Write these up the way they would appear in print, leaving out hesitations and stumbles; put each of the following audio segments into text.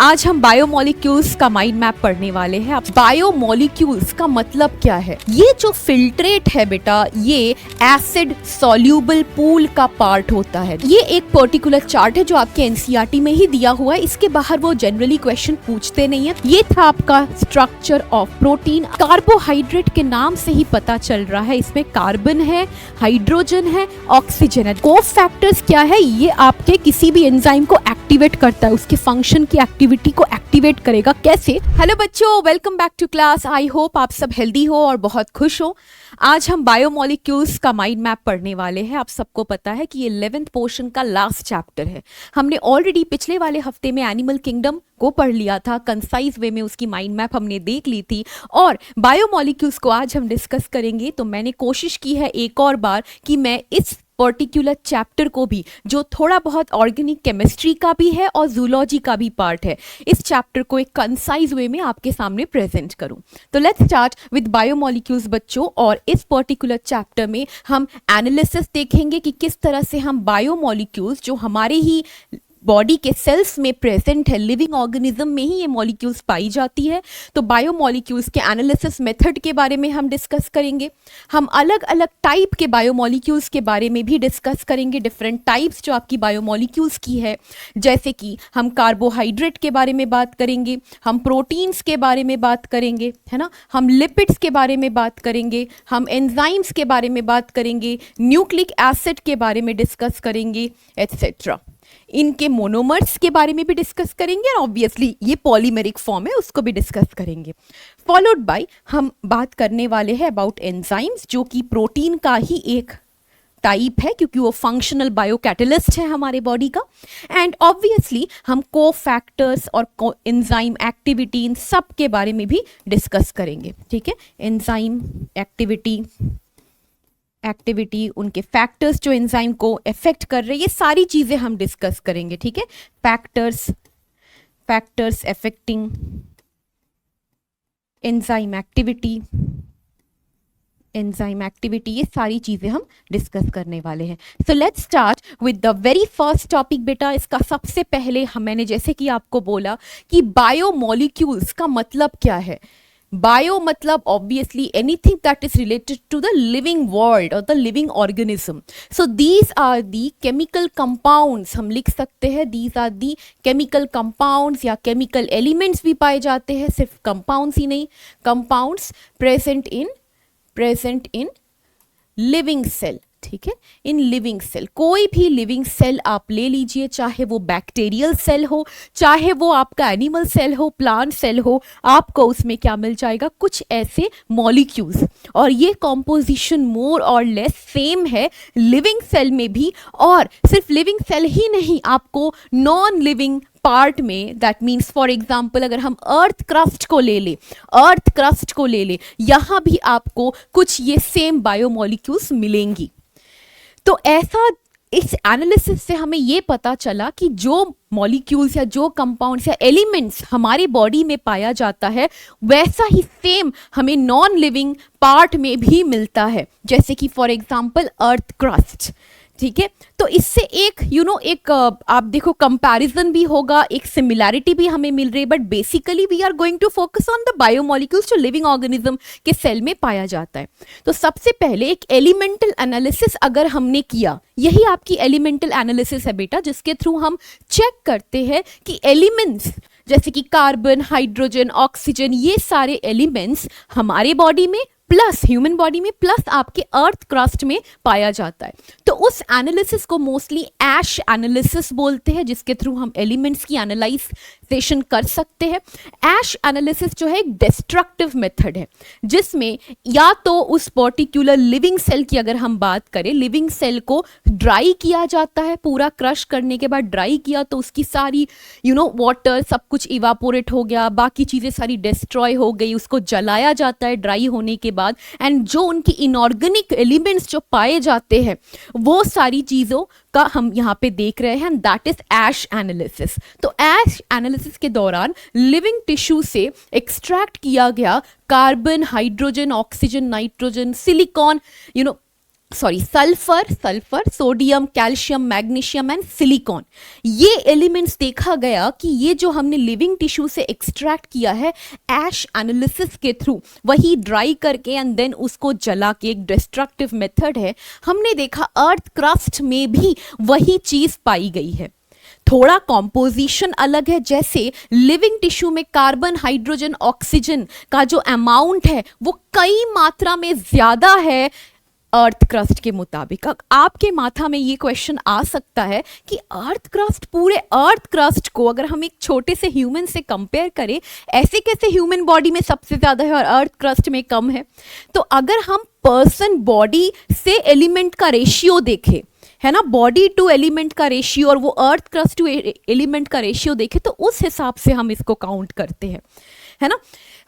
आज हम बायोमोलिक्यूल्स का माइंड मैप पढ़ने वाले हैं। अब बायोमोलिक्यूल्स का मतलब क्या है? ये जो फिल्ट्रेट है बेटा, ये एसिड सॉल्यूबल पूल का पार्ट होता है। ये एक पर्टिकुलर चार्ट है जो आपके एनसीईआरटी में ही दिया हुआ है। इसके बाहर वो जनरली क्वेश्चन पूछते नहीं है। ये था आपका स्ट्रक्चर ऑफ प्रोटीन। कार्बोहाइड्रेट के नाम से ही पता चल रहा है, इसमें कार्बन है, हाइड्रोजन है, ऑक्सीजन है। कोफैक्टर्स क्या है? ये आपके किसी भी एंजाइम को एक्टिवेट करता है, उसके फंक्शन की एक्टिविटी को एक्टिवेट करेगा। कैसे? हेलो बच्चों, welcome back to class. I hope आप सब हेल्दी हो और बहुत खुश हो। आज हम बायोमोलिक्यूल्स का माइंड मैप पढ़ने वाले हैं। आप सबको पता है कि ये 11th पोर्शन का लास्ट चैप्टर है। हमने ऑलरेडी पिछले वाले हफ्ते में एनिमल किंगडम को पढ़ लिया था, कंसाइज वे में उसकी माइंड मैप हमने देख ली थी, और बायोमोलिक्यूल्स को आज हम डिस्कस करेंगे। तो मैंने कोशिश की है एक और बार कि मैं इस पर्टिकुलर चैप्टर को भी, जो थोड़ा बहुत ऑर्गेनिक केमिस्ट्री का भी है और जूलॉजी का भी पार्ट है, इस चैप्टर को एक कंसाइज वे में आपके सामने प्रेजेंट करूं। तो लेट्स स्टार्ट विद बायोमोलिक्यूल्स बच्चों। और इस पर्टिकुलर चैप्टर में हम एनालिसिस देखेंगे कि किस तरह से हम बायोमोलिक्यूल्स जो हमारे ही बॉडी के सेल्स में प्रेजेंट है, लिविंग ऑर्गेनिज्म में ही ये मॉलिक्यूल्स पाई जाती है। तो बायोमोलिक्यूल्स के एनालिसिस मेथड के बारे में हम डिस्कस करेंगे। हम अलग अलग टाइप के बायोमोलिक्यूल्स के बारे में भी डिस्कस करेंगे, डिफरेंट टाइप्स जो आपकी बायोमोलिक्यूल्स की है। जैसे कि हम कार्बोहाइड्रेट के बारे में बात करेंगे, हम प्रोटीन्स के बारे में बात करेंगे, है ना, हम लिपिड्स के बारे में बात करेंगे, हम एंजाइम्स के बारे में बात करेंगे, न्यूक्लिक एसिड के बारे में डिस्कस करेंगे, एटसेट्रा। इनके मोनोमर्स के बारे में भी डिस्कस करेंगे, और ऑब्वियसली ये पॉलीमेरिक फॉर्म है, उसको भी डिस्कस करेंगे। फॉलोड बाय हम बात करने वाले हैं अबाउट एंजाइम्स, जो कि प्रोटीन का ही एक टाइप है, क्योंकि वो फंक्शनल बायोकैटलिस्ट है हमारे बॉडी का। एंड ऑब्वियसली हम कोफैक्टर्स और एंजाइम एक्टिविटी, इन सब के बारे में भी डिस्कस करेंगे। ठीक है, एंजाइम एक्टिविटी, उनके फैक्टर्स जो एंजाइम को अफेक्ट कर रहे हैं, ये सारी चीजें हम डिस्कस करेंगे। ठीक है, फैक्टर्स अफेक्टिंग एंजाइम एक्टिविटी, ये सारी चीजें हम डिस्कस करने वाले हैं। So let's start with the very first topic बेटा। इसका सबसे पहले मैंने जैसे कि आपको बोला कि बायोमोलिक्यूल्स का मतलब क्या है। बायो मतलब obviously anything that is related to the living world और the living organism. So these are the chemical compounds, हम लिख सकते हैं these are the chemical compounds, या केमिकल एलिमेंट्स भी पाए जाते हैं, सिर्फ कंपाउंड्स ही नहीं, compounds present in living cell. ठीक है, इन लिविंग सेल, कोई भी लिविंग सेल आप ले लीजिए, चाहे वो बैक्टीरियल सेल हो, चाहे वो आपका एनिमल सेल हो, प्लांट सेल हो, आपको उसमें क्या मिल जाएगा? कुछ ऐसे मॉलिक्यूल्स। और ये कॉम्पोजिशन मोर और लेस सेम है लिविंग सेल में भी, और सिर्फ लिविंग सेल ही नहीं, आपको नॉन लिविंग पार्ट में, दैट मीन्स फॉर एग्जाम्पल अगर हम अर्थ क्रस्ट को ले ले, यहां भी आपको कुछ ये सेम बायोमोलिक्यूल्स मिलेंगी। तो ऐसा इस एनालिसिस से हमें ये पता चला कि जो मॉलिक्यूल्स या जो कंपाउंड्स या एलिमेंट्स हमारी बॉडी में पाया जाता है, वैसा ही सेम हमें नॉन लिविंग पार्ट में भी मिलता है, जैसे कि फॉर एग्जाम्पल अर्थ क्रस्ट। ठीक है, तो इससे एक एक आप देखो कंपैरिजन भी होगा, एक सिमिलैरिटी भी हमें मिल रही है, but basically we are going to focus on the biomolecules जो लिविंग ऑर्गेनिज्म के सेल में पाया जाता है। तो सबसे पहले एक एलिमेंटल एनालिसिस अगर हमने किया, यही आपकी एलिमेंटल एनालिसिस है बेटा, जिसके थ्रू हम चेक करते हैं कि एलिमेंट्स जैसे कि कार्बन, हाइड्रोजन, ऑक्सीजन, ये सारे एलिमेंट्स हमारे बॉडी में प्लस ह्यूमन बॉडी में प्लस आपके अर्थ क्रस्ट में पाया जाता है। तो उस एनालिसिस को मोस्टली ऐश एनालिसिस बोलते हैं, जिसके थ्रू हम एलिमेंट्स की एनालाइजेशन कर सकते हैं। ऐश एनालिसिस जो है एक डिस्ट्रक्टिव मेथड है, जिसमें या तो उस पर्टिकुलर लिविंग सेल की अगर हम बात करें, लिविंग सेल को ड्राई किया जाता है, पूरा क्रश करने के बाद ड्राई किया तो उसकी सारी वाटर सब कुछ इवापोरेट हो गया, बाकी चीजें सारी डिस्ट्रॉय हो गई, उसको जलाया जाता है ड्राई होने के बाद, एंड जो उनकी इनऑर्गेनिक एलिमेंट्स जो पाए जाते हैं, वो सारी चीजों का हम यहाँ पे देख रहे हैं, दैट इज ऐश एनालिसिस। तो ऐश एनालिसिस के दौरान लिविंग टिश्यू से एक्सट्रैक्ट किया गया carbon, hydrogen, oxygen, nitrogen, silicon, sulphur, sodium, calcium, magnesium and silicon. ये एलिमेंट्स देखा गया कि ये जो हमने लिविंग टिश्यू से एक्सट्रैक्ट किया है ऐश एनालिसिस के थ्रू, वही ड्राई करके एंड देन उसको जला के, एक डिस्ट्रक्टिव मेथड है, हमने देखा अर्थ क्रस्ट में भी वही चीज पाई गई है। थोड़ा कॉम्पोजिशन अलग है, जैसे लिविंग टिश्यू में कार्बन, हाइड्रोजन, ऑक्सीजन का जो अमाउंट है वो कई मात्रा में ज्यादा है अर्थ क्रस्ट के मुताबिक। आपके माथा में ये क्वेश्चन आ सकता है कि अर्थ क्रस्ट, पूरे अर्थ क्रस्ट को अगर हम एक छोटे से ह्यूमन से कंपेयर करें, ऐसे कैसे ह्यूमन बॉडी में सबसे ज्यादा है और अर्थ क्रस्ट में कम है? तो अगर हम पर्सन बॉडी से एलिमेंट का रेशियो देखें, है ना, बॉडी टू एलिमेंट का रेशियो, और वो अर्थ क्रस्ट टू एलिमेंट का रेशियो देखें, तो उस हिसाब से हम इसको काउंट करते हैं, है ना,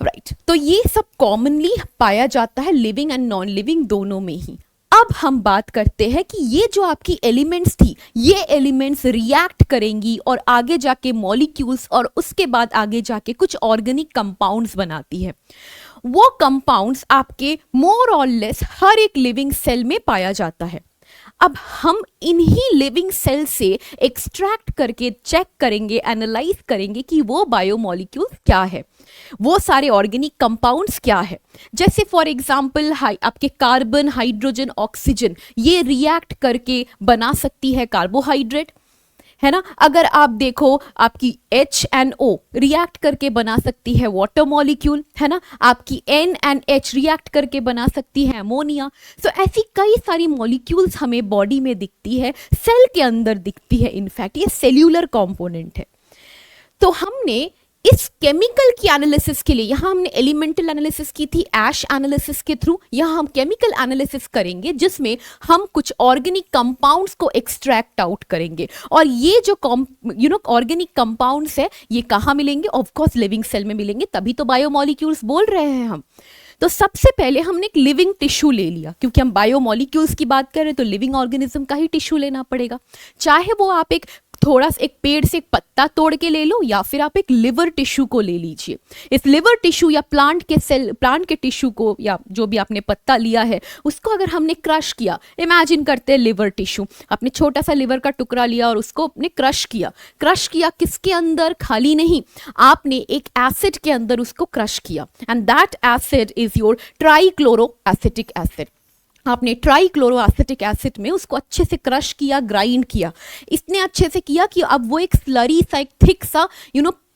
राइट। तो ये सब कॉमनली पाया जाता है लिविंग एंड नॉन लिविंग दोनों में ही। अब हम बात करते हैं कि ये जो आपकी एलिमेंट्स थी, ये एलिमेंट्स रिएक्ट करेंगी और आगे जाके मॉलिक्यूल्स और उसके बाद आगे जाके कुछ ऑर्गेनिक कंपाउंड्स बनाती है। वो कंपाउंड्स आपके मोर और लेस हर एक लिविंग सेल में पाया जाता है। अब हम इन्हीं लिविंग सेल से एक्सट्रैक्ट करके चेक करेंगे, एनालाइज करेंगे कि वो बायोमॉलिक्यूल्स क्या है, वो सारे ऑर्गेनिक कंपाउंड्स क्या है। जैसे फॉर एग्जांपल आपके कार्बन, हाइड्रोजन, ऑक्सीजन, ये रिएक्ट करके बना सकती है कार्बोहाइड्रेट, है ना। अगर आप देखो आपकी HNO रिएक्ट करके बना सकती है वाटर मॉलिक्यूल, है ना। आपकी NH रिएक्ट करके बना सकती है अमोनिया। सो ऐसी कई सारी मॉलिक्यूल्स हमें बॉडी में दिखती है, सेल के अंदर दिखती है। इनफैक्ट ये सेल्यूलर कंपोनेंट है। तो हमने इस केमिकल की एनालिसिस के लिए, यहां हमने एलिमेंटल एनालिसिस की थी ऐश एनालिसिस के थ्रू, यहां हम केमिकल एनालिसिस करेंगे जिसमें हम कुछ ऑर्गेनिक कंपाउंड्स को एक्सट्रैक्ट आउट करेंगे। और ये जो ऑर्गेनिक कंपाउंड्स है, ये कहां मिलेंगे? ऑफ कोर्स लिविंग सेल में मिलेंगे, तभी तो बायोमॉलिक्यूल्स बोल रहे हैं हम। तो सबसे पहले हमने एक लिविंग टिश्यू ले लिया, क्योंकि हम बायोमॉलिक्यूल्स की बात कर रहे हैं तो लिविंग ऑर्गेनिज्म का ही टिश्यू लेना पड़ेगा। चाहे वो आप एक थोड़ा सा एक पेड़ से एक पत्ता तोड़ के ले लो, या फिर आप एक लिवर टिश्यू को ले लीजिए। इस लिवर टिश्यू या प्लांट के टिश्यू को, या जो भी आपने पत्ता लिया है उसको अगर हमने क्रश किया, इमेजिन करते हैं लिवर टिश्यू, आपने छोटा सा लिवर का टुकड़ा लिया और उसको आपने क्रश किया किसके अंदर? खाली नहीं, आपने एक एसिड के अंदर उसको क्रश किया, and that acid is your trichloro acetic acid. आपने ट्राइक्लोरो एसिटिक एसिड में उसको अच्छे से क्रश किया, ग्राइंड किया, इतने अच्छे से किया कि अब वो एक स्लरी सा, एक थिक सा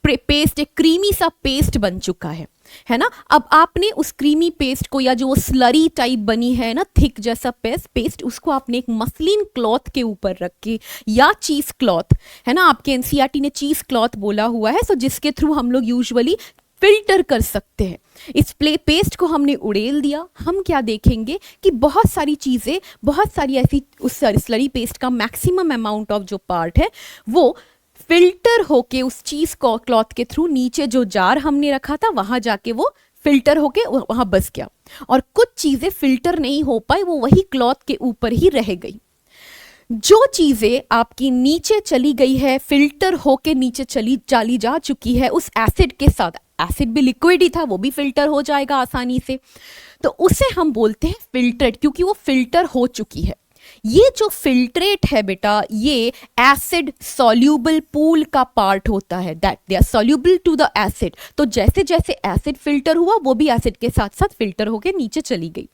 पेस्ट, एक क्रीमी सा पेस्ट बन चुका है ना। अब आपने उस क्रीमी पेस्ट को, या जो वो स्लरी टाइप बनी है ना, थिक जैसा पेस्ट, उसको आपने एक मसलिन क्लॉथ के ऊपर रख के, या चीज क्लॉथ, है ना, आपके एनसीईआरटी ने चीज क्लॉथ बोला हुआ है, सो जिसके थ्रू हम लोग यूजुअली फिल्टर कर सकते हैं। इस पेस्ट को हमने उड़ेल दिया। हम क्या देखेंगे कि बहुत सारी चीज़ें, बहुत सारी ऐसी उस स्लरी पेस्ट का मैक्सिमम अमाउंट ऑफ जो पार्ट है वो फिल्टर होके उस चीज़ को क्लॉथ के थ्रू नीचे जो जार हमने रखा था वहाँ जाके वो फिल्टर होके वहाँ बस गया, और कुछ चीज़ें फिल्टर नहीं हो पाई, वो वही क्लॉथ के ऊपर ही रह गई। जो चीज़ें आपकी नीचे चली गई है, फिल्टर होके नीचे चली जा चुकी है उस एसिड के साथ, एसिड भी लिक्विड ही था, वो भी फिल्टर हो जाएगा आसानी से, तो उसे हम बोलते हैं फिल्ट्रेट, क्योंकि वो फिल्टर हो चुकी है। ये जो फिल्ट्रेट है बेटा, ये एसिड सॉल्यूबल पूल का पार्ट होता है, that they are soluble to the acid. तो जैसे जैसे एसिड फिल्टर हुआ, वो भी एसिड के साथ साथ फिल्टर होके नीचे चली गई,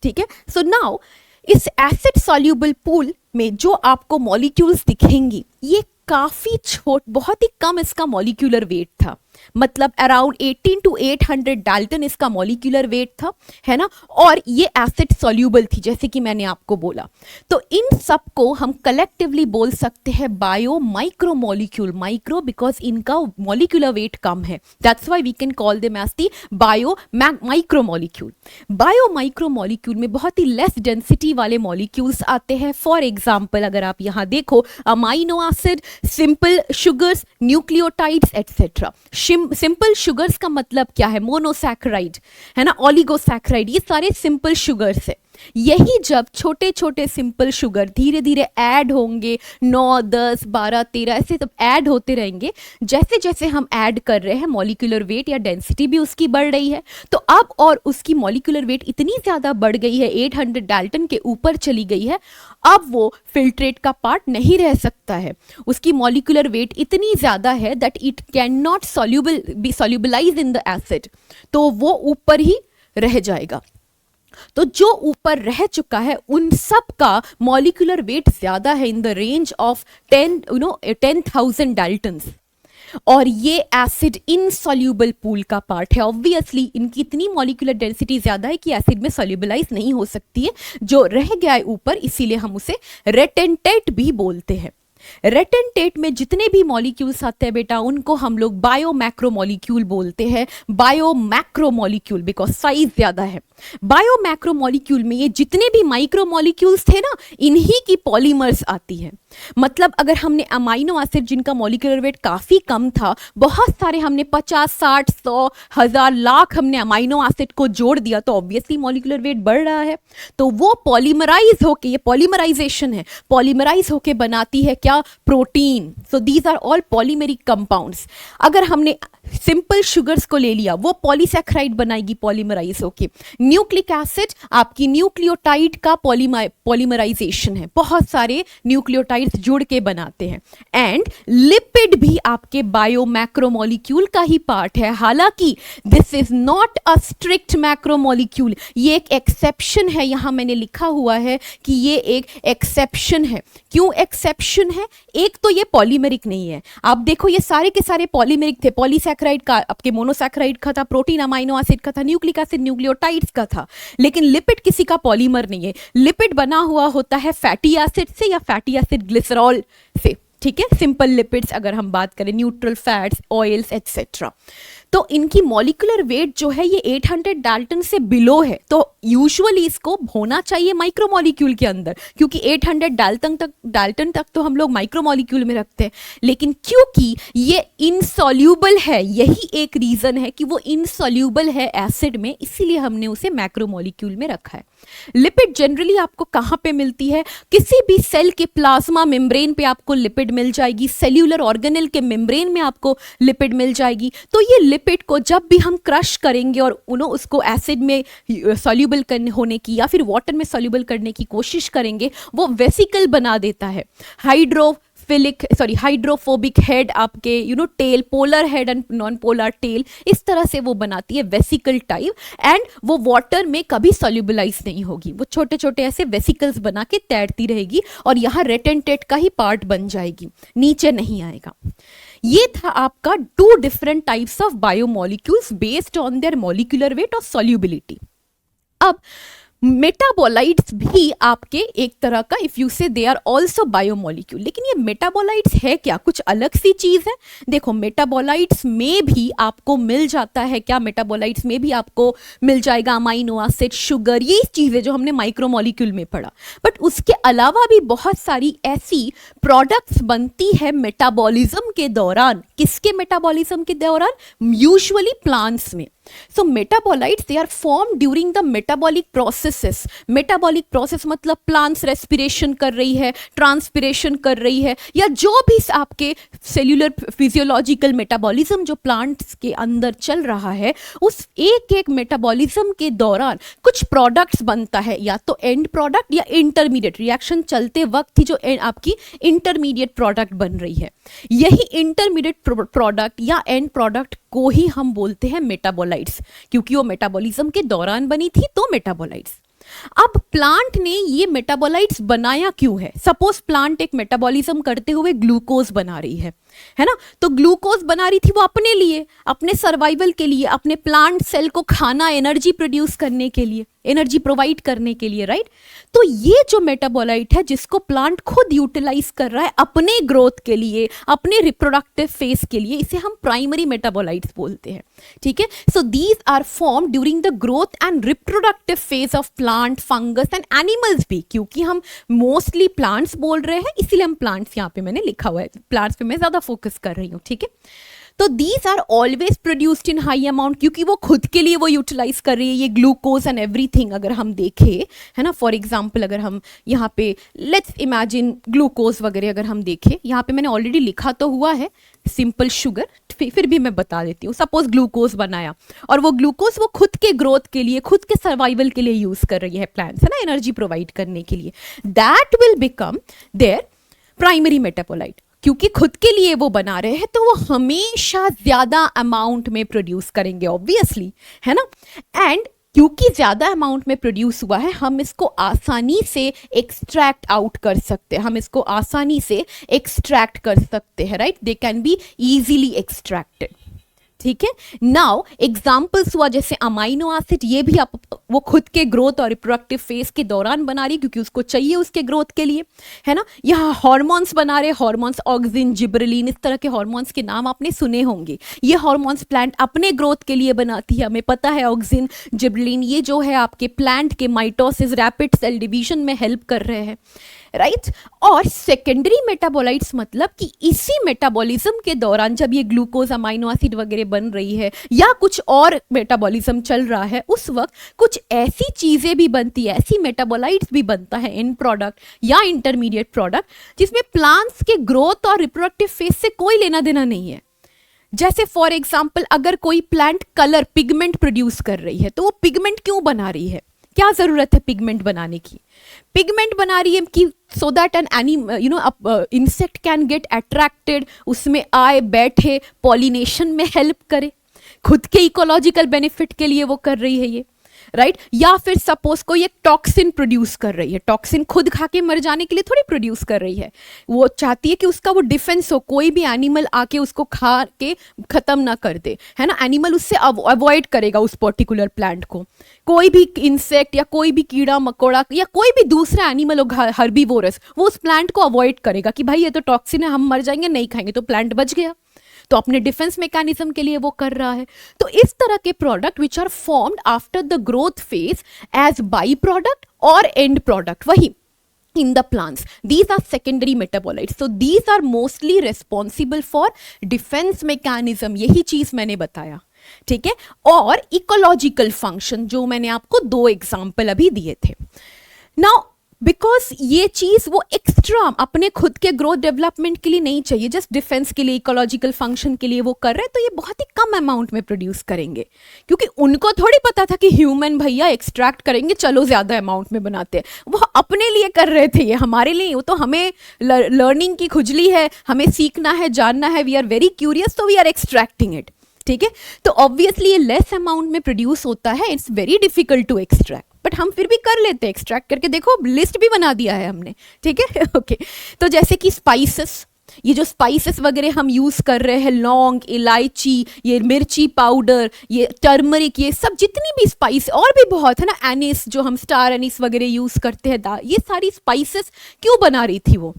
ठीक है। सो नाउ इस एसिड सॉल्यूबल पूल में जो आपको मॉलिक्यूल्स दिखेंगी, ये काफी बहुत ही कम इसका मॉलिक्यूलर वेट था, मतलब अराउंड 18 to 800 डाल्टन इसका मॉलिक्यूलर वेट था, है ना। और ये एसिड सॉल्यूबल थी, जैसे कि मैंने आपको बोला। तो इन सब को हम कलेक्टिवली बोल सकते हैं bio micro molecule. Micro because इनका मॉलिक्यूलर वेट कम है, that's why we can call them as the bio micro molecule. Bio micro molecule में बहुत ही लेस डेंसिटी वाले मॉलिक्यूल्स आते हैं। फॉर एग्जाम्पल अगर आप यहाँ देखो, amino acid, simple sugars, nucleotides etcetera. Simple sugars का मतलब क्या है? मोनोसैकेराइड, है ना, ओलिगोसैकेराइड, ये सारे सिंपल शुगर्स है। यही जब छोटे छोटे सिंपल शुगर धीरे धीरे ऐड होंगे, 9, 10, 12, 13 ऐसे तब ऐड होते रहेंगे, जैसे जैसे हम ऐड कर रहे हैं मॉलिक्यूलर वेट या डेंसिटी भी उसकी बढ़ रही है। तो अब और उसकी मॉलिक्यूलर वेट इतनी ज़्यादा बढ़ गई है, 800 डाल्टन के ऊपर चली गई है, अब वो फिल्ट्रेट का पार्ट नहीं रह सकता है। उसकी मॉलिक्यूलर वेट इतनी ज़्यादा है that it can not solubilize in the acid, तो वो ऊपर ही रह जाएगा। तो जो ऊपर रह चुका है उन सब का मॉलिक्यूलर वेट ज्यादा है, in the range of 10,000 Dalton's, और ये एसिड इनसॉल्यूबल पूल का पार्ट है। ऑब्वियसली इनकी इतनी मॉलिक्यूलर डेंसिटी ज्यादा है कि एसिड में सॉल्युबलाइज नहीं हो सकती है, जो रह गया है ऊपर, इसीलिए हम उसे रेटेंटेट भी बोलते हैं। रेटेंटेट में जितने भी मॉलिक्यूल्स आते हैं बेटा, उनको हम लोग बायो मैक्रो मॉलिक्यूल बोलते हैं। Bio macro molecule because size ज्यादा है। बायो मैक्रो मॉलिक्यूल में ये जितने भी माइक्रो मॉलिक्यूल्स थे ना, इन्हीं की पॉलीमर्स आती है। मतलब अगर हमने अमाइनो एसिड जिनका मॉलिक्यूलर वेट काफी कम था, बहुत सारे हमने 50, 60, 100, 1000, लाख हमने अमाइनो एसिड को जोड़ दिया, तो ऑब्वियसली मॉलिक्यूलर वेट बढ़ रहा है। तो वो पॉलीमराइज होके, ये पॉलीमराइजेशन है, पॉलीमराइज होके बनाती है क्या? Protein. So these are all polymeric compounds. अगर हमने सिंपल शुगर्स को ले लिया, वो पॉलीसैकेराइड बनाएगी पॉलीमराइज होके। न्यूक्लिक एसिड आपकी न्यूक्लियोटाइड का पॉलीमराइजेशन है, बहुत सारे न्यूक्लियोटाइड्स जुड़ के बनाते हैं। एंड लिपिड भी आपके बायो मैक्रोमोलिक्यूल का ही पार्ट है। हालांकि this is not a strict macromolecule, ये एक एक्सेप्शन है। यहां मैंने लिखा हुआ है कि ये एक एक्सेप्शन है। क्यों एक्सेप्शन है? एक तो ये पॉलीमेरिक नहीं है। आप देखो ये सारे के सारे पॉलीमेरिक थे। पॉलीसैकेराइड का आपके मोनोसैकेराइड का था, प्रोटीन अमाइनो एसिड का था, न्यूक्लिक एसिड न्यूक्लियोटाइड्स का था। लेकिन लिपिड किसी का पॉलीमर नहीं है। लिपिड बना हुआ होता है फैटी एसिड से या फैटी एसिड ग्लिसरॉल से, ठीक है। सिंपल लिपिड्स अगर हम बात करें, न्यूट्रल फैट्स, ऑयल्स एटसेट्रा। तो इनकी मॉलिक्यूलर वेट जो है ये 800 डाल्टन से बिलो है। तो यूजुअली इसको होना चाहिए माइक्रोमोलिक्यूल के अंदर, क्योंकि 800 डाल्टन तक तो हम लोग माइक्रोमोलिक्यूल में रखते हैं। लेकिन क्योंकि ये इनसॉल्यूबल है, यही एक रीजन है कि वो इनसॉल्यूबल है एसिड में, इसीलिए हमने उसे मैक्रोमोलिक्यूल में रखा है। लिपिड जनरली आपको कहां पे मिलती है? किसी भी सेल के प्लाज्मा मेम्ब्रेन पे आपको लिपिड मिल जाएगी, सेल्यूलर ऑर्गेनेल के मेम्ब्रेन में आपको लिपिड मिल जाएगी। तो ये लिपिड को जब भी हम क्रश करेंगे और उसको एसिड में सॉल्यूबल करने होने की या फिर वाटर में सॉल्यूबल करने की कोशिश करेंगे, वो वेसिकल बना देता है। हाइड्रोफोबिक हेड आपके tail, polar head and non polar tail, इस तरह से वो बनाती है वेसिकल टाइप। एंड वो वाटर में कभी सॉल्युबलाइज नहीं होगी, वो छोटे छोटे ऐसे वेसिकल्स बना के तैरती रहेगी और यहाँ रेटेंटेट का ही पार्ट बन जाएगी, नीचे नहीं आएगा। ये था आपका 2 different types of biomolecules based on their molecular weight और सॉल्युबिलिटी। अब मेटाबोलाइट्स भी आपके एक तरह का, इफ यू से दे आर ऑल्सो बायोमोलिक्यूल। लेकिन ये मेटाबोलाइट्स है क्या? कुछ अलग सी चीज है। देखो मेटाबोलाइट्स में भी आपको मिल जाता है क्या? मेटाबोलाइट्स में भी आपको मिल जाएगा अमाइनो एसिड, शुगर, ये चीजें जो हमने माइक्रोमोलिक्यूल में पढ़ा। बट उसके अलावा भी बहुत सारी ऐसी प्रोडक्ट्स बनती है मेटाबॉलिज्म के दौरान। किसके मेटाबॉलिज्म के दौरान? यूजुअली प्लांट्स में। So metabolites, they are formed during the metabolic processes. Metabolic process मतलब plants respiration कर रही है, transpiration कर रही है, या जो भी आपके cellular physiological metabolism जो plants के अंदर चल रहा है, उस एक एक metabolism के दौरान कुछ products बनता है, या तो end product या intermediate, reaction चलते वक्त ही जो आपकी intermediate product बन रही है, यही intermediate product या end product को ही हम बोलते हैं मेटाबोलाइट्स, क्योंकि वो मेटाबॉलिज्म के दौरान बनी थी, तो मेटाबोलाइट्स। अब प्लांट ने ये मेटाबोलाइट्स बनाया क्यों है? सपोज प्लांट एक मेटाबॉलिज्म करते हुए ग्लूकोज बना रही है ना, तो ग्लूकोज बना रही थी वो अपने लिए, अपने सर्वाइवल के लिए, अपने प्लांट सेल को खाना, एनर्जी प्रोड्यूस करने के लिए, एनर्जी प्रोवाइड करने के लिए, राइट। तो ये जो मेटाबोलाइट है जिसको प्लांट खुद यूटिलाइज कर रहा है अपने ग्रोथ के लिए, अपने रिप्रोडक्टिव फेज के लिए, इसे हम प्राइमरी मेटाबोलाइट्स बोलते हैं, ठीक है। So these are form during the growth and reproductive phase of plant, fungus and animals भी, क्योंकि हम मोस्टली प्लांट्स बोल रहे हैं, इसीलिए हम प्लांट्स यहाँ पे मैंने लिखा हुआ है, प्लांट्स पे मैं ज्यादा फोकस कर रही हूँ, ठीक है। तो these are always produced in high amount, क्योंकि वो खुद के लिए वो यूटिलाइज कर रही है ये ग्लूकोज एंड एवरीथिंग। अगर हम देखें, है ना, फॉर एग्जाम्पल अगर हम यहाँ पे लेट्स इमेजिन ग्लूकोज वगैरह अगर हम देखें, यहाँ पे मैंने ऑलरेडी लिखा तो हुआ है सिंपल शुगर, फिर भी मैं बता देती हूँ। सपोज ग्लूकोज बनाया और वो ग्लूकोज वो खुद के ग्रोथ के लिए, खुद के सर्वाइवल के लिए यूज कर रही है प्लांट्स, है ना, एनर्जी प्रोवाइड करने के लिए, that will become their primary metabolite. क्योंकि खुद के लिए वो बना रहे हैं तो वो हमेशा ज्यादा अमाउंट में प्रोड्यूस करेंगे ऑब्वियसली, है ना। एंड क्योंकि ज्यादा अमाउंट में प्रोड्यूस हुआ है, हम इसको आसानी से एक्सट्रैक्ट आउट कर सकते हैं, हम इसको आसानी से एक्सट्रैक्ट कर सकते हैं, right, they can be easily extracted. ठीक है, नाउ एग्जाम्पल्स हुआ जैसे अमाइनो एसिड, ये भी आप वो खुद के ग्रोथ और रिप्रोडक्टिव फेज के दौरान बना रही है क्योंकि उसको चाहिए उसके ग्रोथ के लिए, है ना। यहाँ हार्मोन्स बना रहे, हार्मोन्स ऑक्सिन, जिब्रेलिन, इस तरह के हार्मोन्स के नाम आपने सुने होंगे। ये हार्मोन्स प्लांट अपने ग्रोथ के लिए बनाती है, हमें पता है ऑक्सिन, जिब्रेलिन, ये जो है आपके प्लांट के माइटोसिस, रैपिड सेल डिवीजन में हेल्प कर रहे हैं, राइट। और सेकेंडरी मेटाबोलाइट्स मतलब कि इसी मेटाबॉलिज्म के दौरान जब ये ग्लूकोज, अमाइनो एसिड वगैरह बन रही है या कुछ और मेटाबॉलिज्म चल रहा है, उस वक्त कुछ ऐसी चीजें भी बनती है, ऐसी मेटाबोलाइट्स भी बनता है इन प्रोडक्ट या इंटरमीडिएट प्रोडक्ट जिसमें प्लांट्स के ग्रोथ और रिप्रोडक्टिव फेज से कोई लेना देना नहीं है। जैसे फॉर एग्जाम्पल अगर कोई प्लांट कलर, पिगमेंट प्रोड्यूस कर रही है, तो वो पिगमेंट क्यों बना रही है, क्या जरूरत है पिगमेंट बनाने की? पिगमेंट बना रही है कि so that an insect can get attracted, उसमें आए, बैठे, पॉलिनेशन में हेल्प करे, खुद के इकोलॉजिकल बेनिफिट के लिए वो कर रही है ये, राइट। या फिर सपोज कोई एक टॉक्सिन प्रोड्यूस कर रही है, टॉक्सिन खुद खा के मर जाने के लिए थोड़ी प्रोड्यूस कर रही है, वो चाहती है कि उसका वो डिफेंस हो, कोई भी एनिमल आके उसको खा के खत्म ना कर दे, है ना। एनिमल उससे अवॉइड करेगा उस पर्टिकुलर प्लांट को, कोई भी इंसेक्ट या कोई भी कीड़ा मकोड़ा या कोई भी दूसरा एनिमल हो, हर्बीवोरस, वो उस प्लांट को अवॉइड करेगा कि भाई ये तो टॉक्सिन है, हम मर जाएंगे, नहीं खाएंगे, तो प्लांट बच गया, तो अपने डिफेंस मैकेनिज्म के लिए वो कर रहा है। तो इस तरह के product which are formed after the growth phase as by product और एंड प्रोडक्ट, वही in the plants, these are secondary metabolites, so these are mostly responsible for defense mechanism, यही चीज मैंने बताया, ठीक है। और इकोलॉजिकल फंक्शन जो मैंने आपको 2 एग्जाम्पल अभी दिए थे। नाउ बिकॉज ये चीज वो एक्स्ट्रा अपने खुद के ग्रोथ डेवलपमेंट के लिए नहीं चाहिए, जस्ट डिफेंस के लिए, इकोलॉजिकल फंक्शन के लिए वो कर रहे हैं, तो ये बहुत ही कम अमाउंट में प्रोड्यूस करेंगे, क्योंकि उनको थोड़ी पता था कि ह्यूमन भैया एक्सट्रैक्ट करेंगे, चलो ज्यादा अमाउंट में बनाते हैं, वो अपने लिए कर रहे थे, ये हमारे लिए, वो तो हमें लर्निंग की खुजली है, हमें सीखना है, जानना है, वी आर वेरी क्यूरियस, तो वी आर एक्सट्रैक्टिंग इट, ठीक है। तो ऑब्वियसली ये लेस अमाउंट में प्रोड्यूस होता है, it's very difficult to extract, but हम फिर भी कर लेते हैं एक्सट्रैक्ट करके, देखो लिस्ट भी बना दिया है हमने, ठीक है। ओके, तो जैसे कि स्पाइसेस, ये जो स्पाइसेस वगैरह हम यूज कर रहे हैं, लौंग, इलायची, ये मिर्ची पाउडर, ये टर्मरिक, ये सब जितनी भी स्पाइस, और भी बहुत है ना, एनिस जो हम स्टार एनिस वगैरह यूज करते हैं, ये सारी स्पाइसेस क्यों बना रही थी वो?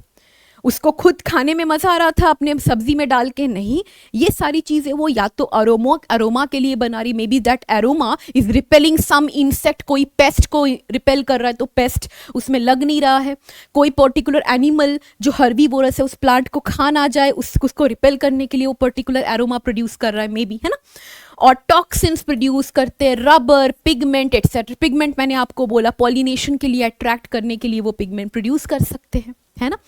उसको खुद खाने में मजा आ रहा था अपने सब्जी में डाल के? नहीं, ये सारी चीजें वो या तो अरोमा के लिए बना रही, maybe that aroma is repelling some insect, कोई पेस्ट को रिपेल कर रहा है तो पेस्ट उसमें लग नहीं रहा है, कोई पर्टिकुलर एनिमल जो हर्बीवोरस है उस प्लांट को खा ना जाए, उसको रिपेल करने के लिए वो पर्टिकुलर अरोमा प्रोड्यूस कर रहा है मे बी, है ना। और टॉक्सिन्स प्रोड्यूस करते हैं, रबर, पिगमेंट एक्सेट्रा। पिगमेंट मैंने आपको बोला पॉलिनेशन के लिए, अट्रैक्ट करने के लिए वो पिगमेंट प्रोड्यूस कर सकते हैं, है ना।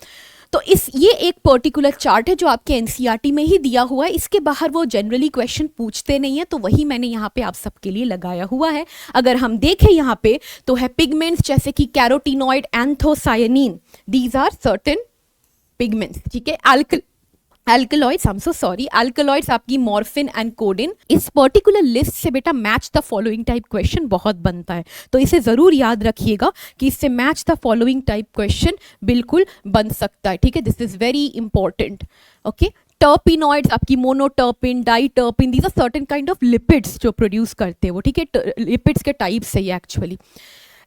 तो ये एक पर्टिकुलर चार्ट है जो आपके एनसीईआरटी में ही दिया हुआ है, इसके बाहर वो जनरली क्वेश्चन पूछते नहीं है, तो वही मैंने यहाँ पे आप सबके लिए लगाया हुआ है। अगर हम देखें यहाँ पे तो है पिगमेंट्स जैसे कि carotenoid, anthocyanin, these are certain pigments, ठीक है। Alkaloids, I am so sorry, alkaloids आपकी मॉर्फिन एंड कोडिन। इस पर्टिकुलर लिस्ट से बेटा match the following type question बहुत बनता है, तो इसे जरूर याद रखिएगा कि इससे match the following type question बिल्कुल बन सकता है, ठीक है। This is very important, okay. Terpenoids आपकी monoterpene, diterpene, these are certain kind of lipids जो प्रोड्यूस करते हैं वो, ठीक है। लिपिड्स के टाइप्स है ये एक्चुअली।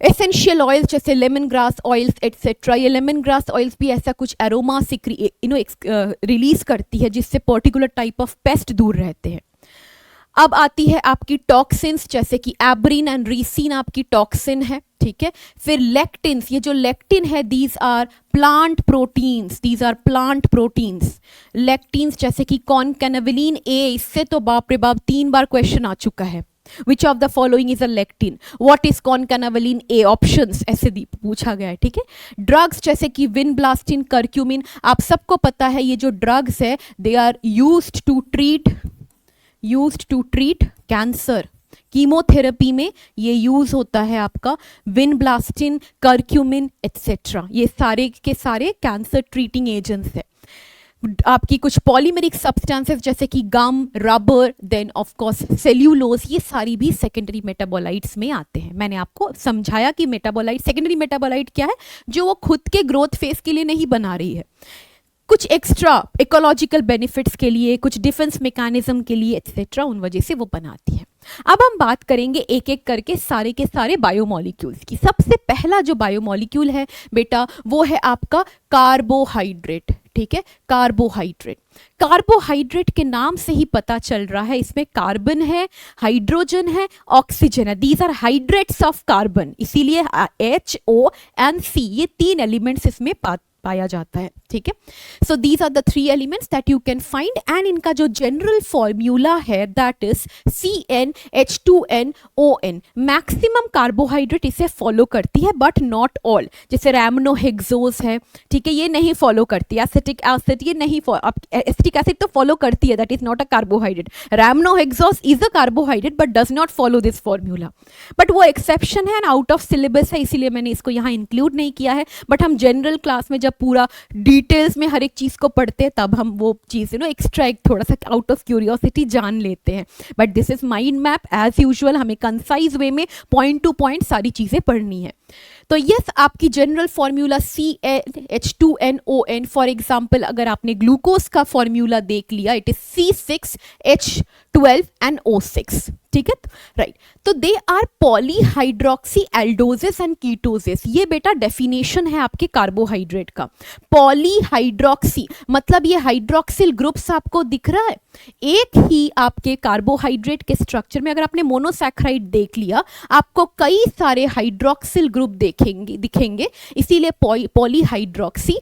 एसेंशियल ऑयल्स जैसे लेमन ग्रास ऑयल्स एटसेट्रा, ये लेमन ग्रास ऑयल्स भी ऐसा कुछ एरोमा रिलीज करती है जिससे पर्टिकुलर टाइप ऑफ पेस्ट दूर रहते हैं। अब आती है आपकी टॉक्सिन्स जैसे कि एब्रिन एंड रीसिन आपकी टॉक्सिन है, ठीक है। फिर लेक्टिन्स, ये जो लेक्टिन है these are plant proteins, these are plant proteins. Lectins जैसे कि कॉनकैनावेलिन ए, इससे तो बाप रे बाप 3 बार क्वेश्चन आ चुका है। Which of the following is a lectin, what is कॉनकैनावेलिन A, options ऐसे पूछा गया है, ठीक है। ड्रग्स जैसे कि विनब्लास्टिन, कर्क्यूमिन, आप सबको पता है ये जो ड्रग्स है they are used to treat cancer. Chemotherapy में ये यूज होता है आपका विनब्लास्टिन, कर्क्यूमिन एटसेट्रा, ये सारे के सारे कैंसर ट्रीटिंग एजेंट्स है। आपकी कुछ पॉलीमेरिक सब्सटेंसेस जैसे कि gum, rubber, then of course cellulose, ये सारी भी सेकेंडरी मेटाबोलाइट्स में आते हैं। मैंने आपको समझाया कि मेटाबोलाइट, सेकेंडरी मेटाबोलाइट क्या है, जो वो खुद के ग्रोथ फेज के लिए नहीं बना रही है, कुछ एक्स्ट्रा इकोलॉजिकल बेनिफिट्स के लिए, कुछ डिफेंस मैकेनिज्म के लिए एटसेट्रा, उन वजह से वो बनाती है। अब हम बात करेंगे एक एक करके सारे के सारे बायोमोलिक्यूल्स की। सबसे पहला जो बायोमोलिक्यूल है बेटा वो है आपका कार्बोहाइड्रेट, ठीक है। कार्बोहाइड्रेट, कार्बोहाइड्रेट के नाम से ही पता चल रहा है इसमें कार्बन है, हाइड्रोजन है, ऑक्सीजन है, these are hydrates of carbon, इसीलिए HO and C ये 3 एलिमेंट्स इसमें पाया जाता है, ठीक है। So these are the 3 elements that you can find, and इनका जो जनरल फॉर्मूला है that is CnH2nOn। Maximum carbohydrate इसे फॉलो करती है बट नॉट ऑल, जैसे रैमनोहेक्सोज है, ठीक है, ये नहीं फॉलो करती। एसिटिक एसिड ये नहीं, एसिटिक एसिड तो फॉलो करती है, that is not a carbohydrate. Rhamnohexose is a carbohydrate but does not follow this formula, but वो एक्सेप्शन है एंड आउट ऑफ सिलेबस है, इसीलिए मैंने इसको यहाँ इंक्लूड नहीं किया है। बट हम जनरल क्लास में जब पूरा डिटेल्स में हर एक चीज को पढ़ते हैं तब हम वो चीज एक्स्ट्रैक्ट थोड़ा सा आउट ऑफ क्यूरियोसिटी जान लेते हैं। But this is mind map as usual, हमें कंसाइज वे में पॉइंट टू पॉइंट सारी चीजें पढ़नी है। तो यस, आपकी general formula CnH2nOn, for example अगर आपने ग्लूकोज का फॉर्मूला देख लिया, इट इज C6H12NO6, ठीक है, राइट। तो दे आर पॉलीहाइड्रोक्सी एल्डोजेस एंड कीटोजेस, ये बेटा डेफिनेशन है आपके कार्बोहाइड्रेट का। पॉलीहाइड्रोक्सी मतलब ये हाइड्रोक्सिल ग्रुप्स आपको दिख रहा है, एक ही आपके कार्बोहाइड्रेट के स्ट्रक्चर में अगर आपने मोनोसैकेराइड देख लिया आपको कई सारे हाइड्रोक्सिल ग्रुप दिखेंगे, इसीलिए पॉलीहाइड्रोक्सी।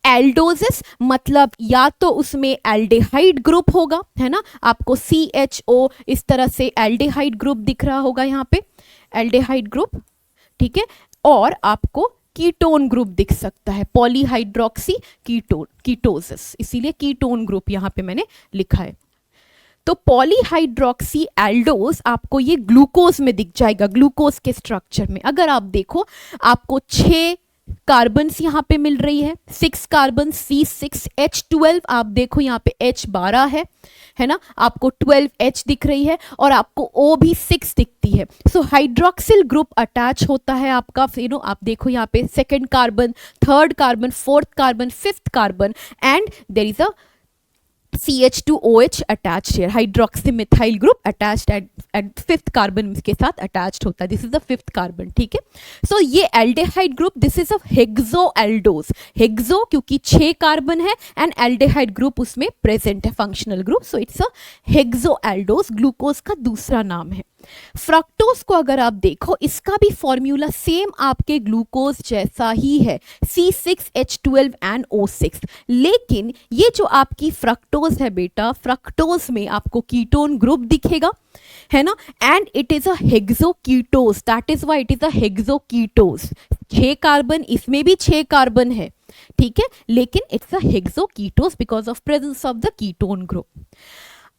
एल्डोजिस मतलब या तो उसमें एल्डेहाइड ग्रुप होगा, है ना, आपको CHO इस तरह से एल्डेहाइड ग्रुप दिख रहा होगा यहाँ पे, एल्डेहाइड ग्रुप, ठीक है, और आपको कीटोन ग्रुप दिख सकता है, पॉलीहाइड्रोक्सी कीटोसिस, इसीलिए कीटोन ग्रुप यहाँ पे मैंने लिखा है। तो पॉलीहाइड्रोक्सी एल्डोज आपको ये ग्लूकोज में दिख जाएगा, ग्लूकोज के स्ट्रक्चर में। अगर आप देखो आपको 6 कार्बन्स यहाँ पे मिल रही है, 6 कार्बन, C6H12, आप देखो यहाँ पे H12 है ना, आपको 12H दिख रही है और आपको O भी 6 दिखती है। सो हाइड्रोक्सिल ग्रुप अटैच होता है आपका, आप देखो यहाँ पे 2nd carbon, 3rd carbon, 4th carbon, 5th carbon, and there is a CH2OH attached here, hydroxymethyl group attached at 5th carbon के साथ attached होता है, this is the 5th carbon, ठीक है। So ये aldehyde group, this is a hexoaldose, hexo क्योंकि 6 carbon है and aldehyde group उसमें present है, functional group, so it's a hexoaldose, glucose का दूसरा नाम है। फ्रक्टोज को अगर आप देखो इसका भी फॉर्मूला सेम आपके ग्लूकोज जैसा ही है, C6H12NO6, लेकिन ये जो आपकी फ्रक्टोज है बेटा, फ्रक्टोज में आपको कीटोन ग्रुप दिखेगा, है ना, and it is a hexoketose, that is why it is a hexoketose. 6 carbon, इसमें भी 6 कार्बन है, ठीक है, लेकिन it's a hexoketose because of presence of the ketone group.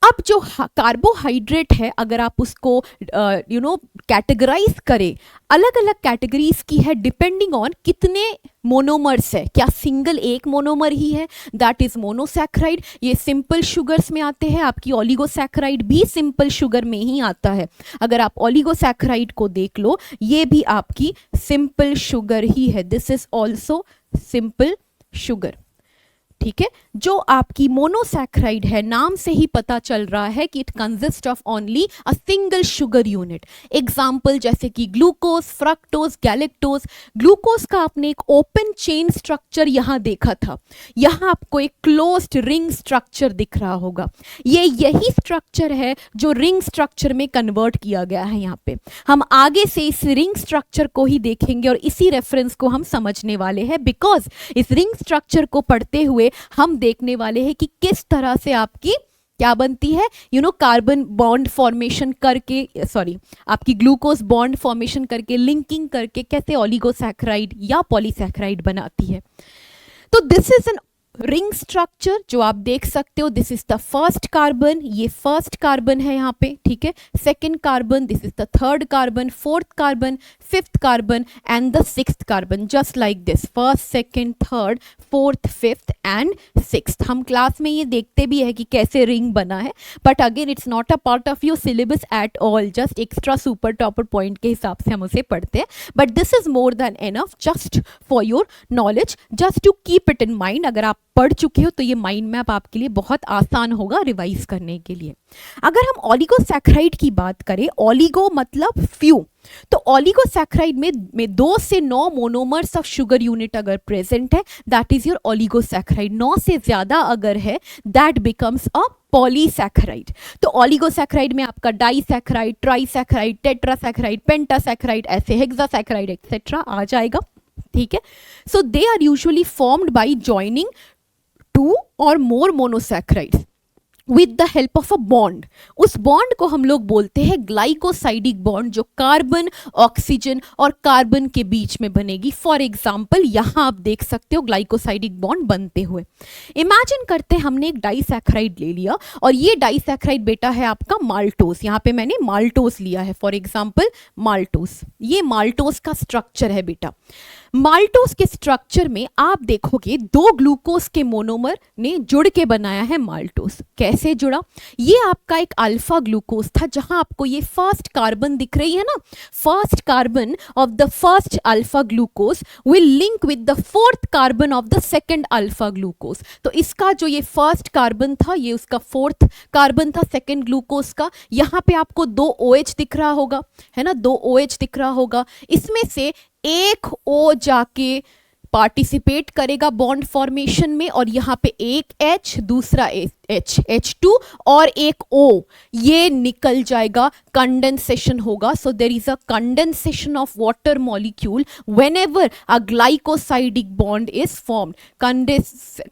अब जो कार्बोहाइड्रेट है अगर आप उसको कैटेगराइज करें, अलग अलग कैटेगरीज की है डिपेंडिंग ऑन कितने मोनोमर्स है, क्या सिंगल एक मोनोमर ही है, दैट इज मोनोसैकेराइड, ये सिंपल शुगर्स में आते हैं, आपकी ओलिगोसैकेराइड भी सिंपल शुगर में ही आता है। अगर आप ओलिगोसैकेराइड को देख लो ये भी आपकी सिंपल शुगर ही है, this is also simple sugar, ठीक है, जो आपकी मोनोसैक्राइड है, नाम से ही पता चल रहा है कि it consist of only a single sugar unit. Example जैसे कि ग्लूकोज, फ्रक्टोज, गैलेक्टोज। ग्लूकोज का आपने एक ओपन चेन स्ट्रक्चर यहां देखा था, यहां आपको एक क्लोज्ड रिंग स्ट्रक्चर दिख रहा होगा। ये यही स्ट्रक्चर है जो रिंग स्ट्रक्चर में कन्वर्ट किया गया है। यहाँ पे हम आगे से इस रिंग स्ट्रक्चर को ही देखेंगे और इसी रेफरेंस को हम समझने वाले हैं, बिकॉज इस रिंग स्ट्रक्चर को पढ़ते हुए हम देखने वाले हैं कि किस तरह से आपकी क्या बनती है, कार्बन बॉन्ड फॉर्मेशन करके, सॉरी, आपकी ग्लूकोज बॉन्ड फॉर्मेशन करके, लिंकिंग करके कैसे ओलिगोसैक्राइड या पॉलीसैक्राइड बनाती है। तो this is an ring structure जो आप देख सकते हो। This is the first carbon, ये फर्स्ट कार्बन है यहाँ पे, ठीक है। Second carbon, this is the third carbon, fourth carbon, fifth carbon and the sixth carbon, just like this, first, second, third, fourth, fifth and sixth. हम class में ये देखते भी है कि कैसे रिंग बना है, but again it's not a part of your syllabus at all, just extra super topper point के हिसाब से हम उसे पढ़ते हैं, but this is more than enough just for your knowledge, just to keep it in mind. अगर आप पढ़ चुके हो तो ये माइंड मैप आपके लिए बहुत आसान होगा रिवाइज करने के लिए। अगर हम ओलिगोसैक्राइड की बात करें, ओलिगो मतलब फ्यू, तो ओलिगोसैक्राइड में 2 से 9 मोनोमर्स ऑफ शुगर यूनिट अगर प्रेजेंट है, दैट इज योर ओलिगोसैक्राइड। 9 से ज्यादा अगर है, दैट बिकम्स अ पॉलीसैक्राइड। तो ओलिगोसैक्राइड में आपका डाइसैक्राइड, ट्राइसैक्राइड, टेट्रासैक्राइड, पेंटासैक्राइड, ऐसे हेक्सासैक्राइड एक्सेट्रा आ जाएगा, ठीक है। So they are usually formed by joining 2 or more monosaccharides with the help of a bond। उस बॉन्ड को हम लोग बोलते हैं ग्लाइकोसाइडिक बॉन्ड, जो कार्बन, ऑक्सीजन और कार्बन के बीच में बनेगी। फॉर एग्जाम्पल यहां आप देख सकते हो ग्लाइकोसाइडिक बॉन्ड बनते हुए। इमेजिन करते हैं हमने एक डाइसैक्राइड ले लिया और ये डाइसैक्राइड बेटा है आपका माल्टोज। यहाँ पे मैंने माल्टोज लिया है, फॉर एग्जाम्पल माल्टोज, ये माल्टोज का स्ट्रक्चर है बेटा। माल्टोज के स्ट्रक्चर में आप देखोगे 2 ग्लूकोज के मोनोमर ने जुड़ के बनाया है माल्टोज। कैसे जुड़ा? ये आपका एक अल्फा ग्लूकोज था, जहां आपको ये फर्स्ट कार्बन दिख रही है ना, first carbon of the first alpha glucose will link with the fourth carbon of the second alpha glucose. तो इसका जो ये फर्स्ट कार्बन था, ये उसका फोर्थ कार्बन था सेकंड ग्लूकोज का। यहाँ पे आपको 2 OH दिख रहा होगा, है ना, 2 OH दिख रहा होगा। इसमें से एक O जाके पार्टिसिपेट करेगा बॉन्ड फॉर्मेशन में, और यहाँ पे एक H, दूसरा H, H2 और एक O, ये निकल जाएगा, कंडेंसेशन होगा। So there is a condensation of water molecule whenever a glycosidic bond is formed.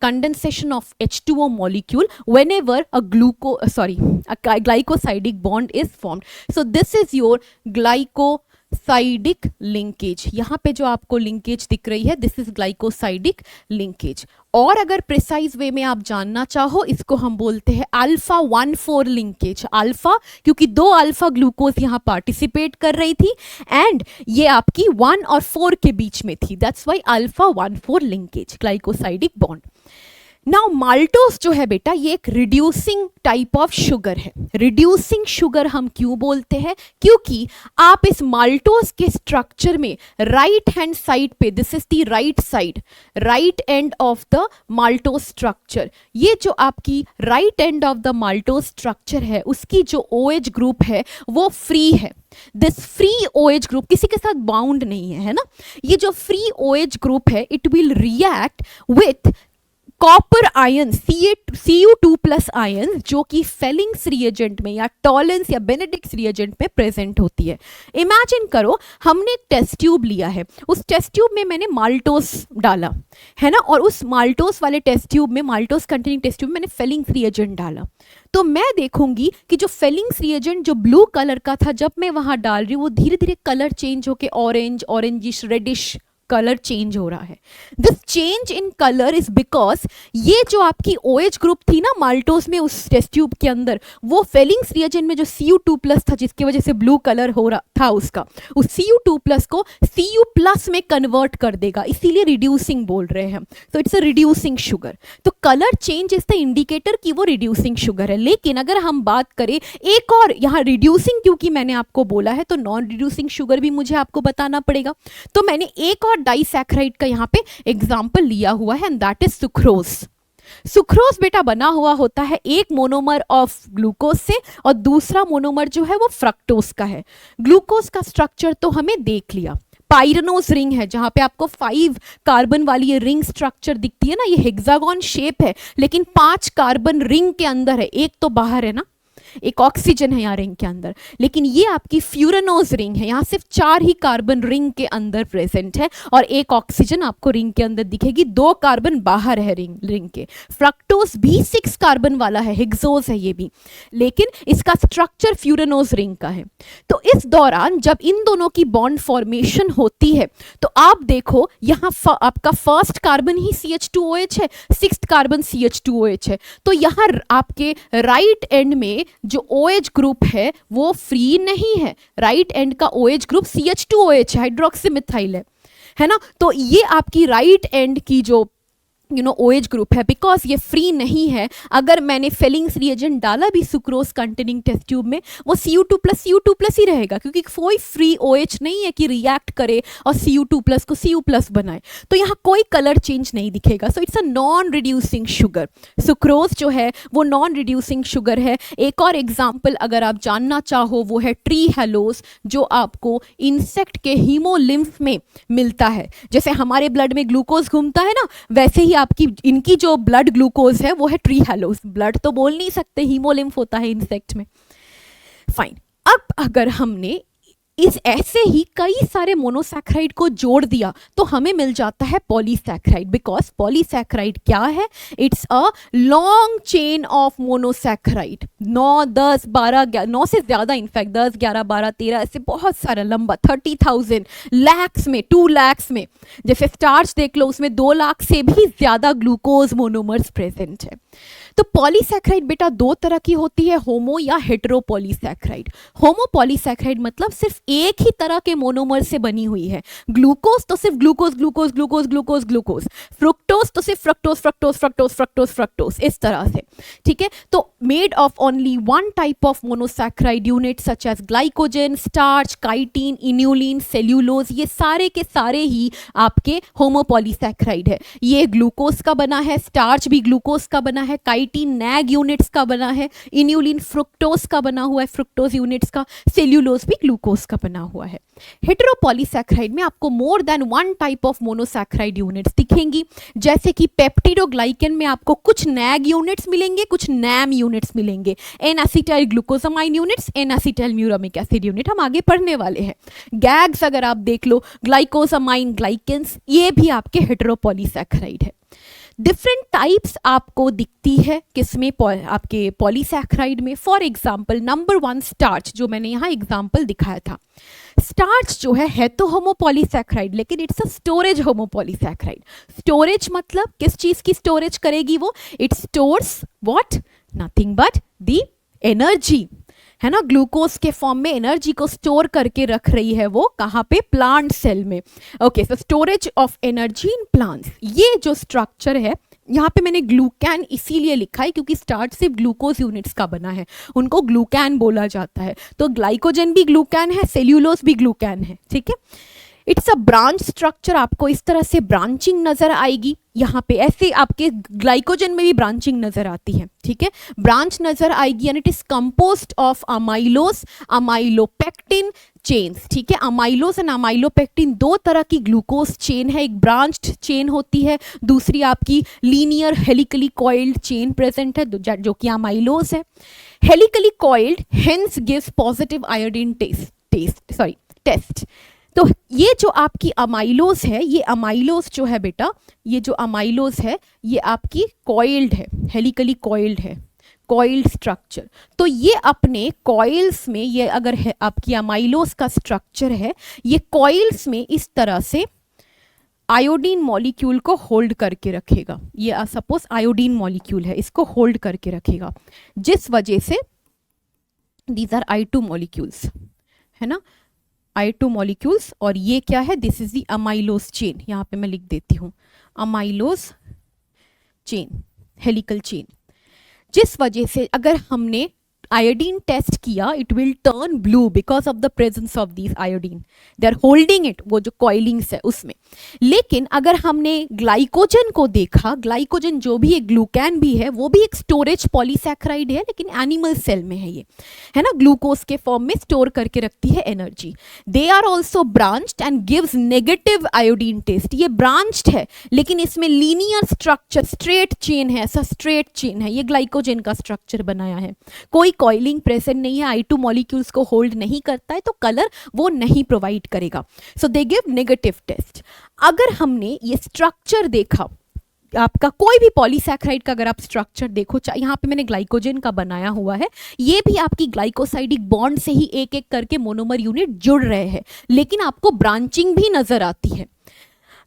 Condensation of H2O molecule whenever a glycosidic bond is formed. So this is your glycosidic linkage. यहाँ पे जो आपको linkage दिख रही है, this is glycosidic linkage. और अगर precise वे में आप जानना चाहो, इसको हम बोलते हैं अल्फा 1,4 लिंकेज। अल्फा क्योंकि 2 अल्फा ग्लूकोज यहाँ पार्टिसिपेट कर रही थी एंड ये आपकी 1 और 4 के बीच में थी, that's why alpha 1,4 linkage, glycosidic bond. Now maltose जो है बेटा, ये एक रिड्यूसिंग टाइप ऑफ शुगर है। रिड्यूसिंग शुगर हम क्यों बोलते हैं? क्योंकि आप इस माल्टोज के स्ट्रक्चर में राइट हैंड साइड पे, this is the right side, right end of the maltose structure, ये जो आपकी right end of the maltose structure है, उसकी जो OH ग्रुप है वो फ्री है। दिस फ्री OH ग्रुप किसी के साथ बाउंड नहीं है ना। ये जो फ्री OH ग्रुप है, it will react with copper ion Cu2 plus ion, जो कि फेलिंग्स रिएजेंट में या टॉलेंस या बेनेडिक्ट रिएजेंट में प्रेजेंट होती है। इमेजिन करो हमने एक टेस्ट ट्यूब लिया है, उस टेस्ट ट्यूब में मैंने माल्टोस डाला है ना, और उस माल्टोस वाले टेस्ट ट्यूब में, माल्टोस कंटेनिंग टेस्ट ट्यूब में मैंने फेलिंग्स रिएजेंट डाला। तो मैं देखूंगी कि जो फेलिंग्स रिएजेंट जो ब्लू कलर का था, जब मैं वहां डाल रही हूँ, वो धीरे धीरे कलर चेंज होके orange, orangish, reddish colour change हो रहा है। This change in colour is because ये जो आपकी OH ग्रुप थी ना माल्टोज में उस टेस्ट ट्यूब के अंदर, वो फेलिंग्स रिएजेंट में जो Cu2 प्लस था, जिसकी वजह से ब्लू कलर हो रहा था उसका, उस Cu2 प्लस को Cu प्लस में कन्वर्ट कर देगा, इसीलिए रिड्यूसिंग बोल रहे हैं। तो इट्स अ रिड्यूसिंग शुगर। तो colour change is the indicator कि वो रिड्यूसिंग शुगर है। लेकिन अगर हम बात करें एक और, यहाँ रिड्यूसिंग क्योंकि मैंने आपको बोला है, तो नॉन रिड्यूसिंग शुगर भी मुझे आपको बताना पड़ेगा। तो मैंने एक और डाइसैक्राइड का यहाँ पे एग्जाम्पल लिया हुआ है, and that is sucrose. Sucrose बेटा बना हुआ होता है एक मोनोमर ऑफ ग्लूकोज से और दूसरा मोनोमर जो है वो फ्रक्टोज का है। ग्लूकोज का स्ट्रक्चर तो हमें देख लिया, पाइरेनोस रिंग है जहां पे आपको 5 कार्बन वाली ये रिंग स्ट्रक्चर दिखती है ना, ये हेक्सागोन शेप है लेकिन 5 कार्बन रिंग के अंदर है, एक तो बाहर है ना, एक ऑक्सीजन है यहाँ रिंग के अंदर, लेकिन ये आपकी फ्यूरानोज रिंग है, यहाँ सिर्फ 4 ही कार्बन रिंग के अंदर प्रेजेंट है और एक ऑक्सीजन आपको रिंग के अंदर दिखेगी, 2 कार्बन बाहर है रिंग के। फ्रक्टोज भी 6 कार्बन वाला है, हेक्सोज है ये भी, लेकिन इसका स्ट्रक्चर फ्यूरानोज रिंग का है। तो इस दौरान जब इन दोनों की बॉन्ड फॉर्मेशन होती है तो आप देखो यहाँ आपका फर्स्ट कार्बन ही CH2OH है, 6th कार्बन CH2OH है, तो यहाँ आपके राइट एंड में जो OH ग्रुप है वो फ्री नहीं है, राइट एंड का OH group CH2OH hydroxy methyl है ना, तो ये आपकी राइट एंड की जो OH ग्रुप है, बिकॉज ये फ्री नहीं है, अगर मैंने फेलिंग्स रिएजेंट डाला भी सुक्रोज कंटेनिंग टेस्ट ट्यूब में वो Cu2+ ही रहेगा, क्योंकि कोई फ्री OH नहीं है कि रिएक्ट करे और Cu2+ को Cu+ बनाए, तो यहाँ कोई कलर चेंज नहीं दिखेगा। So it's a non reducing sugar, sucrose जो है वो नॉन रिड्यूसिंग शुगर है। एक और एग्जाम्पल अगर आप जानना चाहो वो है ट्री हेलोस, जो आपको इंसेक्ट के हीमोलिम्फ में मिलता है। जैसे हमारे ब्लड में ग्लूकोज घूमता है ना, वैसे ही आपकी इनकी जो ब्लड ग्लूकोज है वो है ट्री हेलोस, ब्लड तो बोल नहीं सकते, हीमोलिम्फ होता है इंसेक्ट में। फाइन, अब अगर हमने इस ऐसे ही कई सारे मोनोसैक्राइड को जोड़ दिया तो हमें मिल जाता है पॉलीसैक्राइड, बिकॉज पॉलीसैक्राइड क्या है, it's a long chain of monosaccharide, 9, 10, 12, 9 से ज्यादा, इनफैक्ट 10, 11, 12, 13 ऐसे बहुत सारा लंबा, 30,000 लैक्स में, 2 लैक्स में, जैसे स्टार्च देख लो उसमें 2 लाख से भी ज्यादा ग्लूकोज मोनोमर्स प्रेजेंट है। तो पॉलीसैक्राइड बेटा 2 तरह की होती है, होमो या हेटेरो पॉलीसैक्राइड। होमो पॉलीसैक्राइड मतलब सिर्फ एक ही तरह के मोनोमर से बनी हुई है, ग्लूकोज तो सिर्फ glucose glucose glucose glucose glucose, fructose तो सिर्फ fructose fructose fructose fructose fructose, इस तरह से, ठीक है। तो made of only one type of monosaccharide unit such as glycogen, starch, chitin, inulin, cellulose, ये सारे के सारे ही आपके होमो पॉलीसैक्राइड है। ये ग्लूकोज का बना है, स्टार्च भी ग्लूकोज का बना है, काइटिन नैग यूनिट्स का बना है, इन्यूलिन फ्रुक्टोज का बना हुआ है, फ्रुक्टोज यूनिट्स का, सेल्यूलोज भी ग्लूकोज का बना हुआ है। हेटेरोपॉलीसैक्राइड में आपको more than one type of monosaccharide units दिखेंगी, जैसे कि पेप्टिडोग्लाइकन में आपको कुछ नैग यूनिट्स मिलेंगे, कुछ नैम यूनिट्स मिलेंगे, N acetyl glucosamine units, N acetyl muramic acid unit, हम आगे पढ़ने वाले हैं। गैग्स अगर आप देख लो, ग्लाइकोसामाइन ग्लाइकेंस, ये भी आपके हेटेरोपॉलीसैक्राइड है। डिफरेंट टाइप्स आपको दिखती है किसमें, आपके पॉलीसैक्राइड में। फॉर एग्जाम्पल नंबर 1 स्टार्च, जो मैंने यहाँ एग्जाम्पल दिखाया था। स्टार्च जो है तो होमोपॉलीसैक्राइड, लेकिन इट्स अ स्टोरेज होमोपॉलीसैक्राइड। स्टोरेज मतलब किस चीज की स्टोरेज करेगी वो, it stores what, nothing but the energy, है ना, ग्लूकोज के फॉर्म में एनर्जी को स्टोर करके रख रही है वो, कहाँ पे, प्लांट सेल में। Okay, so storage of energy in plants, ये जो स्ट्रक्चर है, यहाँ पे मैंने ग्लूकैन इसीलिए लिखा है क्योंकि स्टार्च सिर्फ ग्लूकोज यूनिट्स का बना है, उनको ग्लूकैन बोला जाता है। तो ग्लाइकोजन भी ग्लूकैन है, सेल्यूलोज भी ग्लूकैन है, ठीक है। इट्स अ ब्रांच स्ट्रक्चर, आपको इस तरह से ब्रांचिंग नजर आएगी, यहाँ पे ऐसे आपके ग्लाइकोजन में भी ब्रांचिंग नजर आती है, ठीक है, ब्रांच नजर आएगी। And it is composed of amylose, amylopectin chains, ठीक है। अमाइलोज एंड अमाइलोपेक्टिन 2 तरह की ग्लूकोज चेन है, एक ब्रांच्ड चेन होती है, दूसरी आपकी linear helically coiled chain present है जो कि अमाइलोज है। Helically coiled hence gives positive iodine test. तो ये जो आपकी अमाइलोज है, ये अमाइलोज जो है बेटा, ये जो अमाइलोज है ये आपकी कॉइल्ड है, हेलिकली कॉइल्ड है, कॉइल्ड स्ट्रक्चर। तो ये अपने कॉइल्स में, ये अगर है आपकी अमाइलोज का स्ट्रक्चर है, ये कॉइल्स में इस तरह से आयोडीन मॉलिक्यूल को होल्ड करके रखेगा। ये सपोज आयोडीन मॉलिक्यूल है, इसको होल्ड करके रखेगा, जिस वजह से दीज आर I2 मॉलिक्यूल्स, है ना, I2 मॉलिक्यूल्स। और ये क्या है, this is the amylose chain, यहाँ पे मैं लिख देती हूँ अमाइलोज चेन, हेलिकल चेन, जिस वजह से अगर हमने आयोडीन टेस्ट किया, it will turn blue because of the presence of these iodine, they are holding it, वो जो कॉइलिंग्स है उसमें। लेकिन अगर हमने ग्लाइकोजन को देखा, ग्लाइकोजन जो भी एक ग्लूकैन भी है वो भी एक स्टोरेज पॉलीसैकेराइड है, लेकिन एनिमल सेल में है ये, है ना, ग्लूकोज के फॉर्म में स्टोर करके रखती है energy. They are also branched and gives negative iodine test. ये ब्रांच्ड है लेकिन इसमें लीनियर स्ट्रक्चर, स्ट्रेट चेन है, ऐसा स्ट्रेट चेन है, ये ग्लाइकोजन का स्ट्रक्चर बनाया है, कोई कॉइलिंग प्रेजेंट नहीं है, I2 मॉलिक्यूल्स को होल्ड नहीं करता है तो कलर वो नहीं प्रोवाइड करेगा, सो दे गिव नेगेटिव टेस्ट। अगर हमने ये स्ट्रक्चर देखा, आपका कोई भी पॉलीसैकेराइड का अगर आप स्ट्रक्चर देखो, यहाँ पे मैंने ग्लाइकोजन का बनाया हुआ है, ये भी आपकी ग्लाइकोसाइडिक बॉन्ड से ही एक एक करके मोनोमर यूनिट जुड़ रहे हैं, लेकिन आपको ब्रांचिंग भी नजर आती है।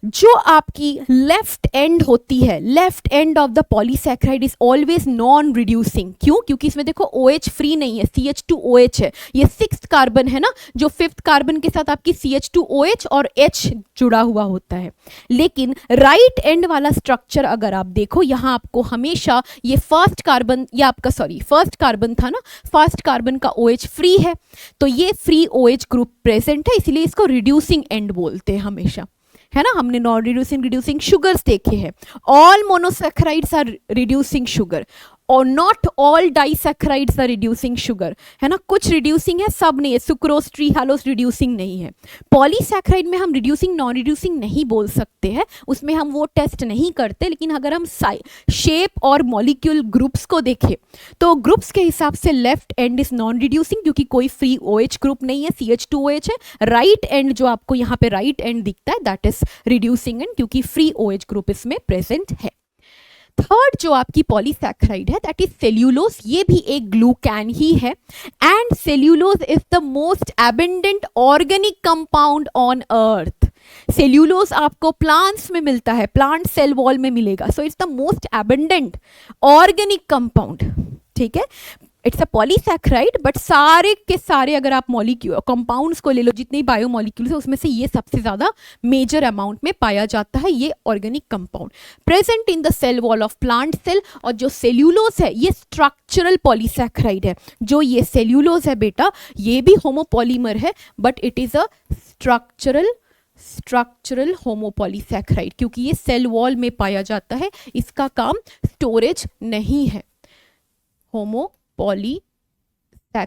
जो आपकी लेफ्ट एंड होती है, left end of the polysaccharide is always non reducing. क्यों? क्योंकि इसमें देखो OH फ्री नहीं है, CH2OH है, ये 6th कार्बन है ना, जो 5th कार्बन के साथ आपकी CH2OH और H जुड़ा हुआ होता है। लेकिन राइट एंड वाला स्ट्रक्चर अगर आप देखो, यहाँ आपको हमेशा ये फर्स्ट कार्बन, या आपका फर्स्ट कार्बन था ना, फर्स्ट कार्बन का OH फ्री है, तो ये फ्री OH ग्रुप प्रेजेंट है, इसलिए इसको रिड्यूसिंग एंड बोलते हैं हमेशा, है ना। हमने नॉन रिड्यूसिंग शुगर्स देखे हैं, all monosaccharides are reducing sugar और not all disaccharides are reducing sugar, है ना, कुछ रिड्यूसिंग है, सब नहीं है, सुक्रोज, ट्रीहालोज रिड्यूसिंग नहीं है। पॉलीसैकेराइड में हम रिड्यूसिंग नॉन रिड्यूसिंग नहीं बोल सकते हैं, उसमें हम वो टेस्ट नहीं करते, लेकिन अगर हम शेप और मॉलिक्यूल ग्रुप्स को देखें तो ग्रुप्स के हिसाब से left and is non reducing क्योंकि कोई फ्री OH ग्रुप नहीं है, CH2OH है। राइट एंड जो आपको यहाँ पे राइट एंड दिखता है दैट इज रिड्यूसिंग एंड, क्योंकि फ्री OH ग्रुप इसमें प्रेजेंट है। थर्ड जो आपकी पॉलीसैकेराइड है दैट इज सेल्यूलोज, ये भी एक ग्लूकैन ही है, and cellulose is the most abundant organic compound on earth. Cellulose आपको प्लांट्स में मिलता है, प्लांट सेल वॉल में मिलेगा, so it's the most abundant organic compound, ठीक है। इट्स अ पॉलीसैकेराइड बट सारे के सारे अगर आप मॉलिक्यूल कंपाउंड्स को ले लो, जितने बायो मॉलिक्यूल्स है उसमें से ये सबसे ज़्यादा मेजर अमाउंट में पाया जाता है, ये organic compound present in the cell wall of plant cell. और जो सेल्यूलोज है ये स्ट्रक्चरल पॉलीसैकेराइड है, जो ये सेल्यूलोज है बेटा ये भी होमोपॉलीमर है but it is a structural homopolysaccharide, क्योंकि ये सेल वॉल में पाया जाता है, इसका काम स्टोरेज नहीं है, पॉलीसैकेराइड,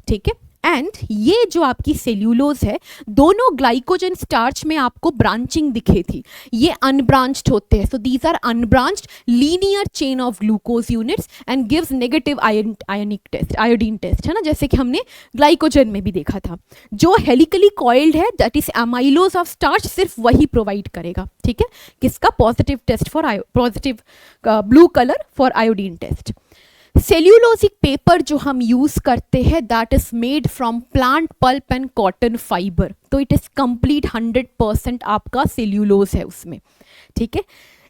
ठीक है। एंड ये जो आपकी सेल्यूलोज है, दोनों ग्लाइकोजन स्टार्च में आपको ब्रांचिंग दिखे थी, ये अनब्रांच्ड होते हैं, so these are unbranched linear chain of glucose units and gives negative ionic test, iodine test, है ना, जैसे कि हमने ग्लाइकोजन में भी देखा था। जो हेलिकली कॉइल्ड है that is amylose of starch, सिर्फ वही प्रोवाइड करेगा, ठीक है, किसका? Positive test for positive blue colour for iodine test. Cellulosic paper जो हम यूज करते हैं that is made from plant pulp and cotton fibre, तो इट इज कंप्लीट 100% आपका सेल्यूलोज है उसमें, ठीक है।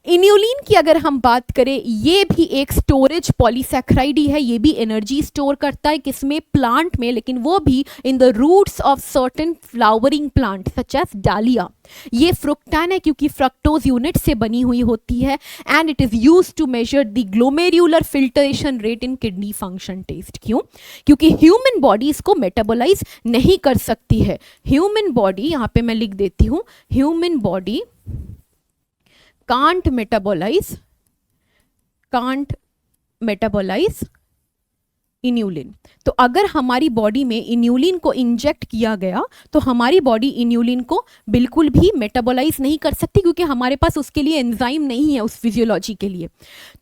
इन्यूलिन की अगर हम बात करें, ये भी एक स्टोरेज पॉलीसैकेराइड ही है, ये भी एनर्जी स्टोर करता है, किसमें? प्लांट में, लेकिन वो भी in the roots of certain flowering plant such as dahlia. ये फ्रुक्टान है क्योंकि फ्रक्टोज यूनिट से बनी हुई होती है, and it is used to measure the glomerular filtration rate in kidney function test. क्यों? क्योंकि ह्यूमन बॉडी इसको मेटाबोलाइज नहीं कर सकती है। ह्यूमन बॉडी, यहाँ पे मैं लिख देती हूँ, human body can't metabolize inulin. तो अगर हमारी बॉडी में इन्यूलिन को इंजेक्ट किया गया तो हमारी बॉडी इन्यूलिन को बिल्कुल भी मेटाबोलाइज नहीं कर सकती, क्योंकि हमारे पास उसके लिए एंजाइम नहीं है उस फिजियोलॉजी के लिए।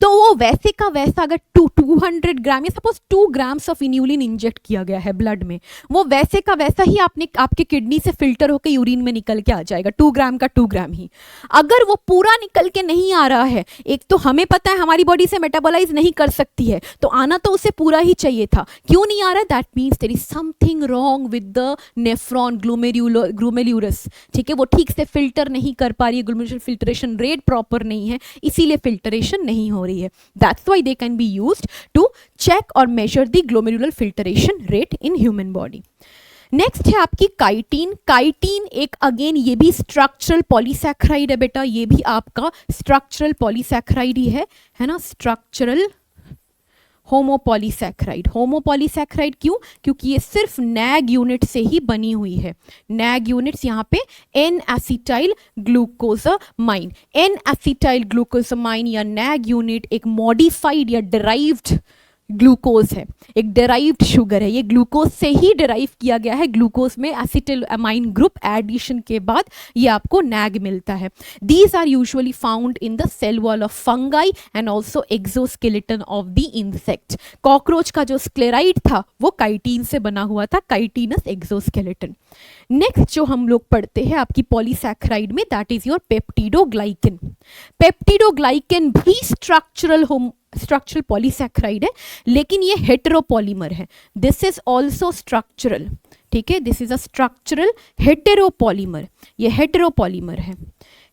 तो वो वैसे का वैसा अगर 200 ग्राम या suppose 2 grams of inulin inject किया गया है ब्लड में, वो वैसे का वैसा ही आपके किडनी से फिल्टर होकर यूरिन में निकल के आ जाएगा, 2 ग्राम का 2 ग्राम ही। अगर वो पूरा निकल के नहीं आ रहा है, एक तो हमें पता है हमारी बॉडी से मेटाबोलाइज नहीं कर सकती है, तो आना तो उसे पूरा ही चाहिए था, क्यों नहीं आ रहा है? That means there is something wrong with the nephron glomerulus, ठीक है, वो ठीक से फिल्टर नहीं कर पा रही है, ग्लोमेरुलर फिल्ट्रेशन रेट प्रॉपर नहीं है, इसीलिए फिल्ट्रेशन नहीं हो रही है। That's why they can be used to check और measure the glomerular filtration rate in human body. Next है आपकी काइटिन। काइटिन एक अगेन ये भी स्ट्रक्चरल पॉलीसैकेराइड है बेटा, ये भी आपका स्ट्रक्चरल पॉलीसैकेराइड ही है ना, स्ट्रक्चरल होमोपॉलीसैकेराइड। होमोपॉलीसैकेराइड क्यों? क्योंकि ये सिर्फ नैग यूनिट से ही बनी हुई है। नैग यूनिट्स यहाँ पे N acetyl glucosamine. N acetyl glucosamine या नैग यूनिट एक मॉडिफाइड या डिराइव्ड ग्लूकोज है, एक डिराइव्ड शुगर है। ये ग्लूकोज से ही डिराइव किया गया है। ग्लूकोज में एसिटिल अमाइन ग्रुप एडिशन के बाद ये आपको नैग मिलता है। These are usually found in the cell wall of fungi and also exoskeleton of the insect. Cockroach का जो स्क्लेराइड था वो काइटिन से बना हुआ था, काइटिनस एक्सोस्केलेटन। नेक्स्ट जो हम लोग पढ़ते हैं आपकी पॉलीसैकेराइड में, that is your peptidoglycan. Peptidoglycan भी स्ट्रक्चरल पॉलीसैकेराइड है, लेकिन ये हेटेरोपॉलीमर है। दिस इज ऑल्सो स्ट्रक्चरल, ठीक है, this is a structural heteropolymer. ये हेटेरोपॉलीमर है।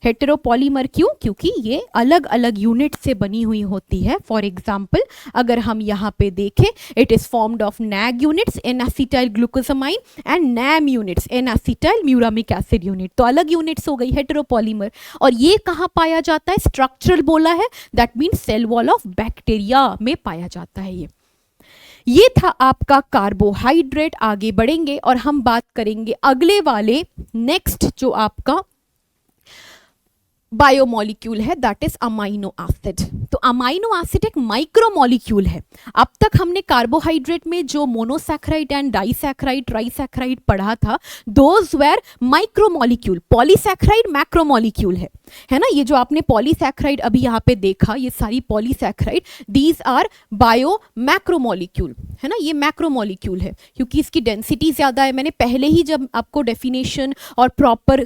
हेटेरोपॉलीमर क्यों? क्योंकि ये अलग अलग यूनिट से बनी हुई होती है। फॉर एग्जाम्पल अगर हम यहाँ पे देखें, it is formed of NAG units N acetyl glucosamine and NAM units N acetyl muramic acid unit. तो अलग यूनिट्स हो गई हेटेरोपॉलीमर। और ये कहाँ पाया जाता है? स्ट्रक्चरल बोला है, that means cell wall of bacteria में पाया जाता है। ये था आपका कार्बोहाइड्रेट। आगे बढ़ेंगे और हम बात करेंगे अगले वाले नेक्स्ट जो आपका बायोमोलिक्यूल है, दैट इज अमाइनो एसिड। तो अमाइनो एसिड एक माइक्रोमोलिक्यूल है। अब तक हमने कार्बोहाइड्रेट में जो मोनोसैकेराइड एंड डाइसैकेराइड, ट्राइसैकेराइड पढ़ा था, those were micromolecule. Polysaccharide macromolecule है ना। ये जो आपने पॉलीसैकेराइड अभी यहाँ पे देखा, ये सारी polysaccharide, these are biomacromolecule, है ना। ये मैक्रोमोलिक्यूल है क्योंकि इसकी डेंसिटी ज़्यादा है। मैंने पहले ही जब आपको डेफिनेशन और प्रॉपर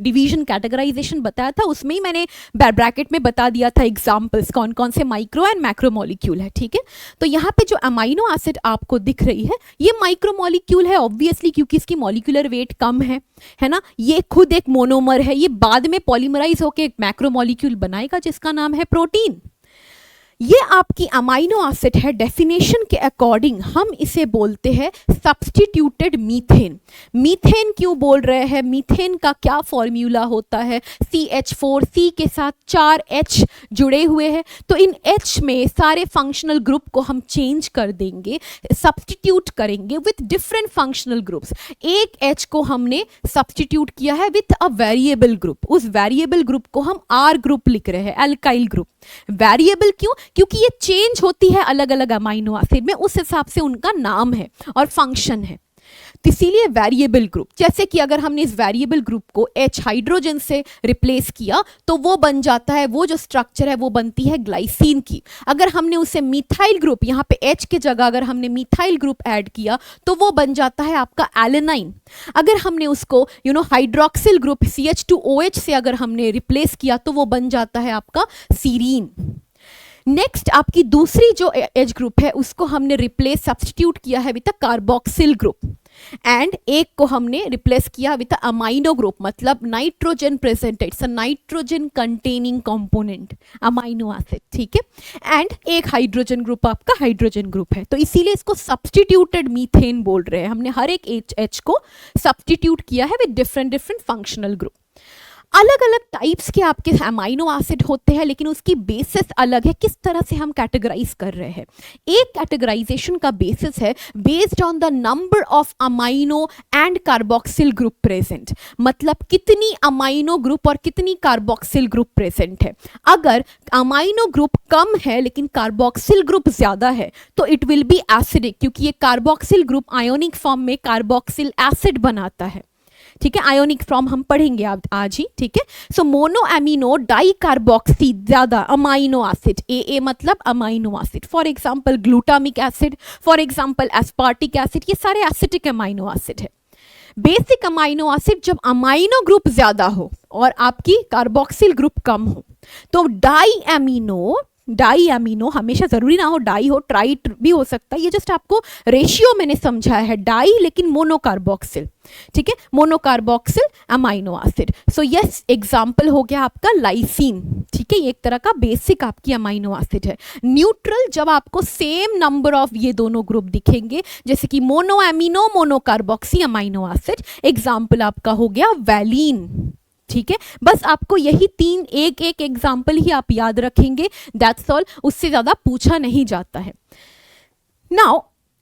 डिवीजन कैटेगराइजेशन बताया था, उसमें ही मैंने ब्रैकेट में बता दिया था एग्जाम्पल्स कौन कौन से माइक्रो एंड मैक्रोमोलिक्यूल है, ठीक है। तो यहाँ पे जो अमाइनो एसिड आपको दिख रही है, ये माइक्रोमोलिक्यूल है ऑब्वियसली, क्योंकि इसकी मॉलिक्यूलर वेट कम है ना। ये खुद एक मोनोमर है, ये बाद में पॉलीमराइज होकर एक मैक्रोमोलिक्यूल बनाएगा जिसका नाम है प्रोटीन। ये आपकी अमाइनो एसिड है। डेफिनेशन के अकॉर्डिंग हम इसे बोलते हैं सब्स्टिट्यूटेड मीथेन। मीथेन क्यों बोल रहे हैं? मीथेन का क्या फॉर्मूला होता है? CH4, C के साथ 4 H जुड़े हुए हैं, तो इन H में सारे फंक्शनल ग्रुप को हम चेंज कर देंगे, सब्स्टिट्यूट करेंगे विथ डिफरेंट फंक्शनल ग्रुप्स। एक H को हमने सब्स्टिट्यूट किया है विथ अ वेरिएबल ग्रुप। उस वेरिएबल ग्रुप को हम R ग्रुप लिख रहे हैं, अल्काइल ग्रुप। वेरिएबल क्यों? क्योंकि ये चेंज होती है अलग अलग अमाइनो एसिड में, उस हिसाब से उनका नाम है और फंक्शन है, तो इसीलिए वेरिएबल ग्रुप। जैसे कि अगर हमने इस वेरिएबल ग्रुप को H हाइड्रोजन से रिप्लेस किया तो वो बन जाता है, वो जो स्ट्रक्चर है वो बनती है ग्लाइसिन की। अगर हमने उसे मिथाइल ग्रुप, यहाँ पे H के जगह अगर हमने मिथाइल ग्रुप ऐड किया तो वो बन जाता है आपका एलेनाइन। अगर हमने उसको हाइड्रोक्सिल ग्रुप CH2OH से अगर हमने रिप्लेस किया तो वो बन जाता है आपका सीरीन। नेक्स्ट आपकी दूसरी जो H ग्रुप है उसको हमने रिप्लेस सब्स्टिट्यूट किया है with a carboxyl group, and एक को हमने रिप्लेस किया विद अमाइनो ग्रुप, मतलब nitrogen present, it's a nitrogen containing component amino acid, ठीक है। एंड एक हाइड्रोजन ग्रुप आपका हाइड्रोजन ग्रुप है, तो इसीलिए इसको सब्स्टिट्यूटेड मीथेन बोल रहे हैं। हमने हर एक H को सब्स्टिट्यूट किया है with different different functional group. अलग अलग टाइप्स के आपके अमाइनो एसिड होते हैं, लेकिन उसकी बेसिस अलग है। किस तरह से हम कैटेगराइज कर रहे हैं? एक कैटेगराइजेशन का बेसिस है based on the number of amino and carboxyl group present, मतलब कितनी अमाइनो ग्रुप और कितनी कार्बोक्सिल ग्रुप प्रेजेंट है। अगर अमाइनो ग्रुप कम है लेकिन कार्बोक्सिल ग्रुप ज्यादा है तो इट विल बी एसिडिक, क्योंकि ये कार्बोक्सिल ग्रुप आयोनिक फॉर्म में कार्बोक्सिल एसिड बनाता है, ठीक है। आयोनिक फॉर्म हम पढ़ेंगे आज ही, ठीक है। सो मोनो एमिनो डाई कार्बोक्सी ज्यादा अमाइनो एसिड, AA मतलब amino acid, for example glutamic acid, for example aspartic acid, ये सारे एसिटिक अमाइनो एसिड है। बेसिक अमाइनो एसिड जब अमाइनो ग्रुप ज्यादा हो और आपकी कार्बोक्सिल ग्रुप कम हो तो डाई एमिनो हमेशा जरूरी ना हो डाई हो, ट्राई भी हो सकता है। ये जस्ट आपको रेशियो मैंने समझाया है, डाई लेकिन मोनोकार्बोक्सिल, ठीक है, monocarboxyl amino acid. So yes, example हो गया आपका लाइसिन, ठीक है, ये एक तरह का बेसिक आपकी अमाइनो एसिड है। न्यूट्रल जब आपको सेम नंबर ऑफ ये दोनों ग्रुप दिखेंगे, जैसे कि mono amino monocarboxy amino acid, example आपका हो गया वैलीन, ठीक है, बस आपको यही तीन एक एक एग्जाम्पल ही आप याद रखेंगे, दैट्स ऑल, उससे ज़्यादा पूछा नहीं जाता है। नाउ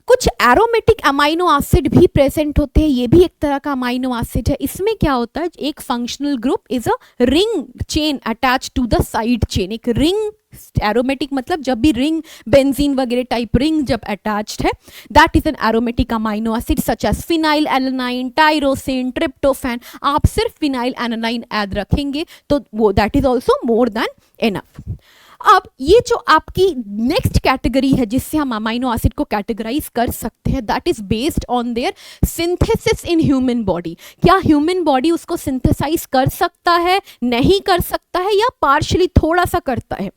कुछ एरोमेटिक अमाइनो एसिड भी प्रेजेंट होते हैं, ये भी एक तरह का अमाइनो एसिड है। इसमें क्या होता है, एक functional group is a ring chain attach to the side chain. एक रिंग एरोमेटिक मतलब जब भी रिंग बेंजीन वगैरह टाइप रिंग जब अटैच्ड है, that is an aromatic amino acid such as phenyl alanine, tyrosine, tryptophan. आप सिर्फ फिनाइल एलानाइन याद रखेंगे तो वो that is also more than enough. अब ये जो आपकी नेक्स्ट कैटेगरी है जिससे हम अमाइनो एसिड को कैटेगराइज कर सकते हैं, that is based on their synthesis in human body. क्या ह्यूमन बॉडी उसको सिंथेसाइज कर सकता है, नहीं कर सकता है, या पार्शली थोड़ा सा करता है?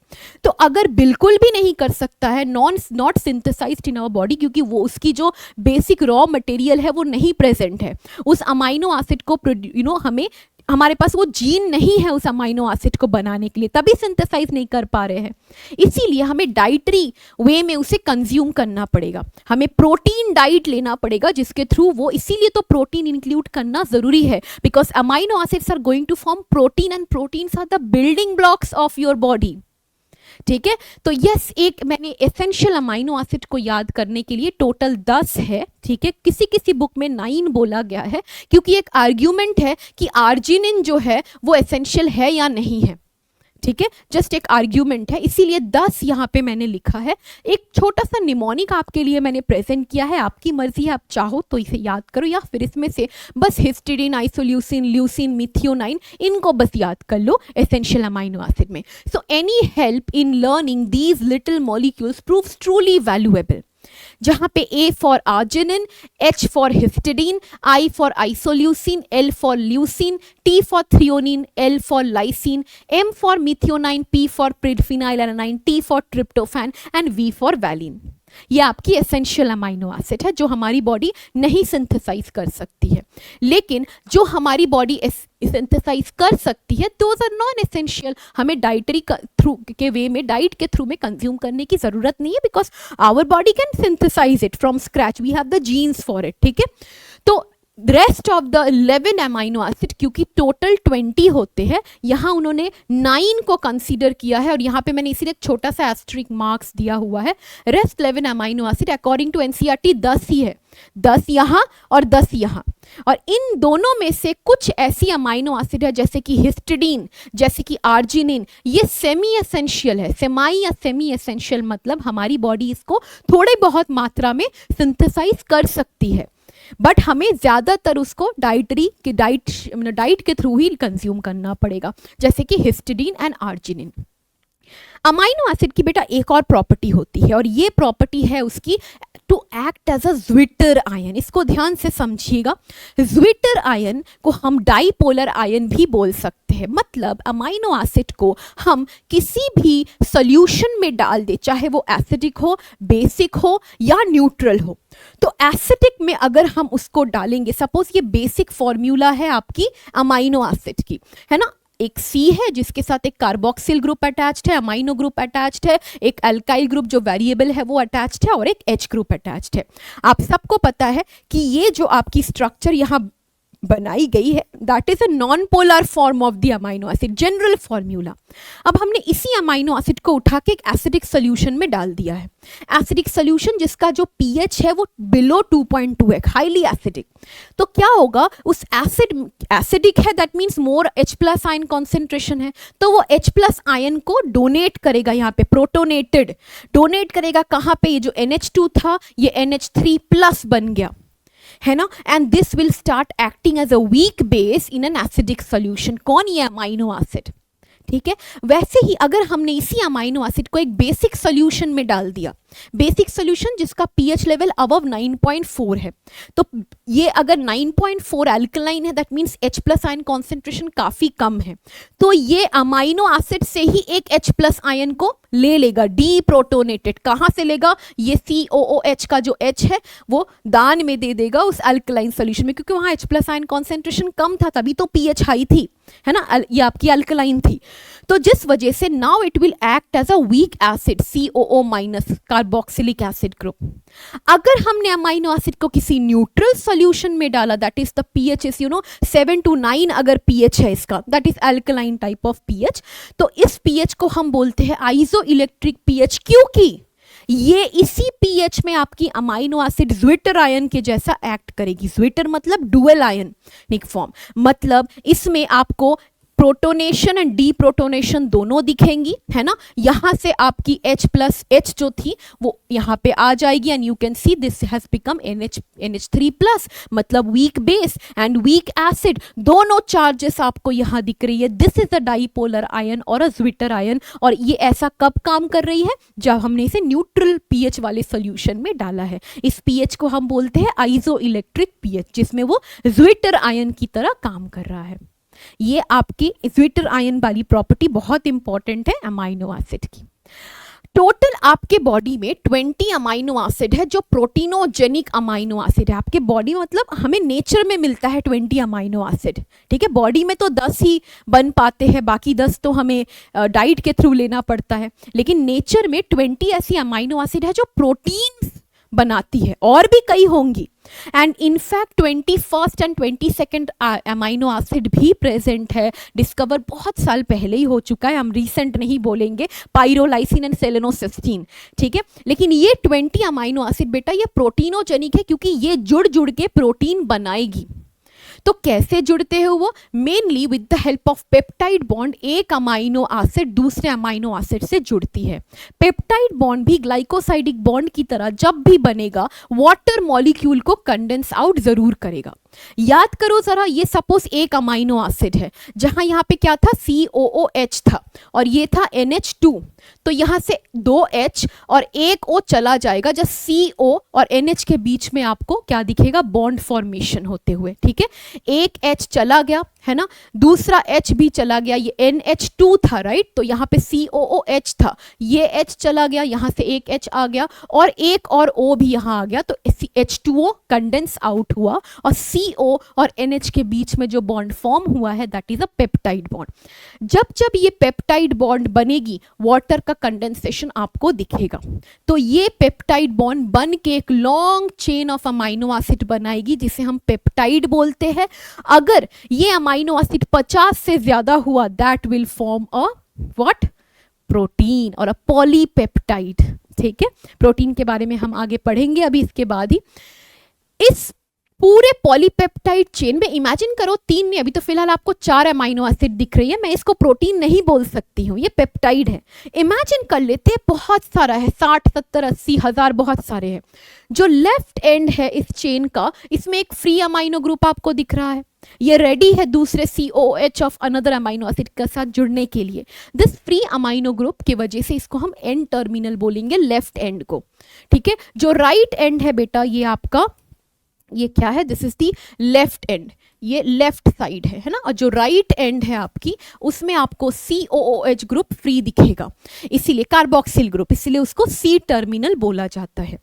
तो अगर बिल्कुल भी नहीं कर सकता है, not synthesised in our body, क्योंकि वो उसकी जो बेसिक रॉ मटेरियल है वो नहीं प्रेजेंट है, उस अमाइनो एसिड को हमें हमारे पास वो जीन नहीं है उस अमाइनो एसिड को बनाने के लिए, तभी सिंथेसाइज नहीं कर पा रहे हैं। इसीलिए हमें डाइटरी वे में उसे कंज्यूम करना पड़ेगा, हमें प्रोटीन डाइट लेना पड़ेगा जिसके थ्रू वो, इसीलिए तो प्रोटीन इंक्लूड करना जरूरी है, because amino acids are going to form protein and proteins are the building blocks of your body. ठीक है, तो यस, एक मैंने एसेंशियल अमाइनो एसिड को याद करने के लिए टोटल 10 है। ठीक है, किसी किसी बुक में 9 बोला गया है, क्योंकि एक आर्ग्यूमेंट है कि आर्जिनिन जो है वो एसेंशियल है या नहीं है। ठीक है, जस्ट एक आर्ग्यूमेंट है, इसीलिए 10 यहाँ पे मैंने लिखा है। एक छोटा सा निमोनिक आपके लिए मैंने प्रेजेंट किया है, आपकी मर्जी है, आप चाहो तो इसे याद करो, या फिर इसमें से बस हिस्टिडीन, आइसोल्यूसिन, ल्यूसिन, मिथियोनाइन, इनको बस याद कर लो एसेंशियल अमाइनो एसिड में। So any help in learning these little molecules proves truly valuable. जहां पे A for arginine, H for histidine, I for isoleucine, L for leucine, T for threonine, L for lysine, M for methionine, P for phenylalanine, T for tryptophan and V for valine. ये आपकी essential amino acid है जो हमारी body नहीं synthesise कर सकती है, लेकिन जो हमारी बॉडी सिंथेसाइज कर सकती है दोज आर नॉन एसेंशियल। हमें डाइटरी थ्रू के वे में, डाइट के थ्रू में कंज्यूम करने की जरूरत नहीं है, because our body can synthesise it from scratch, we have the genes for it. ठीक है, तो rest of the 11 amino acid, क्योंकि टोटल 20 होते हैं, यहाँ उन्होंने 9 को कंसीडर किया है, और यहाँ पे मैंने इसीलिए एक छोटा सा एस्ट्रिक मार्क्स दिया हुआ है। Rest 11 amino acid according to NCERT 10 ही है, 10 यहाँ और 10 यहाँ। और इन दोनों में से कुछ ऐसी अमाइनो एसिड है जैसे कि हिस्टिडीन, जैसे कि आर्जिनिन, ये सेमी एसेंशियल है। सेमाई या सेमी एसेंशियल मतलब हमारी बॉडी इसको थोड़े बहुत मात्रा में सिंथेसाइज कर सकती है, बट हमें ज़्यादातर उसको डाइट के थ्रू ही कंज्यूम करना पड़ेगा, जैसे कि histidine and arginine. Amino acid की बेटा एक और प्रॉपर्टी होती है, और ये प्रॉपर्टी है उसकी to act as a zwitterion. इसको ध्यान से समझिएगा, ज्विटर आयन को हम डाइपोलर आयन भी बोल सकते हैं। मतलब अमाइनो एसिड को हम किसी भी सॉल्यूशन में डाल दे, चाहे वो एसिडिक हो, बेसिक हो या न्यूट्रल हो, तो एसिडिक में अगर हम उसको डालेंगे, सपोज ये बेसिक फॉर्मूला है आपकी अमाइनो एसिड की, है ना, एक C है जिसके साथ एक कार्बोक्सिल ग्रुप अटैच्ड है, अमाइनो ग्रुप अटैच्ड है, एक अल्काइल ग्रुप जो वेरिएबल है वो अटैच्ड है, और एक H ग्रुप अटैच्ड है। आप सबको पता है कि ये जो आपकी स्ट्रक्चर यहाँ बनाई गई है, that is a non polar form of the amino acid, general formula. अब हमने इसी अमाइनो एसिड को उठा के एक एसिडिक सोल्यूशन में डाल दिया है। एसिडिक सोल्यूशन जिसका जो pH है वो बिलो 2.2 है, हाईली एसिडिक। तो क्या होगा, उस एसिडिक है, that means more H+ ion concentration है, तो वो H+ आयन को डोनेट करेगा, यहाँ पे प्रोटोनेटेड डोनेट करेगा। कहाँ पे, ये जो NH2 था ये NH3+ बन गया, है ना, and this will start acting as a weak base in an acidic solution. कौन, ये अमाइनो एसिड। ठीक है, वैसे ही अगर हमने इसी अमाइनो एसिड को एक बेसिक सोल्यूशन में डाल दिया, बेसिक सोल्यूशन जिसका pH लेवल अबव 9.4 है, तो ये अगर 9.4 अल्कलाइन है, that means H+ ion concentration काफी कम है, तो ये अमाइनो एसिड से ही एक H+ आयन को ले लेगा, डी प्रोटोनेटेड। कहाँ से लेगा, ये COOH का जो H है वो दान में दे देगा उस अल्कलाइन सोल्यूशन में, क्योंकि वहाँ H+ आयन कॉन्सेंट्रेशन कम था, तभी तो pH हाई थी, है ना, ये आपकी अल्कलाइन थी। तो जिस वजह से now it will act as a weak acid, COO- carboxylic acid group. अगर हमने अमाइनो एसिड को किसी न्यूट्रल सॉल्यूशन में डाला, that is the pH is 7 to 9 अगर पीएच है इसका, that is alkaline type of pH, तो इस पीएच को हम बोलते हैं आइसो इलेक्ट्रिक पीएच, क्योंकि ये इसी पीएच में आपकी अमाइनो एसिड ज्विटर आयन के जैसा एक्ट करेगी। ज्विटर मतलब डुअल आयनिक फॉर्म, मतलब इसमें आपको प्रोटोनेशन एंड डीप्रोटोनेशन दोनों दिखेंगी, है ना। यहां से आपकी H+ जो थी वो यहां पे आ जाएगी and you can see this has become NH3+, मतलब weak base and weak acid, दोनों चार्जेस आपको यहां दिख रही है। This is a dipolar ion और अ ज्विटर आयन, और ये ऐसा कब काम कर रही है, जब हमने इसे न्यूट्रल पीएच वाले सोल्यूशन में डाला है। इस पीएच को हम बोलते हैं आइसो इलेक्ट्रिक पीएच, जिसमें वो ज्विटर आयन की तरह काम कर रहा है। ये आपकी ज्विटर आयन वाली प्रॉपर्टी बहुत इंपॉर्टेंट है अमाइनो एसिड की। टोटल आपके बॉडी में 20 अमाइनो एसिड है जो प्रोटीनोजेनिक अमाइनो एसिड है। आपके बॉडी मतलब हमें नेचर में मिलता है 20 अमाइनो एसिड, ठीक है। बॉडी में तो 10 ही बन पाते हैं, बाकी 10 तो हमें डाइट के थ्रू लेना पड़ता है, लेकिन नेचर में 20 ऐसी अमाइनो एसिड है जो प्रोटीन बनाती है, और भी कई होंगी। And in fact 21st and 22nd amino acid भी प्रेजेंट है, डिस्कवर बहुत साल पहले ही हो चुका है, हम रीसेंट नहीं बोलेंगे, पाइरोलाइसिन एंड सेलेनोसिस्टीन, ठीक है। लेकिन ये 20 अमाइनो एसिड बेटा ये प्रोटीनोजेनिक है, क्योंकि ये जुड़ जुड़ के प्रोटीन बनाएगी। तो कैसे जुड़ते हैं वो, mainly with the help of peptide bond. एक अमाइनो एसिड दूसरे अमाइनो एसिड से जुड़ती है। पेप्टाइड बॉन्ड भी ग्लाइकोसाइडिक बॉन्ड की तरह जब भी बनेगा वाटर मॉलिक्यूल को कंडेंस आउट जरूर करेगा। याद करो जरा, ये सपोज एक अमाइनो एसिड है जहां यहाँ पे क्या था, COOH था और ये था NH2, तो यहाँ से 2 H और 1 O चला जाएगा, जब CO और NH के बीच में आपको क्या दिखेगा, बॉन्ड फॉर्मेशन होते हुए, ठीक है। एक H चला गया है ना, दूसरा H भी चला गया, ये NH2 था राइट, तो यहाँ पे COOH था, ये H चला गया, यहाँ से एक H आ गया और एक और O भी यहाँ आ गया, तो H2O कंडेंस आउट हुआ और CO और NH के बीच में जो बॉन्ड फॉर्म हुआ है that is a peptide bond. जब जब ये पेप्टाइड बॉन्ड बनेगी वाटर का कंडेंसेशन आपको दिखेगा, तो ये पेप्टाइड बॉन्ड बन के एक long chain of amino acid बनाएगी जिसे हम पेप्टाइड बोलते हैं। अगर ये अमाइनो एसिड 50 से ज्यादा हुआ that will form a what, protein और अ पॉलीपेप्टाइड, ठीक है। प्रोटीन के बारे में हम आगे पढ़ेंगे अभी इसके बाद ही। इस पूरे पॉलीपेप्टाइड चेन में इमेजिन करो 3 नहीं, अभी तो फिलहाल आपको 4 अमाइनो एसिड दिख रही है, मैं इसको प्रोटीन नहीं बोल सकती हूँ, ये पेप्टाइड है। इमेजिन कर लेते हैं बहुत सारा है, 60 70 80 हजार बहुत सारे हैं। जो लेफ्ट एंड है इस चेन का, इसमें एक फ्री अमाइनो ग्रुप आपको दिख रहा है, ये रेडी है दूसरे COOH of another amino acid के साथ जुड़ने के लिए। दिस फ्री अमाइनो ग्रुप की वजह से इसको हम एंड टर्मिनल बोलेंगे, लेफ्ट एंड को, ठीक है। जो राइट एंड है बेटा ये आपका, ये क्या है, this is the left and, ये लेफ्ट साइड है ना, और जो राइट एंड है आपकी उसमें आपको COOH ग्रुप फ्री दिखेगा, इसीलिए कार्बोक्सिल ग्रुप, इसीलिए उसको C टर्मिनल बोला जाता है।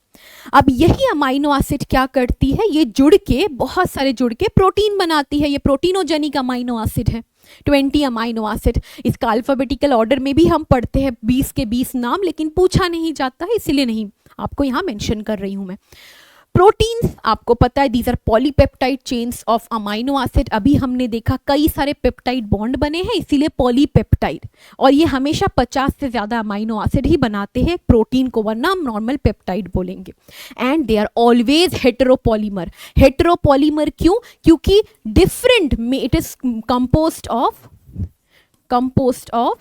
अब यही अमाइनो एसिड क्या करती है, ये जुड़ के बहुत सारे जुड़ के प्रोटीन बनाती है, ये प्रोटीनोजेनिक अमाइनो एसिड है। 20 अमाइनो एसिड, इसका अल्फाबेटिकल ऑर्डर में भी हम पढ़ते हैं 20 के 20 नाम, लेकिन पूछा नहीं जाता है इसीलिए नहीं आपको यहाँ मेंशन कर रही हूँ मैं। प्रोटीन्स आपको पता है these are polypeptide chains of amino acid. अभी हमने देखा कई सारे पेप्टाइड बॉन्ड बने हैं इसीलिए पॉलीपेप्टाइड, और ये हमेशा 50 से ज्यादा अमाइनो एसिड ही बनाते हैं प्रोटीन को, वरना हम नॉर्मल पेप्टाइड बोलेंगे। And they are always heteropolymer. Heteropolymer क्यों, क्योंकि डिफरेंट में it is composed of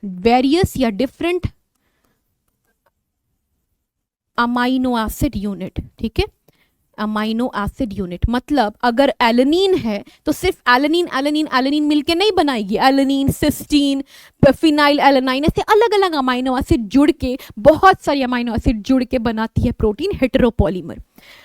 various या डिफरेंट अमाइनो एसिड यूनिट, ठीक है। अमाइनो एसिड यूनिट मतलब अगर एलेनिन है तो सिर्फ एलेनिन एलेनिन एलेनिन मिलके नहीं बनाएगी, एलेनिन, सिस्टीन, फिनाइल एलेनाइन, ऐसे अलग अलग अमाइनो एसिड जुड़ के, बहुत सारी अमाइनो एसिड जुड़ के बनाती है protein, heteropolymer.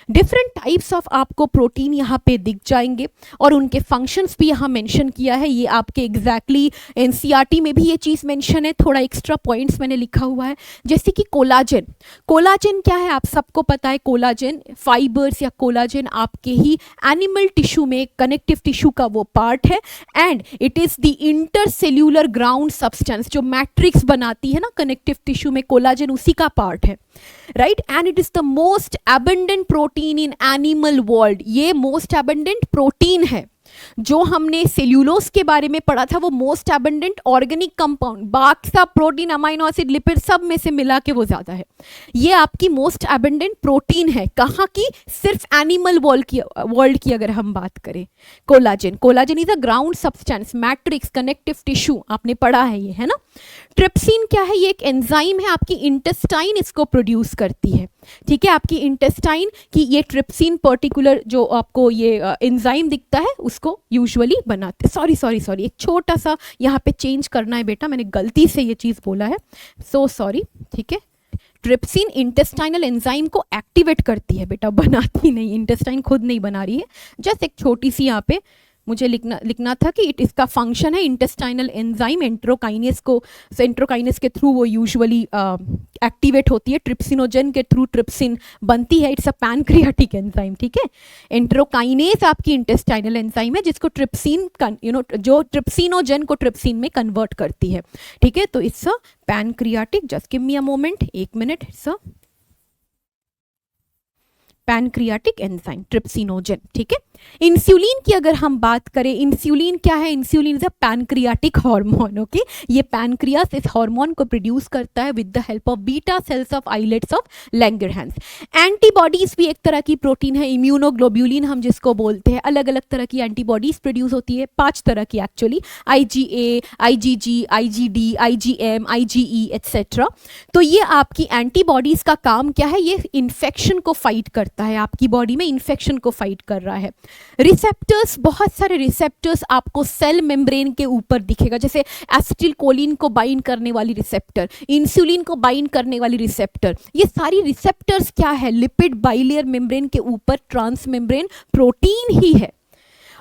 Different types of आपको प्रोटीन यहाँ पे दिख जाएंगे और उनके फंक्शंस भी यहाँ मेंशन किया है। ये आपके एग्जैक्टली एनसीईआरटी में भी ये चीज़ मेंशन है, थोड़ा एक्स्ट्रा पॉइंट्स मैंने लिखा हुआ है। जैसे कि कोलाजन, कोलाजन क्या है आप सबको पता है, कोलाजन फाइबर्स या कोलाजन आपके ही एनिमल टिश्यू में कनेक्टिव टिश्यू का वो पार्ट है and it is the intercellular ground substance, जो मैट्रिक्स बनाती है ना कनेक्टिव टिश्यू में, कोलाजन उसी का पार्ट है, right. And it is the most abundant protein in animal world, ये मोस्ट एबंडेंट प्रोटीन है। जो हमने सेल्यूलोज के बारे में पढ़ा था वो मोस्ट एबंडेंट ऑर्गेनिक कंपाउंड, बाकी सब प्रोटीन अमाइनो एसिड लिपिड सब में से मिला के वो ज्यादा है, ये आपकी मोस्ट एबंडेंट प्रोटीन है। कहाँ की? सिर्फ एनिमल वर्ल्ड की अगर हम बात करें। Collagen, collagen is a ground substance, matrix, connective tissue, आपने पढ़ा है ये, है ना। ट्रिप्सिन क्या है? ये एक एंजाइम है, आपकी इंटेस्टाइन इसको प्रोड्यूस करती है, ठीक है। आपकी इंटेस्टाइन की ये ट्रिप्सिन पर्टिकुलर जो आपको ये एंजाइम दिखता है उसको यूजुअली बनाते। सॉरी एक छोटा सा यहाँ पे चेंज करना है बेटा, मैंने गलती से ये चीज़ बोला है, सो सॉरी, ठीक है। ट्रिप्सिन इंटेस्टाइनल एंजाइम को एक्टिवेट करती है बेटा, बनाती नहीं, इंटेस्टाइन खुद नहीं बना रही है। जस्ट एक छोटी सी यहाँ पे मुझे लिखना था कि इसका फंक्शन है इंटेस्टाइनल एंजाइम एंट्रोकाइनेस को, एंट्रोकाइनेस के थ्रू वो यूजुअली एक्टिवेट होती है, ट्रिप्सिनोजन के थ्रू ट्रिप्सिन बनती है, इट्स अ पैनक्रियाटिक एंजाइम, ठीक है। एंट्रोकाइनेस आपकी इंटेस्टाइनल एंजाइम है जिसको ट्रिप्सिन जो ट्रिप्सिनोजन को ट्रिप्सिन में कन्वर्ट करती है, ठीक है। तो it's a pancreatic, just give me a moment, एक मिनट, it's a pancreatic enzyme trypsinogen, ठीक है। इंसुलिन की अगर हम बात करें, इंसुलिन क्या है? Insulin is a pancreatic hormone, okay. ये पैनक्रियास इस हार्मोन को प्रोड्यूस करता है with the help of beta cells of islets of Langerhans. Antibodies भी एक तरह की प्रोटीन है, इम्यूनोग्लोब्यूलिन हम जिसको बोलते हैं, अलग अलग तरह की एंटीबॉडीज प्रोड्यूस होती है, 5 तरह की actually, IgA, IgG, IgD, IgM, IgE etcetera. तो ये आपकी एंटीबॉडीज का काम क्या है? ये इन्फेक्शन को फाइट करता है, आपकी बॉडी में इन्फेक्शन को फाइट कर रहा है। रिसेप्टर्स, बहुत सारे रिसेप्टर्स आपको सेल मेम्ब्रेन के ऊपर दिखेगा, जैसे एसिटिल कोलिन को बाइंड करने वाली रिसेप्टर, इंसुलिन को बाइंड करने वाली रिसेप्टर, ये सारी रिसेप्टर्स क्या है? लिपिड बाइलेयर मेम्ब्रेन के ऊपर ट्रांस मेम्ब्रेन प्रोटीन ही है।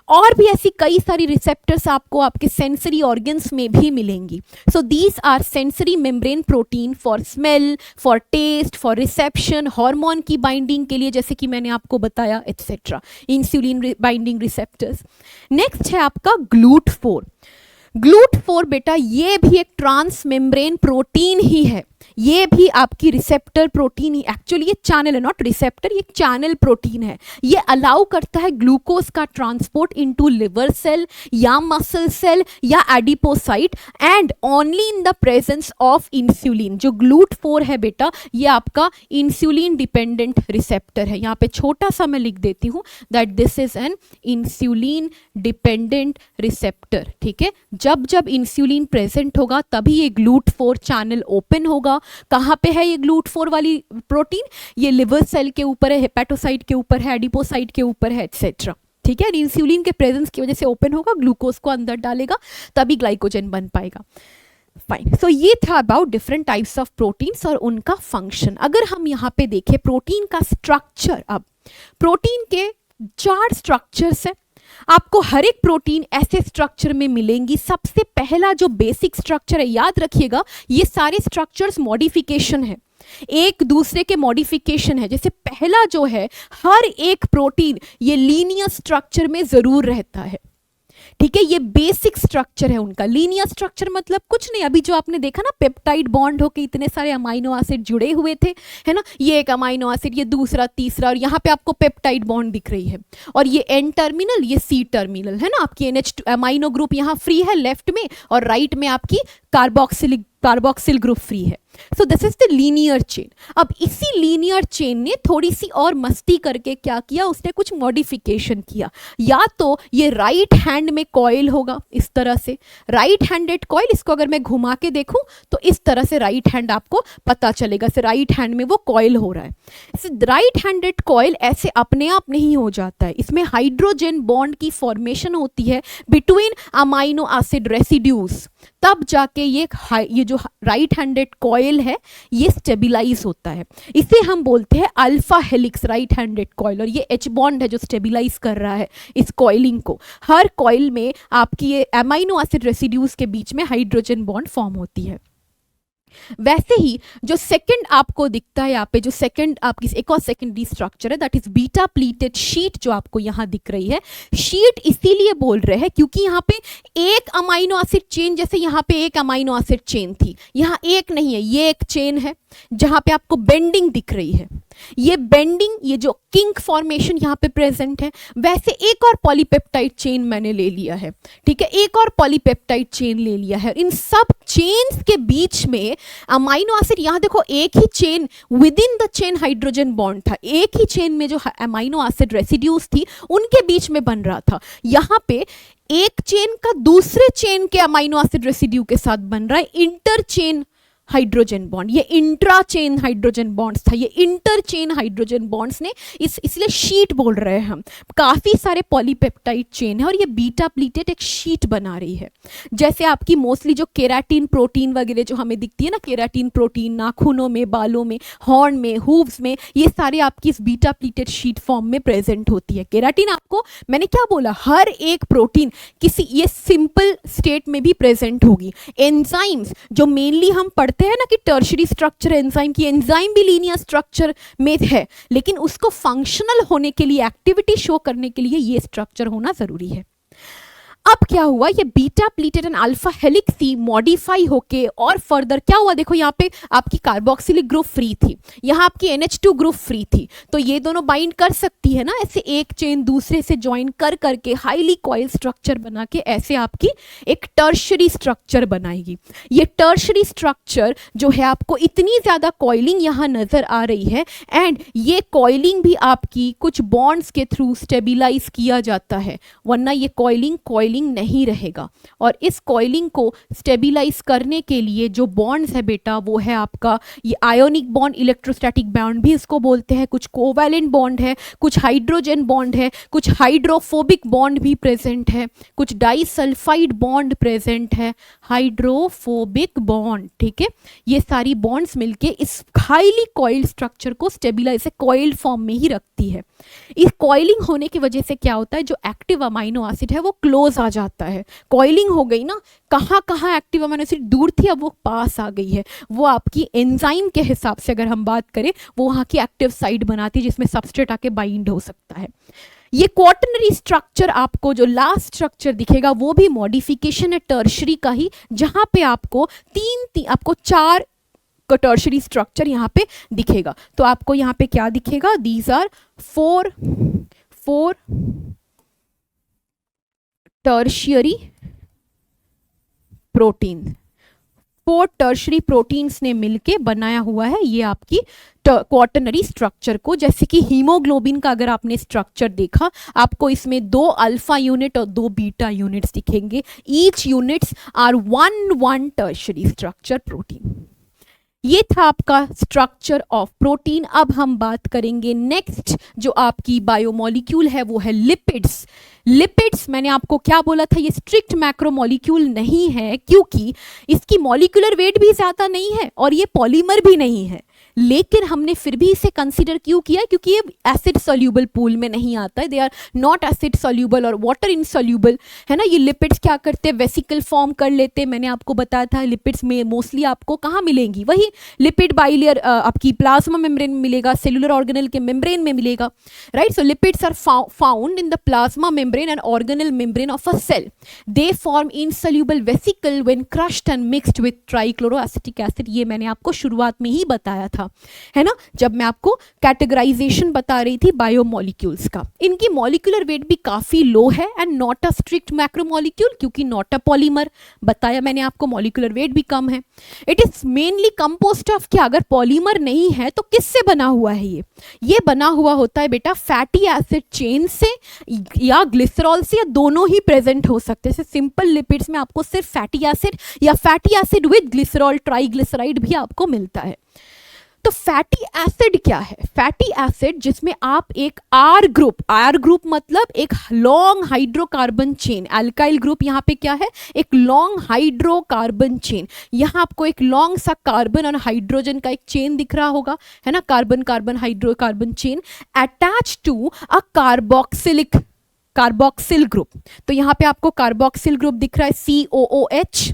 और भी ऐसी कई सारी रिसेप्टर्स आपको आपके सेंसरी ऑर्गन्स में भी मिलेंगी। So these are sensory membrane protein for smell, for taste, for reception, hormone की बाइंडिंग के लिए जैसे कि मैंने आपको बताया etcetera, insulin binding receptors. Next है आपका GLUT4। GLUT4 बेटा ये भी एक ट्रांस मेम्ब्रेन प्रोटीन ही है, ये भी आपकी रिसेप्टर प्रोटीन ही, एक्चुअली ये चैनल है, नॉट रिसेप्टर, ये चैनल प्रोटीन है। ये अलाउ करता है ग्लूकोज का ट्रांसपोर्ट इनटू लिवर सेल या मसल सेल या adipocyte and only in the presence of insulin. जो GLUT4 है बेटा ये आपका इंसुलिन डिपेंडेंट रिसेप्टर है। यहाँ पे छोटा सा मैं लिख देती हूँ that this is an insulin dependent receptor, ठीक है। जब जब इंसुलिन प्रेजेंट होगा तभी ये GLUT4 चैनल ओपन होगा। कहाँ पे है ये GLUT4 वाली प्रोटीन? ये लिवर सेल के ऊपर है, हेपेटोसाइट के ऊपर है, एडिपोसाइट के ऊपर है एटसेट्रा, ठीक है। इंसुलिन के प्रेजेंस की वजह से ओपन होगा, ग्लूकोज को अंदर डालेगा, तभी ग्लाइकोजन बन पाएगा। फाइन, सो ये था about different types of proteins और उनका फंक्शन। अगर हम यहाँ पे देखें प्रोटीन का स्ट्रक्चर, अब प्रोटीन के 4 स्ट्रक्चर्स है, आपको हर एक प्रोटीन ऐसे स्ट्रक्चर में मिलेंगी। सबसे पहला जो बेसिक स्ट्रक्चर है, याद रखिएगा ये सारे स्ट्रक्चर्स मॉडिफिकेशन है, एक दूसरे के मॉडिफिकेशन है। जैसे पहला जो है, हर एक प्रोटीन ये लीनियर स्ट्रक्चर में जरूर रहता है, ठीक है। ये बेसिक स्ट्रक्चर है उनका। लीनियर स्ट्रक्चर मतलब कुछ नहीं, अभी जो आपने देखा ना पेप्टाइड बॉन्ड होके इतने सारे अमाइनो एसिड जुड़े हुए थे, है ना, ये एक अमाइनो एसिड, ये दूसरा, तीसरा, और यहाँ पे आपको पेप्टाइड बॉन्ड दिख रही है, और ये एन टर्मिनल, ये सी टर्मिनल, है ना। आपकी NH2 अमाइनो ग्रुप यहाँ फ्री है लेफ्ट में, और राइट में आपकी कार्बोक्सिल ग्रुप फ्री है। सो this is the linear chain. अब इसी लीनियर चेन ने थोड़ी सी और मस्ती करके क्या किया, उसने कुछ मॉडिफिकेशन किया। या तो ये राइट हैंड में कॉइल होगा इस तरह से, राइट हैंडेड कॉइल, इसको अगर मैं घुमा के देखूं तो इस तरह से राइट हैंड आपको पता चलेगा, से राइट हैंड में वो कॉइल हो रहा है। राइट हैंडेड कॉइल ऐसे अपने आप नहीं हो जाता है, इसमें हाइड्रोजन बॉन्ड की फॉर्मेशन होती है बिटवीन अमाइनो एसिड रेसिड्यूज, तब जाके ये जो राइट हैंडेड कॉइल कॉइल है ये स्टेबिलाईज होता है, इसे हम बोलते हैं alpha helix, right handed coil. और ये H बॉन्ड है जो स्टेबिलाईज कर रहा है इस कॉइलिंग को। हर कॉइल में आपकी ये अमाइनो एसिड रेसिड्यूज के बीच में हाइड्रोजन बॉन्ड फॉर्म होती है। वैसे ही जो सेकंड आपको दिखता है यहाँ पे, जो सेकंड आपकी एक और सेकेंडरी स्ट्रक्चर है, that is beta pleated sheet, जो आपको यहाँ दिख रही है। शीट इसीलिए बोल रहे हैं क्योंकि यहाँ पे एक अमाइनो एसिड चेन, जैसे यहाँ पे एक अमाइनो एसिड चेन थी, यहाँ एक नहीं है, ये एक चेन है जहाँ पे आपको बेंडिंग दिख रही है। ये बेंडिंग, ये जो किंक फॉर्मेशन यहाँ पे प्रेजेंट है, वैसे एक और पॉलीपेप्टाइड चेन मैंने ले लिया है, ठीक है, एक और पॉलीपेप्टाइड चेन ले लिया है। इन सब चेन्स के बीच में अमाइनो एसिड, यहाँ देखो एक ही chain with in the chain hydrogen bond था, एक ही चेन में जो अमाइनो एसिड रेसिड्यूज थी उनके बीच में बन रहा था। यहाँ पे एक चेन का दूसरे चेन के अमाइनो एसिड रेसिड्यू के साथ बन रहा है इंटर चेन हाइड्रोजन बॉन्ड। ये इंट्रा चेन हाइड्रोजन बॉन्ड्स था, ये इंटर चेन हाइड्रोजन बॉन्ड्स ने इसलिए शीट बोल रहे हैं हम। काफ़ी सारे पॉलीपेप्टाइड चेन है और ये बीटा प्लीटेड एक शीट बना रही है। जैसे आपकी मोस्टली जो केराटिन प्रोटीन वगैरह जो हमें दिखती है ना, केराटिन प्रोटीन नाखूनों में, बालों में, हॉर्न में, हूव्स में, ये सारे आपकी इस बीटा प्लीटेड शीट फॉर्म में प्रेजेंट होती है। केराटिन आपको मैंने क्या बोला, हर एक प्रोटीन किसी ये सिंपल स्टेट में भी प्रेजेंट होगी। एंजाइम्स जो मेनली हम पढ़ते हैं ना कि टर्शरी स्ट्रक्चर एंजाइम की, एंजाइम भी लीनियर स्ट्रक्चर में है, लेकिन उसको फंक्शनल होने के लिए, एक्टिविटी शो करने के लिए ये स्ट्रक्चर होना जरूरी है। अब क्या हुआ, ये beta pleated and alpha helix थी, मॉडिफाई होके और फर्दर क्या हुआ, देखो यहाँ पे आपकी कार्बोक्सिलिक ग्रुप फ्री थी, यहाँ आपकी NH2 ग्रुप फ्री थी, तो ये दोनों बाइंड कर सकती है ना, ऐसे एक चेन दूसरे से ज्वाइन कर करके हाईली कॉइल स्ट्रक्चर बना के ऐसे आपकी एक टर्शरी स्ट्रक्चर बनाएगी। ये टर्शरी स्ट्रक्चर जो है, आपको इतनी ज़्यादा कॉइलिंग यहाँ नज़र आ रही है, एंड ये कॉइलिंग भी आपकी कुछ बॉन्ड्स के थ्रू स्टेबिलाइज किया जाता है, वरना ये कॉइलिंग नहीं रहेगा। और इस कॉइलिंग को स्टेबिलाइज करने के लिए जो बॉन्ड्स है बेटा, वो है आपका ये आयोनिक बॉन्ड, इलेक्ट्रोस्टैटिक बॉन्ड भी इसको बोलते हैं, कुछ कोवैलेंट बॉन्ड है, कुछ हाइड्रोजन बॉन्ड है, कुछ हाइड्रोफोबिक बॉन्ड भी प्रेजेंट है, कुछ डाइसल्फाइड बॉन्ड प्रेजेंट है, हाइड्रोफोबिक बॉन्ड, ठीक है। ये सारी बॉन्ड्स मिलके इस हाईली कॉइल्ड स्ट्रक्चर को स्टेबिलाइज कॉइल्ड फॉर्म में ही रखती है। इस कॉइलिंग होने की वजह से क्या होता है, जो एक्टिव अमाइनो एसिड है वो क्लोज आ जाता है। कॉइलिंग हो गई ना, कहाँ कहाँ एक्टिव अमाइनो एसिड दूर थी, अब वो पास आ गई है। वो आपकी एंजाइम के हिसाब से अगर हम बात करें, वो वहाँ की एक्टिव साइट बनाती है जिसमें सबस्ट्रेट आके बाइंड हो सकता है। ये क्वाटरनरी स्ट्रक्चर आपको जो लास्ट स्ट्रक्चर दिखेगा वो भी मॉडिफिकेशन है टर्शरी का ही, जहाँ पे आपको आपको 4 टर्शरी स्ट्रक्चर यहाँ पे दिखेगा। तो आपको यहाँ पे क्या दिखेगा, these are 4 tertiary protein, 4 tertiary proteins ने मिलके बनाया हुआ है ये आपकी क्वाटरनरी स्ट्रक्चर को। जैसे कि हीमोग्लोबिन का अगर आपने स्ट्रक्चर देखा, आपको इसमें 2 अल्फा यूनिट और 2 बीटा यूनिट्स दिखेंगे। Each units are 1 tertiary structure protein. ये था आपका स्ट्रक्चर ऑफ प्रोटीन। अब हम बात करेंगे नेक्स्ट जो आपकी बायोमोलिक्यूल है, वो है लिपिड्स। लिपिड्स मैंने आपको क्या बोला था, ये स्ट्रिक्ट मैक्रोमोलिक्यूल नहीं है, क्योंकि इसकी मॉलिक्यूलर वेट भी ज़्यादा नहीं है और ये पॉलीमर भी नहीं है, लेकिन हमने फिर भी इसे कंसीडर क्यों किया, क्योंकि ये एसिड सोल्यूबल पूल में नहीं आता है, they are not acid soluble और वाटर इनसोल्यूबल, है ना। ये लिपिड्स क्या करते हैं, वेसिकल फॉर्म कर लेते हैं। मैंने आपको बताया था लिपिड्स में मोस्टली आपको कहाँ मिलेंगी, वही लिपिड बाइलेयर आपकी प्लाज्मा मेम्ब्रेन में मिलेगा, सेलुलर ऑर्गेनल के मेम्ब्रेन में मिलेगा, right. So lipids are found in the plasma membrane and organelle membrane of a cell. They form insoluble vesicle when crushed and mixed with trichloroacetic acid. ये मैंने आपको शुरुआत में ही बताया था, है ना, जब मैं आपको कैटेगराइजेशन बता रही थी बायोमोलिक्यूल्स का। इनकी मॉलिक्यूलर वेट भी काफी लो है and not a strict macromolecule, क्योंकि नॉट अ पॉलीमर, बताया मैंने आपको, मॉलिक्यूलर वेट भी कम है। It is mainly compost of क्या, अगर पॉलीमर नहीं है तो किससे बना हुआ है ये बना हुआ होता है बेटा फैटी एसिड चेन से या ग्लिसरॉल से, या दोनों ही प्रेजेंट हो सकते हैं। सिंपल लिपिड्स में आपको सिर्फ फैटी एसिड या fatty acid with glycerol triglyceride भी आपको मिलता है। तो फैटी एसिड क्या है? फैटी एसिड जिसमें आप एक आर ग्रुप मतलब एक long hydrocarbon chain, alkyl group यहाँ पे क्या है? एक लॉन्ग हाइड्रोकार्बन चेन। यहाँ आपको एक लॉन्ग सा कार्बन और हाइड्रोजन का एक चेन दिख रहा होगा, है ना, carbon carbon hydrocarbon chain attach to a carboxyl group. तो यहाँ पे आपको कार्बोक्सिल ग्रुप दिख रहा है COOH,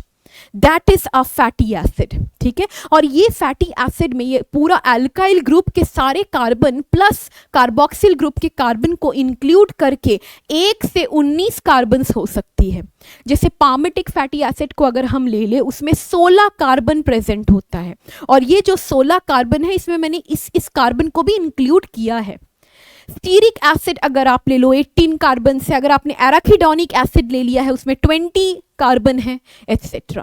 that is a fatty acid, ठीक है। और ये फैटी एसिड में ये पूरा अल्काइल ग्रुप के सारे कार्बन प्लस कार्बोक्सिल ग्रुप के कार्बन को इंक्लूड करके 1 से 19 कार्बन हो सकती है। जैसे पामेटिक फैटी एसिड को अगर हम ले ले, उसमें 16 कार्बन प्रेजेंट होता है, और ये जो 16 कार्बन है इसमें मैंने इस कार्बन को भी इंक्लूड किया है। स्टीरिक एसिड अगर आप ले लो 18 कार्बन से, अगर आपने एराकिडोनिक एसिड ले लिया है उसमें 20 कार्बन है, एटसेट्रा।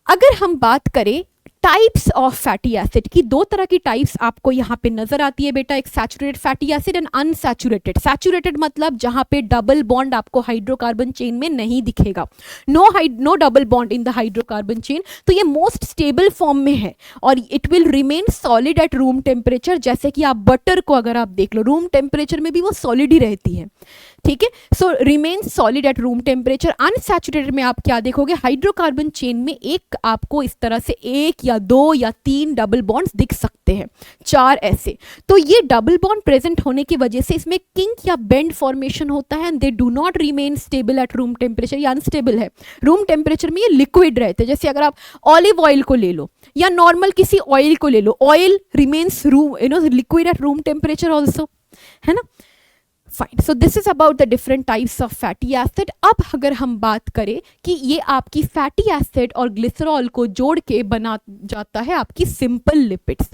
अगर हम बात करें टाइप्स ऑफ फैटी एसिड की, 2 तरह की टाइप्स आपको यहाँ पे नजर आती है बेटा, एक saturated fatty acid and unsaturated. Saturated मतलब जहाँ पे डबल बॉन्ड आपको हाइड्रोकार्बन चेन में नहीं दिखेगा, no double bond in the hydrocarbon chain, तो ये मोस्ट स्टेबल फॉर्म में है और it will remain solid at room temperature. जैसे कि आप बटर को अगर आप देख लो, रूम टेम्परेचर में भी वो सॉलिड ही रहती है, ठीक है। So remain solid at room temperature. Unsaturated में आप क्या देखोगे? हाइड्रोकार्बन चेन में एक आपको इस तरह से 1 या 2 या 3 डबल बॉन्ड्स दिख सकते हैं, 4 ऐसे। तो ये डबल बॉन्ड प्रेजेंट होने की वजह से इसमें किंक या बेंड फॉर्मेशन होता है and they do not remain stable at room temperature. ये अनस्टेबल है, रूम टेम्परेचर में ये लिक्विड रहते हैं। जैसे अगर आप ऑलिव ऑयल को ले लो या नॉर्मल किसी ऑयल को ले लो, oil remains liquid at room temperature also, है ना। Fine, so this is about the different types of fatty acid. अब अगर हम बात करें कि ये आपकी फैटी एसिड और ग्लिसरॉल को जोड़ के बना जाता है आपकी सिंपल लिपिड्स।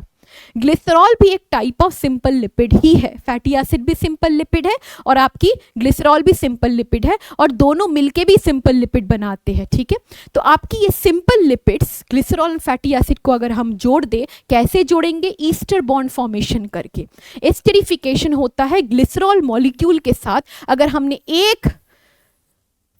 ग्लिसरॉल भी एक टाइप ऑफ सिंपल लिपिड ही है, फैटी एसिड भी सिंपल लिपिड है और आपकी ग्लिसरॉल भी सिंपल लिपिड है, और दोनों मिलके भी सिंपल लिपिड बनाते हैं, ठीक है। तो आपकी ये सिंपल लिपिड्स ग्लिसरॉल और फैटी एसिड को अगर हम जोड़ दें, कैसे जोड़ेंगे? ईस्टर बॉन्ड फॉर्मेशन करके। एस्टेरिफिकेशन होता है ग्लिसरॉल मॉलिक्यूल के साथ, अगर हमने एक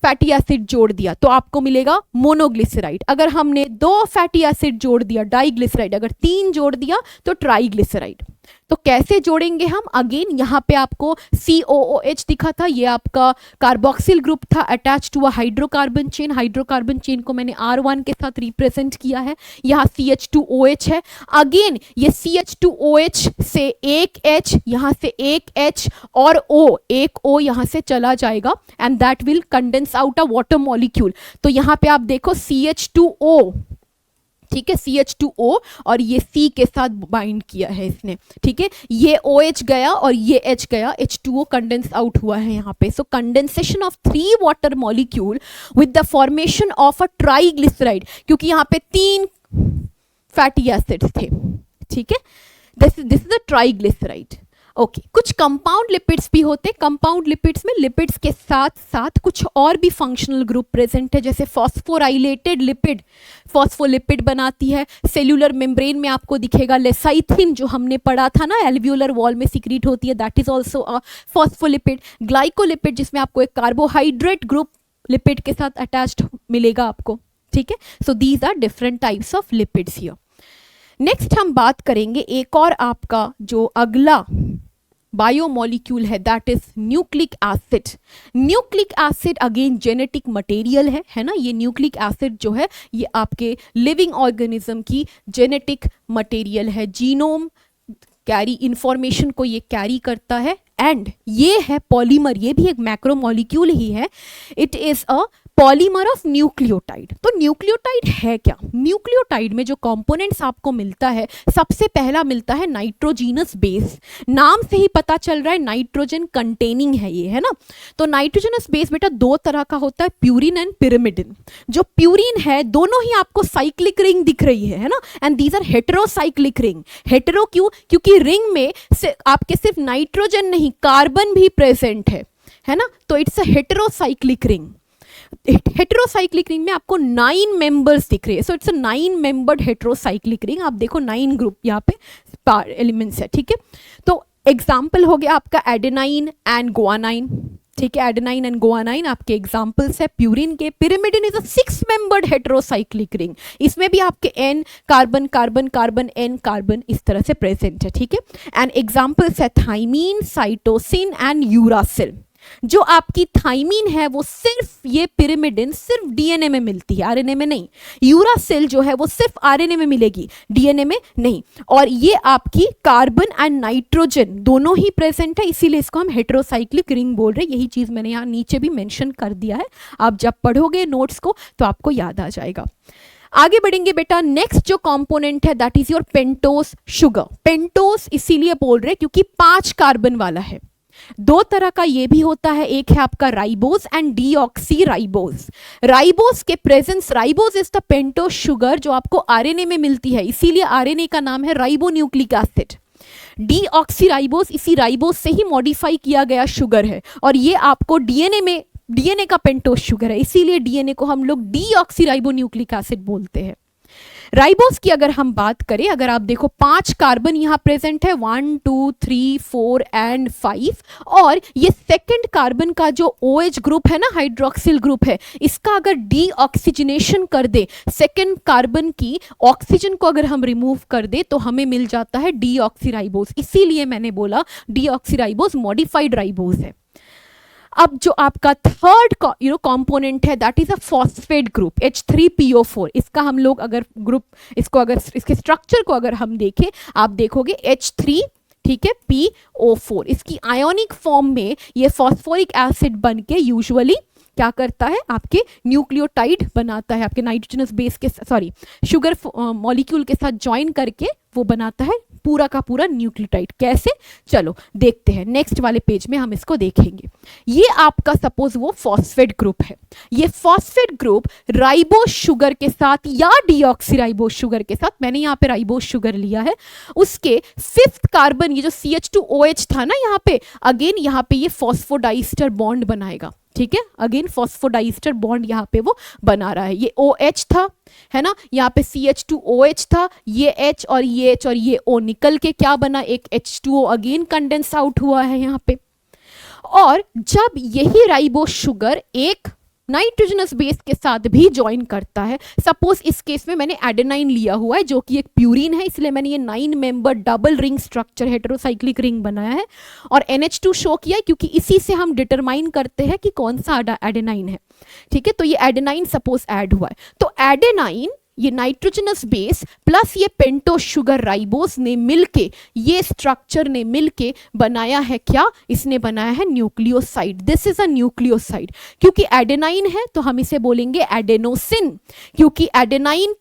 फैटी एसिड जोड़ दिया तो आपको मिलेगा मोनोग्लिसराइड, अगर हमने 2 फैटी एसिड जोड़ दिया डाइग्लिसराइड, अगर 3 जोड़ दिया तो ट्राइग्लिसराइड। तो कैसे जोड़ेंगे हम? अगेन यहाँ पे आपको COOH दिखा था, ये आपका कार्बोक्सिल ग्रुप था attach to a hydrocarbon chain. Hydrocarbon chain को मैंने R1 के साथ रिप्रेजेंट किया है, यहाँ CH2OH है। अगेन ये CH2OH से एक H, यहाँ से एक H और O, एक O यहाँ से चला जाएगा and that will condense out a water molecule. तो यहाँ पे आप देखो CH2O, ठीक है, CH2O और ये C के साथ बाइंड किया है इसने, ठीक है। ये OH गया और ये H गया, H2O कंडेंस आउट हुआ है यहाँ पे। So condensation of 3 water molecule with the formation of a triglyceride, क्योंकि यहाँ पे 3 फैटी एसिड्स थे, ठीक है। This is the triglyceride. Okay, कुछ कंपाउंड लिपिड्स भी होते हैं। कंपाउंड लिपिड्स में लिपिड्स के साथ साथ कुछ और भी फंक्शनल ग्रुप प्रेजेंट है, जैसे फॉस्फोराइलेटेड लिपिड फॉस्फोलिपिड बनाती है। सेल्यूलर मेम्ब्रेन में आपको दिखेगा लेसाइथिन, जो हमने पढ़ा था ना, एल्वियोलर वॉल में सिक्रीट होती है, that is also a phospholipid. Glycolipid जिसमें आपको एक कार्बोहाइड्रेट ग्रुप लिपिड के साथ अटैच्ड मिलेगा आपको, ठीक है। So these are different types of lipids here. Next हम बात करेंगे एक और आपका जो अगला बायोमोलिक्यूल है, that is nucleic acid. Nucleic acid again genetic material है ना। ये न्यूक्लिक एसिड जो है ये आपके लिविंग ऑर्गेनिज्म की जेनेटिक मटेरियल है, जीनोम कैरी इंफॉर्मेशन को ये कैरी करता है एंड ये है पॉलीमर, ये भी एक मैक्रोमोलिक्यूल ही है। It is a polymer of nucleotide. तो न्यूक्लियोटाइड है क्या? न्यूक्लियोटाइड में जो कंपोनेंट्स आपको मिलता है, सबसे पहला मिलता है नाइट्रोजीनस बेस। नाम से ही पता चल रहा है नाइट्रोजन कंटेनिंग है ये, है ना। तो नाइट्रोजनस बेस बेटा 2 तरह का होता है, प्यूरिन एंड पिरिमिडिन। जो प्यूरिन है दोनों ही आपको साइक्लिक रिंग दिख रही है ना, and these are heterocyclic ring. Hetero क्यों? क्योंकि रिंग में आपके सिर्फ नाइट्रोजन नहीं कार्बन भी प्रेजेंट है ना। तो it's a heterocyclic ring. Heterocyclic ring में आपको 9 मेंबर्स दिख रहे हैं, so it's a 9 membered heterocyclic ring. आप देखो 9 ग्रुप यहाँ पे एलिमेंट्स है, ठीक है। तो एग्जाम्पल हो गया आपका एडेनाइन एंड गुआनाइन, ठीक है, एडेनाइन एंड गुआनाइन आपके एग्जांपल्स है प्यूरिन के। Pyrimidine is a 6 membered heterocyclic ring, इसमें भी आपके n carbon carbon carbon n carbon इस तरह से प्रेजेंट है, ठीक है। एंड एग्जांपल्स है थाइमीन, साइटोसिन एंड यूरासिल। जो आपकी थाइमीन है वो सिर्फ ये पिरिमिडिन सिर्फ डीएनए में मिलती है, आरएनए में नहीं। यूरासिल जो है वो सिर्फ आरएनए में मिलेगी, डीएनए में नहीं। और ये आपकी कार्बन एंड नाइट्रोजन दोनों ही प्रेजेंट है, इसीलिए इसको हम हेटेरोसाइक्लिक रिंग बोल रहे हैं। यही चीज मैंने यहाँ नीचे भी मेंशन कर दिया है, आप जब पढ़ोगे नोट्स को तो आपको याद आ जाएगा। आगे बढ़ेंगे बेटा, नेक्स्ट जो कंपोनेंट है that is your pentose sugar. Pentose इसीलिए बोल रहे हैं क्योंकि 5 कार्बन वाला है। 2 तरह का ये भी होता है, एक है आपका ribose and deoxy ribose. Ribose के presence, ribose is the pentose sugar जो आपको आरएनए में मिलती है, इसीलिए आरएनए का नाम है राइबोन्यूक्लिक एसिड। डीऑक्सी राइबोस इसी राइबोस से ही मॉडिफाई किया गया शुगर है, और ये आपको डीएनए में, डीएनए का पेंटोस शुगर है, इसीलिए डीएनए को हम लोग डीऑक्सी राइबोन्यूक्लिक एसिड बोलते हैं। राइबोस की अगर हम बात करें, अगर आप देखो 5 कार्बन यहाँ प्रेजेंट है, 1 2 3 4 एंड 5, और ये सेकंड कार्बन का जो OH ग्रुप है ना, हाइड्रोक्सिल ग्रुप है, इसका अगर डीऑक्सीजनेशन कर दे, सेकंड कार्बन की ऑक्सीजन को अगर हम रिमूव कर दे तो हमें मिल जाता है डीऑक्सीराइबोस। इसीलिए मैंने बोला डीऑक्सीराइबोस मॉडिफाइड राइबोस है। अब जो आपका थर्ड कंपोनेंट है that is a phosphate group H3PO4। इसका हम लोग अगर ग्रुप, इसको अगर इसके स्ट्रक्चर को अगर हम देखें, आप देखोगे H3, ठीक है, PO4, इसकी आयोनिक फॉर्म में ये फॉस्फोरिक एसिड बन के यूजुअली क्या करता है, आपके न्यूक्लियोटाइड बनाता है, आपके नाइट्रोजनस बेस के, सॉरी, शुगर मॉलिक्यूल के साथ ज्वाइन करके वो बनाता है पूरा का पूरा न्यूक्लियोटाइड। कैसे, चलो देखते हैं, नेक्स्ट वाले पेज में हम इसको देखेंगे। ये आपका सपोज वो फॉस्फेट ग्रुप है, ये फॉस्फेट ग्रुप राइबोस शुगर के साथ या डीऑक्सीराइबोस शुगर के साथ, मैंने यहाँ पे राइबोस शुगर लिया है, उसके 5th कार्बन, ये जो CH2OH था ना यहाँ पे, अगेन यहाँ पे ये फॉस्फोडाइस्टर बॉन्ड बनाएगा, ठीक है, अगेन फॉस्फोडाइस्टर बॉन्ड यहाँ पे वो बना रहा है। ये OH था, है ना, यहाँ पे CH2OH था, ये H और ये H और ये O निकल के क्या बना, एक H2O अगेन कंडेंस आउट हुआ है यहाँ पे। और जब यही राइबोस शुगर एक नाइट्रोजनस बेस के साथ भी ज्वाइन करता है, सपोज इस केस में मैंने एडेनाइन लिया हुआ है जो कि एक प्यूरिन है, इसलिए मैंने ये 9 member double ring structure heterocyclic ring बनाया है, और NH2 शो किया है क्योंकि इसी से हम डिटरमाइन करते हैं कि कौन सा एडेनाइन है, ठीक है। तो ये एडेनाइन सपोज ऐड हुआ है, तो एडेनाइन, ये नाइट्रोजनस बेस प्लस ये पेंटोस शुगर राइबोस ने मिलके, ये स्ट्रक्चर ने मिलके बनाया है क्या, इसने बनाया है nucleoside. This is a nucleoside. क्योंकि एडेनाइन है तो हम इसे बोलेंगे एडेनोसिन, क्योंकि एडेनाइन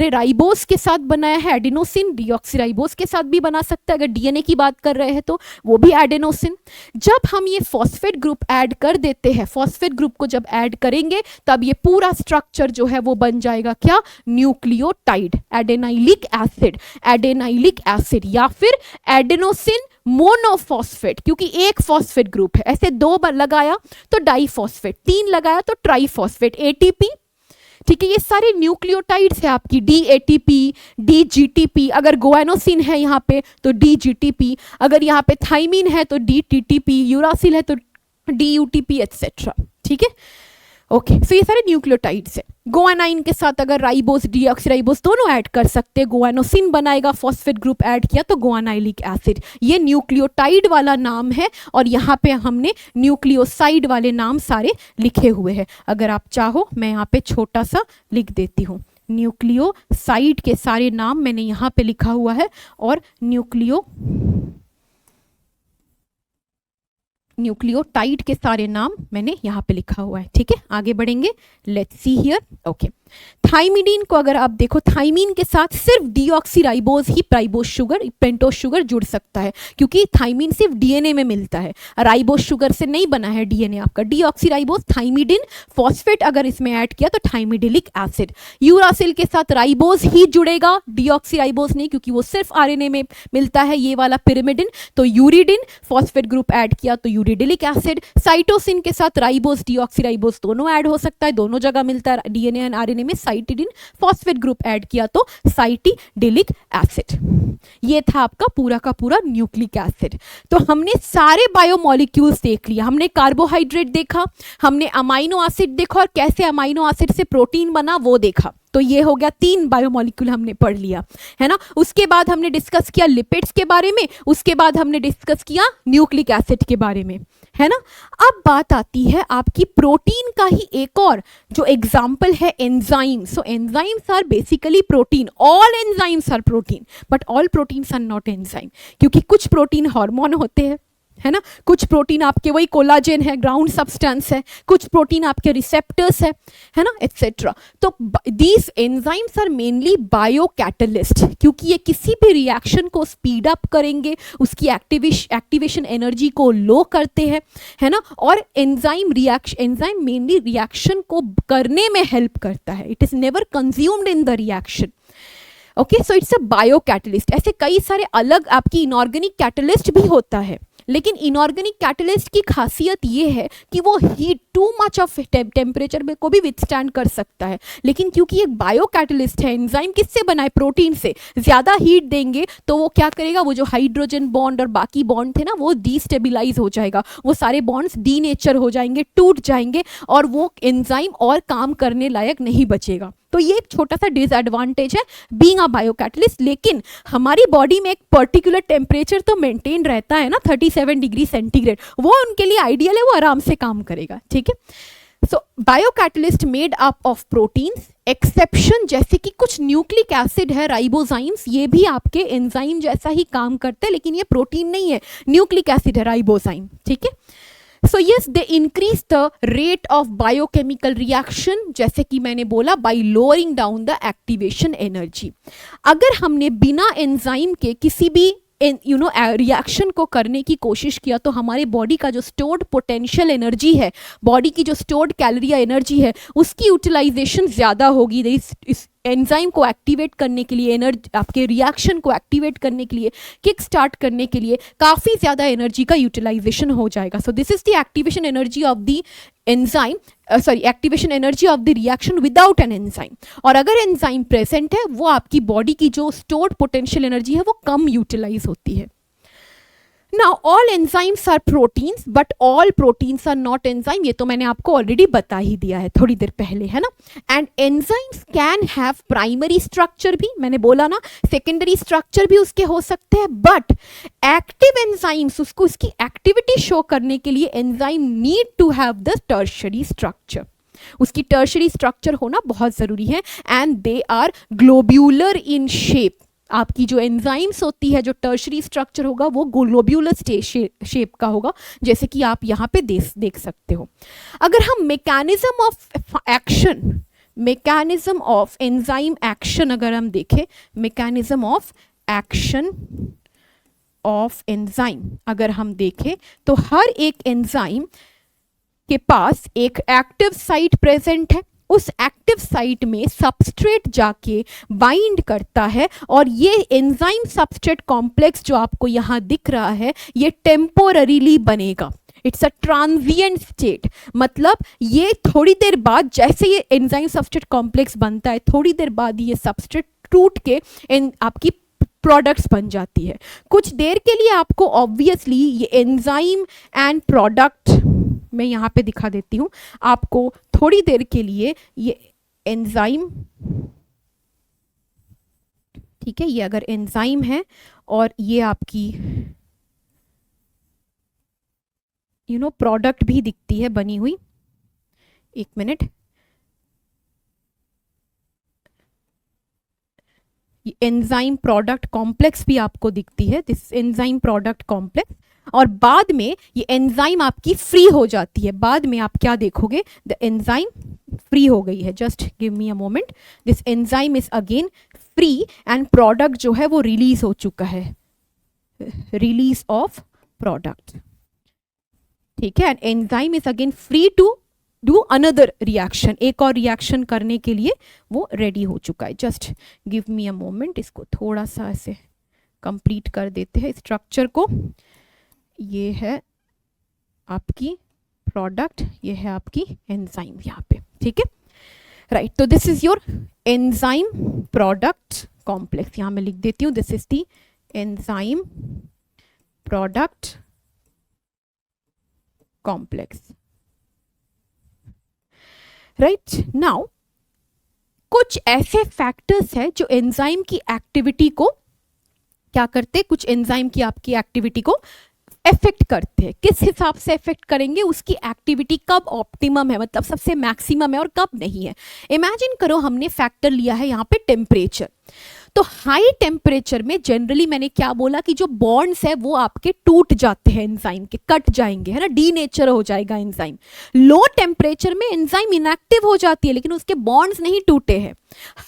राइबोस के साथ बनाया है, एडेनोसिन डीऑक्सीराइबोस के साथ भी बना सकता है, अगर डीएनए की बात कर रहे हैं तो वो भी एडेनोसिन। जब हम ये फॉस्फेट ग्रुप ऐड कर देते हैं, फॉस्फेट ग्रुप को जब ऐड करेंगे तब ये पूरा स्ट्रक्चर जो है वो बन जाएगा क्या, न्यूक्लियोटाइड, एडेनाइलिक एसिड, एडेनाइलिक एसिड, या फिर एडेनोसिन मोनोफॉस्फेट, क्योंकि एक फॉस्फेट ग्रुप है, ऐसे 2 बार लगाया तो डाइफॉस्फेट, 3 लगाया तो ट्राइफॉस्फेट, ATP, ठीक है। ये सारे न्यूक्लियोटाइड्स है आपकी, DATP, DGTP, अगर गुआनोसिन है यहाँ पे तो DGTP, अगर यहाँ पे थाइमीन है तो DTTP, यूरासिल है तो DUTP एटसेट्रा, ठीक है, ओके। सो ये सारे न्यूक्लियोटाइड्स है। गुआनाइन के साथ अगर राइबोस डीऑक्सीराइबोस दोनों ऐड कर सकते हैं, गुआनोसिन बनाएगा, फॉस्फेट ग्रुप ऐड किया तो गुआनाइलिक एसिड, ये न्यूक्लियोटाइड वाला नाम है, और यहाँ पे हमने न्यूक्लियोसाइड वाले नाम सारे लिखे हुए हैं। अगर आप चाहो मैं यहाँ पे छोटा सा लिख देती हूँ, न्यूक्लियोसाइड के सारे नाम मैंने यहाँ पे लिखा हुआ है, और न्यूक्लियोटाइड के सारे नाम मैंने यहाँ पे लिखा हुआ है, ठीक है। आगे बढ़ेंगे, let's see here, okay. Thymidine को अगर आप देखो, थाइमीन के साथ सिर्फ डीऑक्सीराइबोस ही राइबोस शुगर, पेंटोस शुगर जुड़ सकता है, क्योंकि थाइमीन सिर्फ डीएनए में मिलता है, राइबोस शुगर से नहीं बना है डीएनए आपका। डीऑक्सीराइबोस, थाइमिडिन, फॉस्फेट अगर इसमें ऐड किया तो थाइमिडिलिक एसिड। यूरासिल के साथ राइबोस ही जुड़ेगा, डीऑक्सीराइबोस नहीं, क्योंकि वो सिर्फ आरएनए में मिलता है, ये वाला पिरिमिडिन, तो यूरिडिन, फॉस्फेट ग्रुप ऐड किया तो यूरिडिलिक एसिड। साइटोसिन के साथ राइबोस डीऑक्सीराइबोस दोनों ऐड हो सकता है, दोनों जगह मिलता है, डीएनए एंड आरएनए खाने में साइटिडीन फॉस्फेट ग्रुप ऐड किया तो साइटिडिलिक एसिड। ये था आपका पूरा का पूरा न्यूक्लिक एसिड। तो हमने सारे बायोमोलिक्यूल्स देख लिया, हमने कार्बोहाइड्रेट देखा, हमने अमाइनो एसिड देखा और कैसे अमाइनो एसिड से प्रोटीन बना वो देखा। तो ये हो गया 3 बायोमोलिक्यूल हमने पढ़ लिया, है ना। उसके बाद हमने डिस्कस किया लिपिड्स के बारे में, उसके बाद हमने डिस्कस किया न्यूक्लिक एसिड के बारे में, है ना। अब बात आती है आपकी प्रोटीन का ही एक और जो एग्जाम्पल है enzyme. So enzymes are basically protein, all enzymes are protein but all proteins are not enzyme, क्योंकि कुछ प्रोटीन हार्मोन होते हैं, है ना, कुछ प्रोटीन आपके वही कोलाजेन है, ग्राउंड सब्सटेंस है, कुछ प्रोटीन आपके रिसेप्टर्स है ना, एटसेट्रा। तो these enzymes are mainly biocatalyst, क्योंकि ये किसी भी रिएक्शन को स्पीड अप करेंगे, उसकी एक्टिवेशन एनर्जी को लो करते हैं, है ना। और एंजाइम मेनली रिएक्शन को करने में हेल्प करता है, it is never consumed in the reaction. Okay, so it's a bio catalyst. ऐसे कई सारे अलग आपकी इनऑर्गेनिक कैटलिस्ट भी होता है, लेकिन इनऑर्गेनिक कैटलिस्ट की खासियत ये है कि वो heat too much of temperature में को भी विथस्टैंड कर सकता है। लेकिन क्योंकि एक बायो कैटलिस्ट है, एंजाइम किससे बना है, प्रोटीन से, ज़्यादा हीट देंगे तो वो क्या करेगा, वो जो हाइड्रोजन बॉन्ड और बाकी बॉन्ड थे ना वो डीस्टेबिलाइज हो जाएगा, वो सारे बॉन्ड्स डीनेचर हो जाएंगे, टूट जाएंगे और वो एंजाइम और काम करने लायक नहीं बचेगा। तो ये एक छोटा सा डिसएडवांटेज है बीइंग अ बायो कैटलिस्ट। लेकिन हमारी बॉडी में एक पर्टिकुलर टेम्परेचर तो मेंटेन रहता है ना, 37 डिग्री सेंटीग्रेड, वो उनके लिए आइडियल है, वो आराम से काम करेगा, ठीक है। So biocatalyst made up of proteins, exception जैसे कि कुछ न्यूक्लिक एसिड है, राइबोजाइम्स, ये भी आपके एंजाइम जैसा ही काम करते हैं, लेकिन ये प्रोटीन नहीं है, न्यूक्लिक एसिड है राइबोजाइम, ठीक है। So yes, they increase the rate of biochemical reaction, जैसे कि मैंने बोला, by lowering down the activation energy। अगर हमने बिना एंजाइम के किसी भी रिएक्शन को करने की कोशिश किया तो हमारे बॉडी का जो स्टोर्ड पोटेंशियल एनर्जी है, बॉडी की जो स्टोर्ड कैलोरी एनर्जी है, उसकी यूटिलाइजेशन ज़्यादा होगी। इस एंजाइम को एक्टिवेट करने के लिए, आपके रिएक्शन को एक्टिवेट करने के लिए, किक स्टार्ट करने के लिए काफ़ी ज़्यादा एनर्जी का यूटिलाइजेशन हो जाएगा। सो this is the activation energy of the enzyme, activation energy of the reaction without an enzyme. और अगर एंजाइम प्रेजेंट है, वो आपकी बॉडी की जो स्टोर्ड पोटेंशियल एनर्जी है वो कम यूटिलाइज होती है। Now all enzymes are proteins but all proteins are not enzyme, ये तो मैंने आपको ऑलरेडी बता ही दिया है थोड़ी देर पहले, है ना। And enzymes can have primary structure भी, मैंने बोला ना, secondary structure भी उसके हो सकते हैं, but active enzymes, उसको उसकी एक्टिविटी शो करने के लिए enzyme need to have the tertiary structure, उसकी टर्शरी स्ट्रक्चर होना बहुत ज़रूरी है। And they are globular in shape, आपकी जो एंजाइम्स होती है, जो टर्शरी स्ट्रक्चर होगा वो ग्लोब्यूलर शेप का होगा, जैसे कि आप यहाँ पे देख सकते हो। अगर हम mechanism of action, mechanism of enzyme action अगर हम देखें, mechanism of action of enzyme अगर हम देखें, तो हर एक एंजाइम के पास एक एक्टिव साइट प्रेजेंट है, उस एक्टिव साइट में सबस्ट्रेट जाके बाइंड करता है और ये एंजाइम सबस्ट्रेट कॉम्प्लेक्स जो आपको यहाँ दिख रहा है ये टेम्पोररीली बनेगा। इट्स अ ट्रांजिएंट स्टेट, मतलब ये थोड़ी देर बाद, जैसे ये एंजाइम सबस्ट्रेट कॉम्प्लेक्स बनता है, थोड़ी देर बाद ये सबस्ट्रेट टूट के आपकी प्रोडक्ट्स बन जाती है। कुछ देर के लिए आपको ऑब्वियसली ये एंजाइम एंड प्रोडक्ट, मैं यहाँ पे दिखा देती हूँ आपको, थोड़ी देर के लिए ये एंजाइम, ठीक है, ये अगर एंजाइम है और ये आपकी प्रोडक्ट भी दिखती है बनी हुई, एक मिनट, ये एंजाइम प्रोडक्ट कॉम्प्लेक्स भी आपको दिखती है, दिस एंजाइम प्रोडक्ट कॉम्प्लेक्स। और बाद में ये एंजाइम आपकी फ्री हो जाती है, बाद में आप क्या देखोगे, द एंजाइम फ्री हो गई है, just give me a moment, this enzyme is again free and product जो है वो रिलीज हो चुका है, रिलीज ऑफ प्रोडक्ट, ठीक है। And enzyme is again free to do another reaction, एक और रिएक्शन करने के लिए वो रेडी हो चुका है। Just give me a moment, इसको थोड़ा सा ऐसे कंप्लीट कर देते हैं स्ट्रक्चर को। ये है आपकी प्रोडक्ट, ये है आपकी एंजाइम यहाँ पे, ठीक है। राइट। तो this is your enzyme product complex, यहां मैं लिख देती हूँ, this is the enzyme product complex. Right now कुछ ऐसे फैक्टर्स हैं जो एंजाइम की एक्टिविटी को क्या करते, कुछ एंजाइम की आपकी एक्टिविटी को इफेक्ट करते हैं। किस हिसाब से इफेक्ट करेंगे, उसकी एक्टिविटी कब ऑप्टिमम है, मतलब सबसे मैक्सिमम है, और कब नहीं है। इमेजिन करो हमने फैक्टर लिया है यहाँ पे टेम्परेचर। तो हाई टेम्परेचर में जनरली मैंने क्या बोला कि जो बॉन्ड्स है वो आपके टूट जाते हैं, एंजाइम के कट जाएंगे, है ना, डीनेचर हो जाएगा एंजाइम। लो टेम्परेचर में एंजाइम इनएक्टिव हो जाती है लेकिन उसके बॉन्ड्स नहीं टूटे हैं।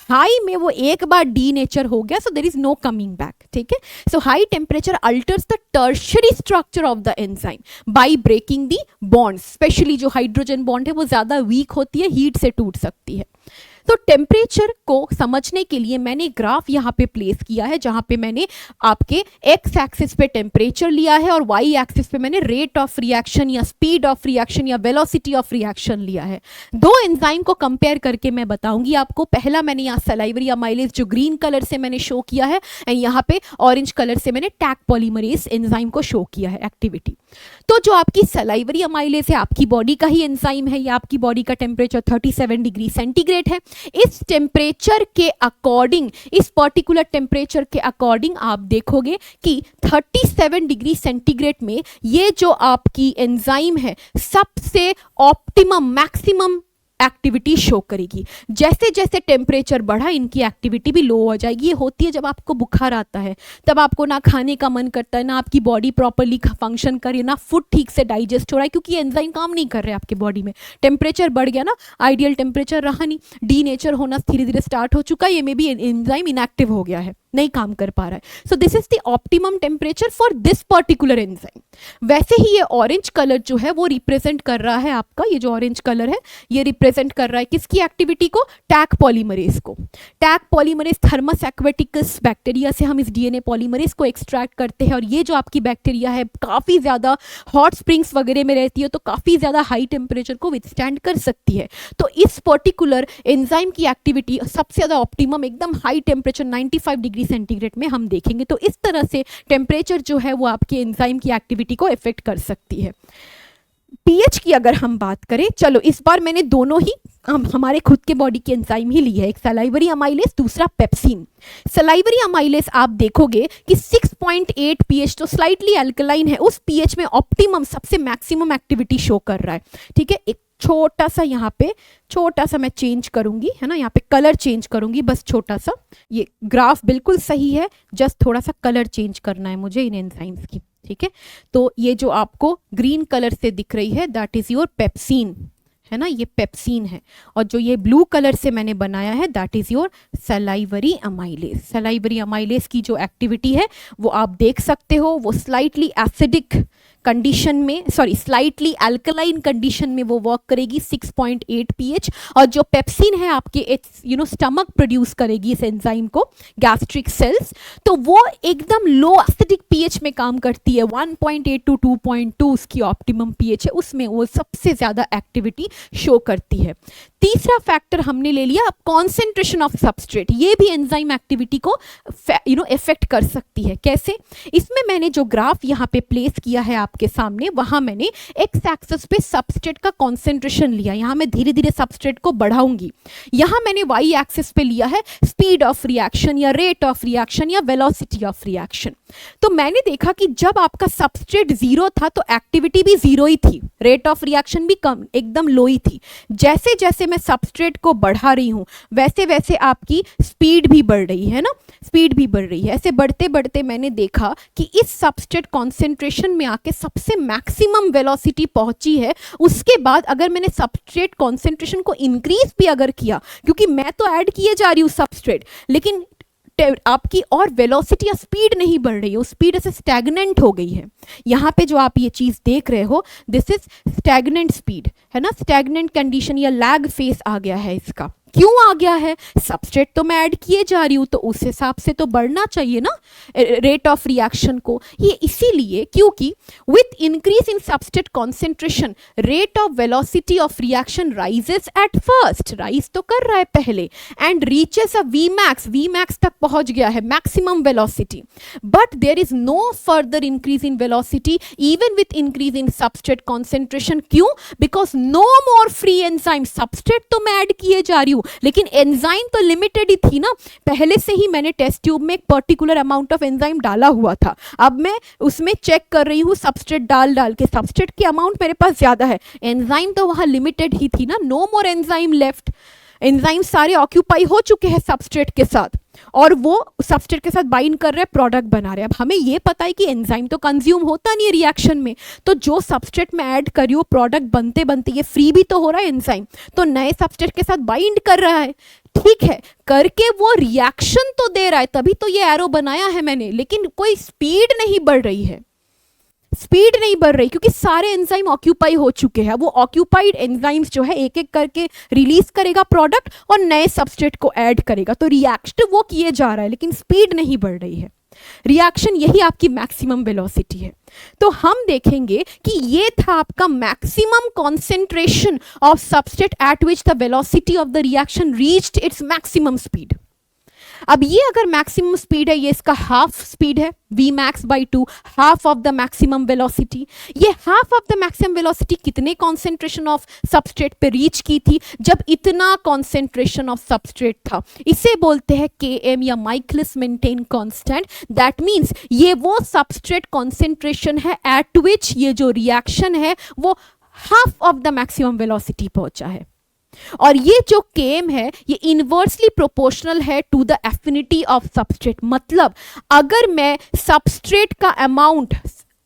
हाई में वो एक बार डीनेचर हो गया, so there is no coming back, ठीक है। So high temperature alters the tertiary structure of the enzyme by breaking the bonds. Specially जो हाइड्रोजन बॉन्ड है वो ज्यादा वीक होती है, हीट से टूट सकती है। तो टेम्परेचर को समझने के लिए मैंने ग्राफ यहाँ पे प्लेस किया है, जहाँ पे मैंने आपके एक्स एक्सिस पे टेम्परेचर लिया है और वाई एक्सिस पे मैंने रेट ऑफ रिएक्शन या स्पीड ऑफ रिएक्शन या वेलोसिटी ऑफ रिएक्शन लिया है। दो एंजाइम को कंपेयर करके मैं बताऊंगी आपको। पहला मैंने यहाँ सलाइवरी अमाइलेज जो ग्रीन कलर से मैंने शो किया है, एंड यहाँ पे ऑरेंज कलर से मैंने टैक पॉलीमरेज एंजाइम को शो किया है एक्टिविटी। तो जो आपकी सलाइवरी अमाइलेज है आपकी बॉडी का ही एंजाइम है, या आपकी बॉडी का टेम्परेचर 37 डिग्री सेंटीग्रेड है। इस टेम्परेचर के अकॉर्डिंग, इस पर्टिकुलर टेम्परेचर के अकॉर्डिंग आप देखोगे कि 37 डिग्री सेंटीग्रेड में ये जो आपकी एंजाइम है सबसे ऑप्टिमम मैक्सिमम एक्टिविटी शो करेगी। जैसे जैसे टेम्परेचर बढ़ा इनकी एक्टिविटी भी लो हो जाएगी। ये होती है जब आपको बुखार आता है, तब आपको ना खाने का मन करता है, ना आपकी बॉडी प्रॉपरली फंक्शन करे, ना फूड ठीक से डाइजेस्ट हो रहा है, क्योंकि एंजाइम काम नहीं कर रहे आपके बॉडी में। टेम्परेचर बढ़ गया ना, आइडियल टेम्परेचर रहा नहीं, डीनेचर होना धीरे धीरे स्टार्ट हो चुका है, ये में भी एंजाइम इनएक्टिव हो गया है, नहीं काम कर पा रहा है। सो this is the optimum temperature for this particular enzyme. वैसे ही ये ऑरेंज कलर जो है वो रिप्रेजेंट कर रहा है आपका, ये जो ऑरेंज कलर है ये रिप्रेजेंट कर रहा है किसकी एक्टिविटी को, टैक पॉलीमरेज को। Taq polymerase Thermus aquaticus bacteria से हम इस डीएनए पॉलीमरेज को एक्सट्रैक्ट करते हैं, और ये जो आपकी बैक्टीरिया है काफ़ी ज़्यादा हॉट स्प्रिंग्स वगैरह में रहती है, तो काफ़ी ज़्यादा हाई टेम्परेचर को विथस्टैंड कर सकती है। तो इस पर्टिकुलर एंजाइम की एक्टिविटी सबसे ज़्यादा ऑप्टिमम एकदम हाई टेम्परेचर 95 डिग्री सेंटीग्रेड में हम देखेंगे। तो इस तरह से टेम्परेचर जो है वो आपके एंजाइम की एक्टिविटी को इफेक्ट कर सकती है। पीएच की अगर हम बात करें, चलो इस बार मैंने दोनों ही हमारे खुद के बॉडी के एंजाइम ही ली है, एक सलाइवरी अमाइलेज, दूसरा पेप्सिन। सलाइवरी अमाइलेज आप देखोगे कि 6.8 पीएच तो स्लाइटली अल्कलाइन है, उस पीएच में ऑप्टिमम सबसे मैक्सिमम एक्टिविटी शो कर रहा है, ठीक है। एक छोटा सा यहाँ पे छोटा सा मैं चेंज करूंगी, है ना, यहाँ पे कलर चेंज करूंगी बस छोटा सा। ये ग्राफ बिल्कुल सही है, जस्ट थोड़ा सा कलर चेंज करना है मुझे इन एंजाइम्स की, ठीक है। तो ये जो आपको ग्रीन कलर से दिख रही है दैट इज योर पेप्सिन, है ना, ये पेप्सिन है। और जो ये ब्लू कलर से मैंने बनाया है that is your salivary amylase. Salivary amylase की जो एक्टिविटी है वो आप देख सकते हो, वो स्लाइटली एसिडिक कंडीशन में, सॉरी स्लाइटली अल्कलाइन कंडीशन में वो वर्क करेगी 6.8 पीएच। और जो पेप्सिन है आपके स्टमक प्रोड्यूस करेगी इस एंजाइम को, गैस्ट्रिक सेल्स, तो वो एकदम लो एसिडिक पीएच में काम करती है, 1.8 टू 2.2 उसकी ऑप्टिमम पीएच है, उसमें वो सबसे ज़्यादा एक्टिविटी शो करती है। तीसरा फैक्टर हमने ले लिया कॉन्सेंट्रेशन ऑफ सबस्ट्रेट, ये भी एंजाइम एक्टिविटी को इफेक्ट कर सकती है। कैसे, इसमें मैंने जो ग्राफ यहाँ पे प्लेस किया है आपके सामने, वहां मैंने एक्स एक्सिस पे सबस्ट्रेट का कॉन्सेंट्रेशन लिया, यहाँ मैं धीरे धीरे सबस्ट्रेट को बढ़ाऊंगी। यहाँ मैंने वाई एक्सिस पे लिया है स्पीड ऑफ रिएक्शन या रेट ऑफ रिएक्शन या वेलोसिटी ऑफ रिएक्शन। तो मैंने देखा कि जब आपका सबस्ट्रेट जीरो था तो एक्टिविटी भी जीरो ही थी, रेट ऑफ रिएक्शन भी कम एकदम लो ही थी। जैसे जैसे मैं सबस्ट्रेट को बढ़ा रही हूँ वैसे वैसे आपकी स्पीड भी बढ़ रही है ना, स्पीड भी बढ़ रही है। ऐसे बढ़ते बढ़ते मैंने देखा कि इस सबस्ट्रेट कॉन्सेंट्रेशन में आके सबसे मैक्सिमम वेलोसिटी पहुंची है। उसके बाद अगर मैंने सबस्ट्रेट कॉन्सेंट्रेशन को इंक्रीज भी अगर किया, क्योंकि मैं तो ऐड किए जा रही हूँ सबस्ट्रेट, लेकिन आपकी और वेलोसिटी या स्पीड नहीं बढ़ रही है, वो स्पीड ऐसे स्टैग्नेंट हो गई है। यहाँ पे जो आप ये चीज़ देख रहे हो दिस इज स्टैग्नेंट स्पीड, है ना, स्टैग्नेंट कंडीशन या लैग फेस आ गया है इसका, क्यों आ गया है? सबस्ट्रेट तो मैं ऐड किए जा रही हूँ, तो उस हिसाब से तो बढ़ना चाहिए ना रेट ऑफ रिएक्शन को। ये इसीलिए क्योंकि with increase in substrate concentration rate of velocity of reaction rises at first, rise तो कर रहा है पहले, and reaches a V max तक पहुंच गया है, maximum velocity, but there is no further increase in velocity even with increase in substrate concentration. क्यों? Because no more free enzyme. Substrate तो मैं ऐड किए जा रही हूँ, लेकिन एंजाइम तो लिमिटेड ही थी ना, पहले से ही मैंने टेस्ट ट्यूब में एक पर्टिकुलर अमाउंट ऑफ एंजाइम डाला हुआ था, अब मैं उसमें चेक कर रही हूँ सबस्ट्रेट डाल के, सबस्ट्रेट की अमाउंट मेरे पास ज्यादा है, एंजाइम तो वहां लिमिटेड ही थी ना, नो मोर एंजाइम लेफ्ट, एंजाइम सारे ऑक्यूपाई हो चुके हैं सबस्ट्रेट के साथ, और वो सबस्ट्रेट के साथ बाइंड कर रहे हैं, प्रोडक्ट बना रहे हैं। अब हमें ये पता है कि एंजाइम तो कंज्यूम होता नहीं है रिएक्शन में, तो जो सबस्ट्रेट में ऐड कर रही हूँ प्रोडक्ट बनते बनते ये फ्री भी तो हो रहा है एंजाइम, तो नए सबस्ट्रेट के साथ बाइंड कर रहा है, ठीक है, करके वो रिएक्शन तो दे रहा है, तभी तो ये एरो बनाया है मैंने, लेकिन कोई स्पीड नहीं बढ़ रही है, स्पीड नहीं बढ़ रही, क्योंकि सारे एंजाइम ऑक्यूपाई हो चुके हैं। वो ऑक्यूपाइड एंजाइम्स जो है एक एक करके रिलीज करेगा प्रोडक्ट और नए सबस्ट्रेट को ऐड करेगा, तो रिएक्शन वो किए जा रहा है, लेकिन स्पीड नहीं बढ़ रही है। रिएक्शन यही आपकी मैक्सिमम वेलोसिटी है। तो हम देखेंगे कि ये था आपका maximum concentration of substrate at which the velocity of the reaction reached its maximum speed. अब ये अगर मैक्सिमम स्पीड है, ये इसका हाफ स्पीड है, v max by 2, half of the maximum velocity. ये half of the maximum velocity कितने concentration of substrate पे रीच की थी? जब इतना कॉन्सेंट्रेशन ऑफ सबस्ट्रेट था, इसे बोलते हैं Km या Michaelis Menten constant. That means ये वो सबस्ट्रेट कॉन्सेंट्रेशन है एट विच ये जो रिएक्शन है वो half of the maximum velocity पहुंचा है, और ये जो Km है ये इनवर्सली प्रोपोर्शनल है to the affinity of substrate. मतलब अगर मैं सबस्ट्रेट का अमाउंट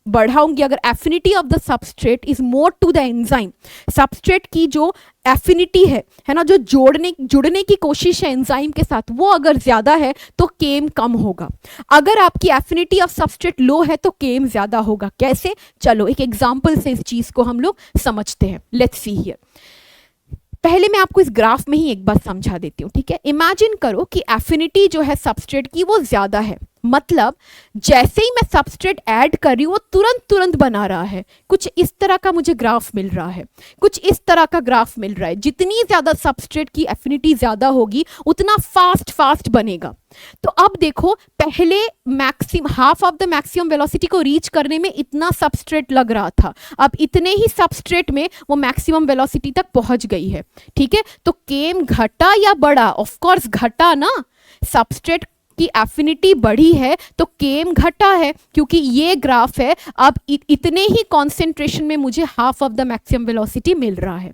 बढ़ाऊंगी, अगर affinity of the substrate is more to the enzyme, substrate की जो एफिनिटी है ना, जो जुड़ने की कोशिश है एंजाइम के साथ, वो अगर ज्यादा है तो Km कम होगा। अगर आपकी एफिनिटी ऑफ सबस्ट्रेट लो है तो Km ज्यादा होगा। कैसे? चलो एक एग्जांपल से इस चीज को हम लोग समझते हैं। Let's see here. पहले मैं आपको इस ग्राफ में ही एक बार समझा देती हूँ, ठीक है। इमेजिन करो कि एफिनिटी जो है सबस्ट्रेट की वो ज्यादा है, मतलब जैसे ही मैं सबस्ट्रेट ऐड कर रही हूँ वो तुरंत बना रहा है। कुछ इस तरह का मुझे ग्राफ मिल रहा है, कुछ इस तरह का ग्राफ मिल रहा है। जितनी ज्यादा सबस्ट्रेट की एफिनिटी ज्यादा होगी उतना फास्ट बनेगा। तो अब देखो, पहले half of the maximum velocity को रीच करने में इतना सबस्ट्रेट लग रहा था, अब इतने ही सबस्ट्रेट में वो मैक्सिमम वेलोसिटी तक पहुंच गई है, ठीक है। तो Km घटा या बढ़ा? ऑफ कोर्स घटा ना, सबस्ट्रेट की एफिनिटी बढ़ी है तो Km घटा है, क्योंकि ये ग्राफ है अब इतने ही कॉन्सेंट्रेशन में मुझे half of the maximum velocity मिल रहा है।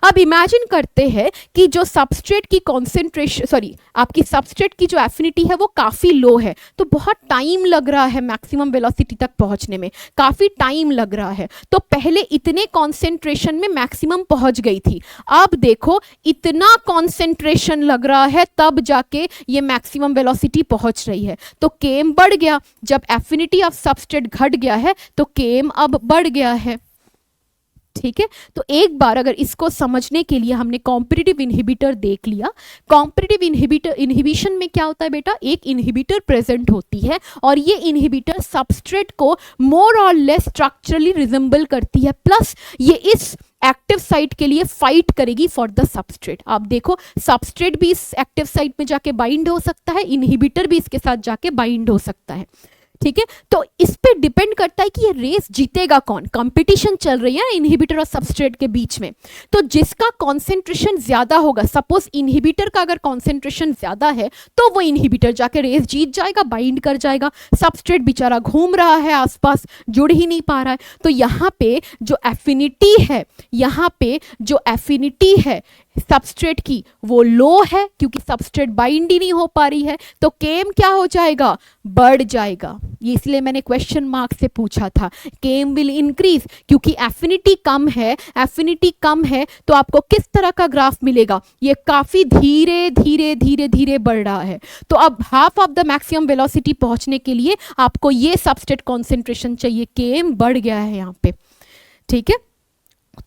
अब इमेजिन करते हैं कि जो सबस्ट्रेट की कॉन्सेंट्रेशन आपकी सबस्ट्रेट की जो एफिनिटी है वो काफी लो है, तो बहुत टाइम लग रहा है मैक्सिमम वेलोसिटी तक पहुंचने में, काफी टाइम लग रहा है। तो पहले इतने कॉन्सेंट्रेशन में मैक्सिमम पहुंच गई थी, अब देखो इतना कॉन्सेंट्रेशन लग रहा है तब जाके ये मैक्सिमम वेलोसिटी पहुंच रही है, तो Km बढ़ गया। जब एफिनिटी ऑफ सबस्ट्रेट घट गया है तो Km अब बढ़ गया है, ठीक है। तो एक बार अगर इसको समझने के लिए हमने कॉम्पिटिटिव इनहिबिटर देख लिया। कॉम्पिटिटिव इनहिबिशन में क्या होता है बेटा? एक इनहिबिटर प्रेजेंट होती है और ये इनहिबिटर सबस्ट्रेट को मोर और लेस स्ट्रक्चरली रिजेंबल करती है, प्लस ये इस एक्टिव साइट के लिए फाइट करेगी फॉर द सबस्ट्रेट। आप देखो सबस्ट्रेट भी इस एक्टिव साइट में जाके बाइंड हो सकता है, इनहिबिटर भी इसके साथ जाके बाइंड हो सकता है, ठीक है। तो इस पे डिपेंड करता है कि ये रेस जीतेगा कौन। कंपटीशन चल रही है इनहिबिटर और सबस्ट्रेट के बीच में, तो जिसका कॉन्सेंट्रेशन ज्यादा होगा, सपोज इनहिबिटर का अगर कॉन्सेंट्रेशन ज्यादा है तो वो इनहिबिटर जाके रेस जीत जाएगा, बाइंड कर जाएगा। सबस्ट्रेट बेचारा घूम रहा है आसपास, जुड़ ही नहीं पा रहा है। तो यहाँ पे जो एफिनिटी है सबस्ट्रेट की वो लो है, क्योंकि सबस्ट्रेट बाइंड ही नहीं हो पा रही है, तो Km क्या हो जाएगा? बढ़ जाएगा। ये इसलिए मैंने क्वेश्चन मार्क से पूछा था, Km विल इंक्रीज, क्योंकि एफिनिटी कम है तो आपको किस तरह का ग्राफ मिलेगा? ये काफी धीरे बढ़ रहा है। तो अब half of the maximum velocity पहुंचने के लिए आपको ये सबस्ट्रेट कॉन्सेंट्रेशन चाहिए, Km बढ़ गया है यहाँ पे, ठीक है।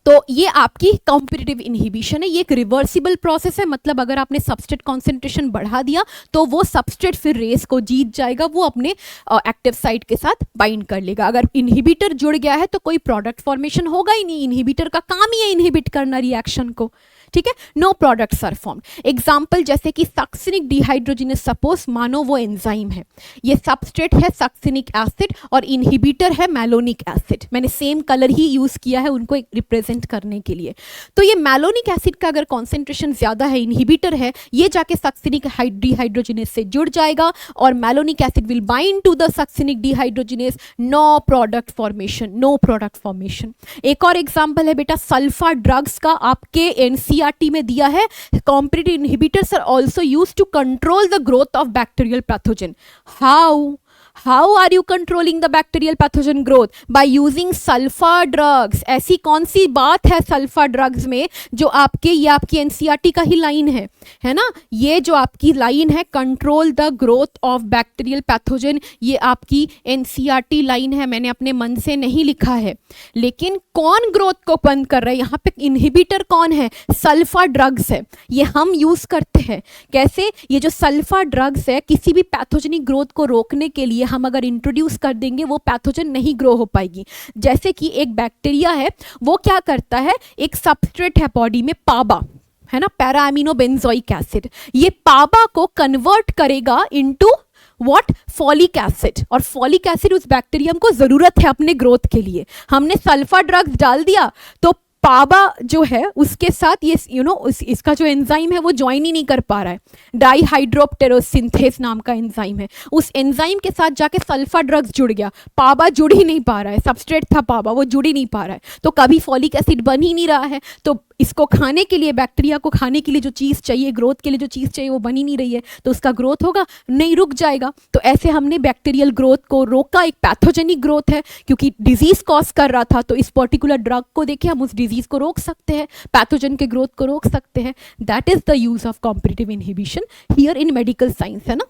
तो ये आपकी कॉम्पिटिटिव इनहिबिशन है, ये एक रिवर्सिबल प्रोसेस है, मतलब अगर आपने सबस्ट्रेट कॉन्सेंट्रेशन बढ़ा दिया तो वो सबस्ट्रेट फिर रेस को जीत जाएगा, वो अपने एक्टिव साइट के साथ बाइंड कर लेगा। अगर इनहिबिटर जुड़ गया है तो कोई प्रोडक्ट फॉर्मेशन होगा ही नहीं, इनहिबिटर का काम ही है इनहिबिट करना रिएक्शन को, ठीक है। No products are formed. Example जैसे कि सक्सिनिक डिहाइड्रोजिनेस, सपोज मानो वो एंजाइम है, ये सबस्ट्रेट है सक्सिनिक एसिड और इनहिबिटर है मैलोनिक एसिड, मैंने सेम कलर ही यूज किया है उनको रिप्रेजेंट करने के लिए। तो ये मैलोनिक एसिड का अगर कॉन्सेंट्रेशन ज्यादा है, इनहिबिटर है, ये जाके सक्सिनिक डिहाइड्रोजिनेस से जुड़ जाएगा और malonic acid will bind to the succinic dehydrogenase, no product formation, no product formation. एक और एग्जाम्पल है बेटा सल्फा ड्रग्स का, आपके एनसीईआरटी में दिया है, competitive inhibitors are also used to control the growth of bacterial pathogen. How are you controlling the bacterial pathogen growth? By using sulfur drugs। ऐसी कौन सी बात है सल्फा ड्रग्स में जो आपके, ये आपकी एनसीईआरटी का ही लाइन है ना, ये जो आपकी लाइन है control the growth of bacterial pathogen, ये आपकी एनसीईआरटी लाइन है, मैंने अपने मन से नहीं लिखा है। लेकिन कौन ग्रोथ को बंद कर रहा है यहाँ पे, इनहिबिटर कौन है, सल्फा ड्रग्स है, ये हम यूज करते हैं। कैसे, ये जो सल्फा ड्रग्स है किसी भी पैथोजेनिक ग्रोथ को रोकने के लिए हम अगर इंट्रोड्यूस कर देंगे वो पैथोजन नहीं ग्रो हो पाएगी। जैसे कि एक बैक्टीरिया है, वो क्या करता है, एक सबस्ट्रेट है बॉडी में पाबा, है ना, पैरा अमीनो बेंजोइक एसिड, ये पाबा को कन्वर्ट करेगा इनटू व्हाट, फॉलिक एसिड, और फॉलिक एसिड उस बैक्टीरियम को जरूरत है अपने ग्रोथ के लिए। हमने सल्फा ड्रग्स डाल दिया तो पाबा जो है उसके साथ ये इसका जो एंजाइम है वो ज्वाइन ही नहीं कर पा रहा है, डाईहाइड्रोप्टेरोसिंथेस नाम का एंजाइम है, उस एंजाइम के साथ जाके सल्फा ड्रग्स जुड़ गया, पाबा जुड़ ही नहीं पा रहा है, सबस्ट्रेट था पाबा वो जुड़ ही नहीं पा रहा है, तो कभी फॉलिक एसिड बन ही नहीं रहा है, तो इसको खाने के लिए, बैक्टीरिया को खाने के लिए जो चीज़ चाहिए, ग्रोथ के लिए जो चीज़ चाहिए वो बन ही नहीं रही है, तो उसका ग्रोथ होगा नहीं, रुक जाएगा। तो ऐसे हमने बैक्टीरियल ग्रोथ को रोका, एक पैथोजेनिक ग्रोथ है क्योंकि डिजीज कॉज कर रहा था, तो इस पर्टिकुलर ड्रग को देखे हम उस डिजीज को रोक सकते हैं, पैथोजन के ग्रोथ को रोक सकते हैं। That is the use of competitive inhibition here in medical science, है ना।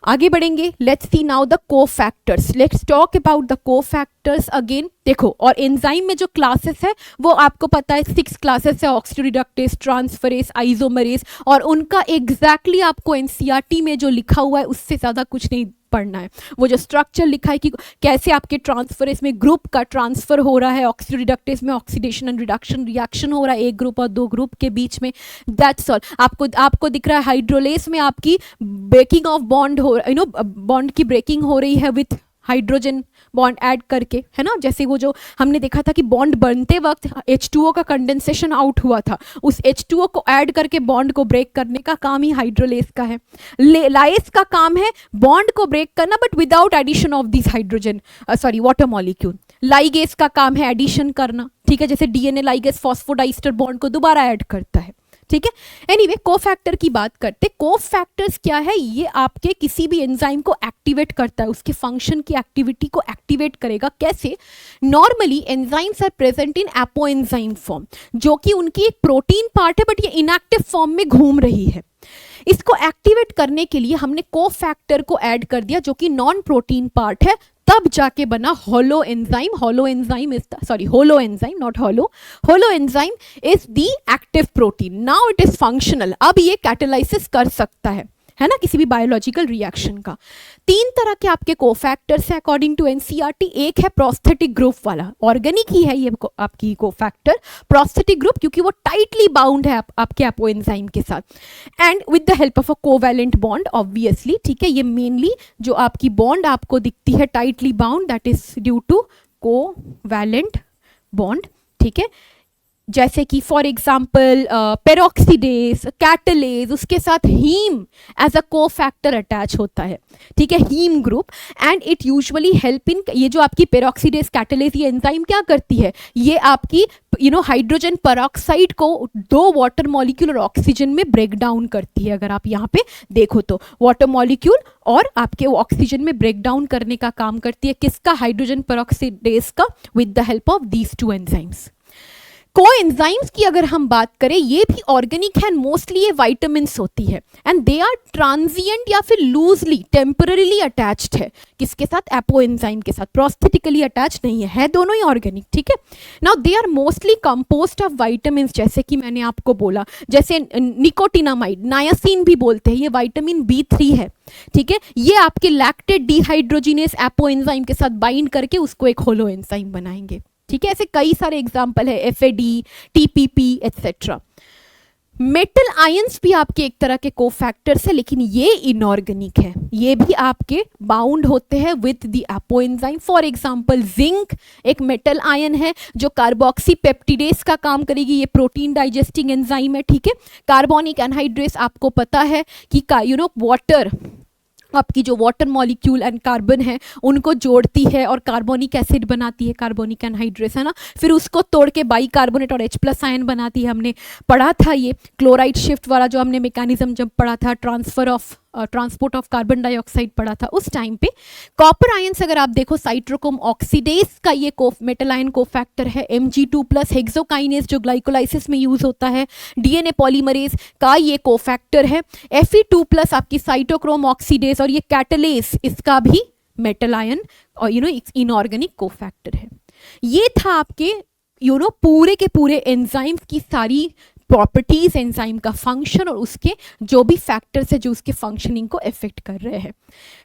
आगे बढ़ेंगे, let's see now the cofactors, let's talk about the cofactors again. देखो, और एंजाइम में जो क्लासेस है वो आपको पता है 6 क्लासेस है, ऑक्सीडोरिडक्टेज, ट्रांसफरेज, आइसोमरेज, और उनका एग्जैक्टली आपको एनसीईआरटी में जो लिखा हुआ है उससे ज़्यादा कुछ नहीं पढ़ना है। वो जो स्ट्रक्चर लिखा है कि कैसे आपके ट्रांसफरेज में ग्रुप का ट्रांसफर हो रहा है, ऑक्सीडोरिडक्टेज में ऑक्सीडेशन एंड रिडक्शन रिएक्शन हो रहा है एक ग्रुप और 2 ग्रुप के बीच में, दैट्स ऑल। आपको दिख रहा है हाइड्रोलेस में आपकी ब्रेकिंग ऑफ बॉन्ड हो, बॉन्ड की ब्रेकिंग हो रही है विथ हाइड्रोजन बॉन्ड ऐड करके, है ना। जैसे वो जो हमने देखा था कि बॉन्ड बनते वक्त H2O का कंडेंसेशन आउट हुआ था, उस H2O को ऐड करके बॉन्ड को ब्रेक करने का काम ही हाइड्रोलेस का है। लाइस का काम है बॉन्ड को ब्रेक करना but without addition of this hydrogen water molecule. Ligase का काम है एडिशन करना, ठीक है, जैसे डीएनए लाइगेस फॉस्फोडाइस्टर बॉन्ड को दोबारा ऐड करता है, ठीक है। एनीवे, कोफैक्टर की बात करते, कोफैक्टर्स क्या है, ये आपके किसी भी एंजाइम को एक्टिवेट करता है, उसके फंक्शन की एक्टिविटी को एक्टिवेट करेगा। कैसे, normally enzymes are present in apoenzyme form, जो कि उनकी एक प्रोटीन पार्ट है बट ये इनएक्टिव फॉर्म में घूम रही है। इसको एक्टिवेट करने के लिए हमने कोफैक्टर को ऐड कर दिया जो कि नॉन प्रोटीन पार्ट है, तब जाके बना holo enzyme. Holo enzyme is the active protein, now it is functional, अब ये कैटालाइसिस कर सकता है ना, किसी भी बायोलॉजिकल रिएक्शन का। 3 तरह के आपके कोफैक्टर्स हैं अकॉर्डिंग टू एनसीईआरटी। एक है प्रोस्थेटिक ग्रुप वाला, ऑर्गेनिक ही है ये आपकी कोफैक्टर, प्रोस्थेटिक ग्रुप, क्योंकि वो टाइटली बाउंड है आपके एपोएंजाइम के साथ, and with the help of a covalent bond obviously, ठीक है। ये मेनली जो आपकी बॉन्ड आपको दिखती है tightly bound, that is due to covalent bond, ठीक है। जैसे कि फॉर एग्जाम्पल पेरोक्सीडेज, कैटलेज, उसके साथ heme as a cofactor attach होता है, ठीक है, heme group, and it usually help in, ये जो आपकी पेरोक्सीडेज कैटलेज ये एंजाइम क्या करती है, ये आपकी हाइड्रोजन पेरोक्साइड को 2 वाटर मॉलिक्यूल और ऑक्सीजन में ब्रेक डाउन करती है। अगर आप यहाँ पे देखो तो वाटर मॉलिक्यूल और आपके ऑक्सीजन में ब्रेक डाउन करने का काम करती है, किसका, हाइड्रोजन पेरोक्सीडेज का, with the help of these 2 enzymes. Coenzymes की अगर हम बात करें, ये भी ऑर्गेनिक है, मोस्टली ये वाइटामिन्स होती है एंड दे आर ट्रांजिएंट या फिर लूजली टेम्पररीली अटैच्ड है किसके साथ, एपोएंजाइम के साथ, प्रोस्थेटिकली अटैच नहीं है दोनों ही ऑर्गेनिक, ठीक है। Now they are mostly composed of vitamins, जैसे कि मैंने आपको बोला, जैसे निकोटिनामाइड, नायासिन भी बोलते हैं, ये विटामिन B3 है, ठीक है। ये आपके लैक्टेट डिहाइड्रोजिनेस एपोएंजाइम के साथ बाइंड करके उसको एक होलो एंजाइम बनाएंगे, ठीक है। ऐसे कई सारे एग्जाम्पल है, FAD, TPP etcetera. Metal ions भी आपके एक तरह के कोफैक्टर्स है, लेकिन ये इनऑर्गेनिक है, ये भी आपके बाउंड होते हैं with the apoenzyme. For example zinc एक मेटल आयन है जो कार्बोक्सी पेप्टिडेज का काम करेगी, ये प्रोटीन डाइजेस्टिंग एंजाइम है, ठीक है। कार्बोनिक एनहाइड्रेस आपको पता है कि वाटर, आपकी जो वाटर मॉलिक्यूल एंड कार्बन है उनको जोड़ती है और कार्बोनिक एसिड बनाती है, कार्बोनिक एनहाइड्रेस, है ना। फिर उसको तोड़ के बाई कार्बोनेट और H+ आयन बनाती है, हमने पढ़ा था ये क्लोराइड शिफ्ट वाला जो हमने मैकेनिज्म जब पढ़ा था, ट्रांसपोर्ट ऑफ कार्बन डाइऑक्साइड पढ़ा था उस टाइम पे। कॉपर आयंस अगर आप देखो, साइट्रोक्रोम ऑक्सीडेज का ये मेटल आयन कोफैक्टर है, Mg2+, हेक्सोकाइनेज जो ग्लाइकोलाइसिस में यूज होता है, DNA पॉलीमरेज का ये कोफैक्टर है, Fe2+ आपकी साइटोक्रोम ऑक्सीडेज और ये कैटलेस इसका भी मेटल आयन और इनऑर्गेनिक कोफैक्टर है। ये था आपके पूरे के पूरे एंजाइम्स की सारी प्रॉपर्टीज, एंजाइम का फंक्शन और उसके जो भी फैक्टर्स है जो उसके फंक्शनिंग को इफेक्ट कर रहे हैं।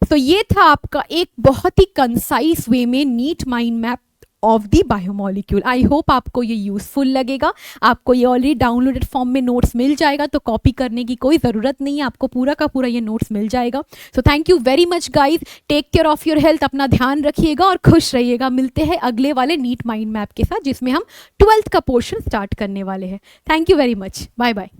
तो ये था आपका एक बहुत ही कंसाइज वे में neat mind map of the biomolecule. I hope आपको ये यूजफुल लगेगा। आपको ये ऑलरेडी डाउनलोडेड फॉर्म में नोट्स मिल जाएगा, तो कॉपी करने की कोई ज़रूरत नहीं है, आपको पूरा का पूरा ये नोट्स मिल जाएगा। So thank you very much guys, take care of your health, अपना ध्यान रखिएगा और खुश रहिएगा। मिलते हैं अगले वाले नीट माइंड मैप के साथ जिसमें हम 12th का पोर्शन स्टार्ट करने वाले हैं। Thank you very much, bye bye.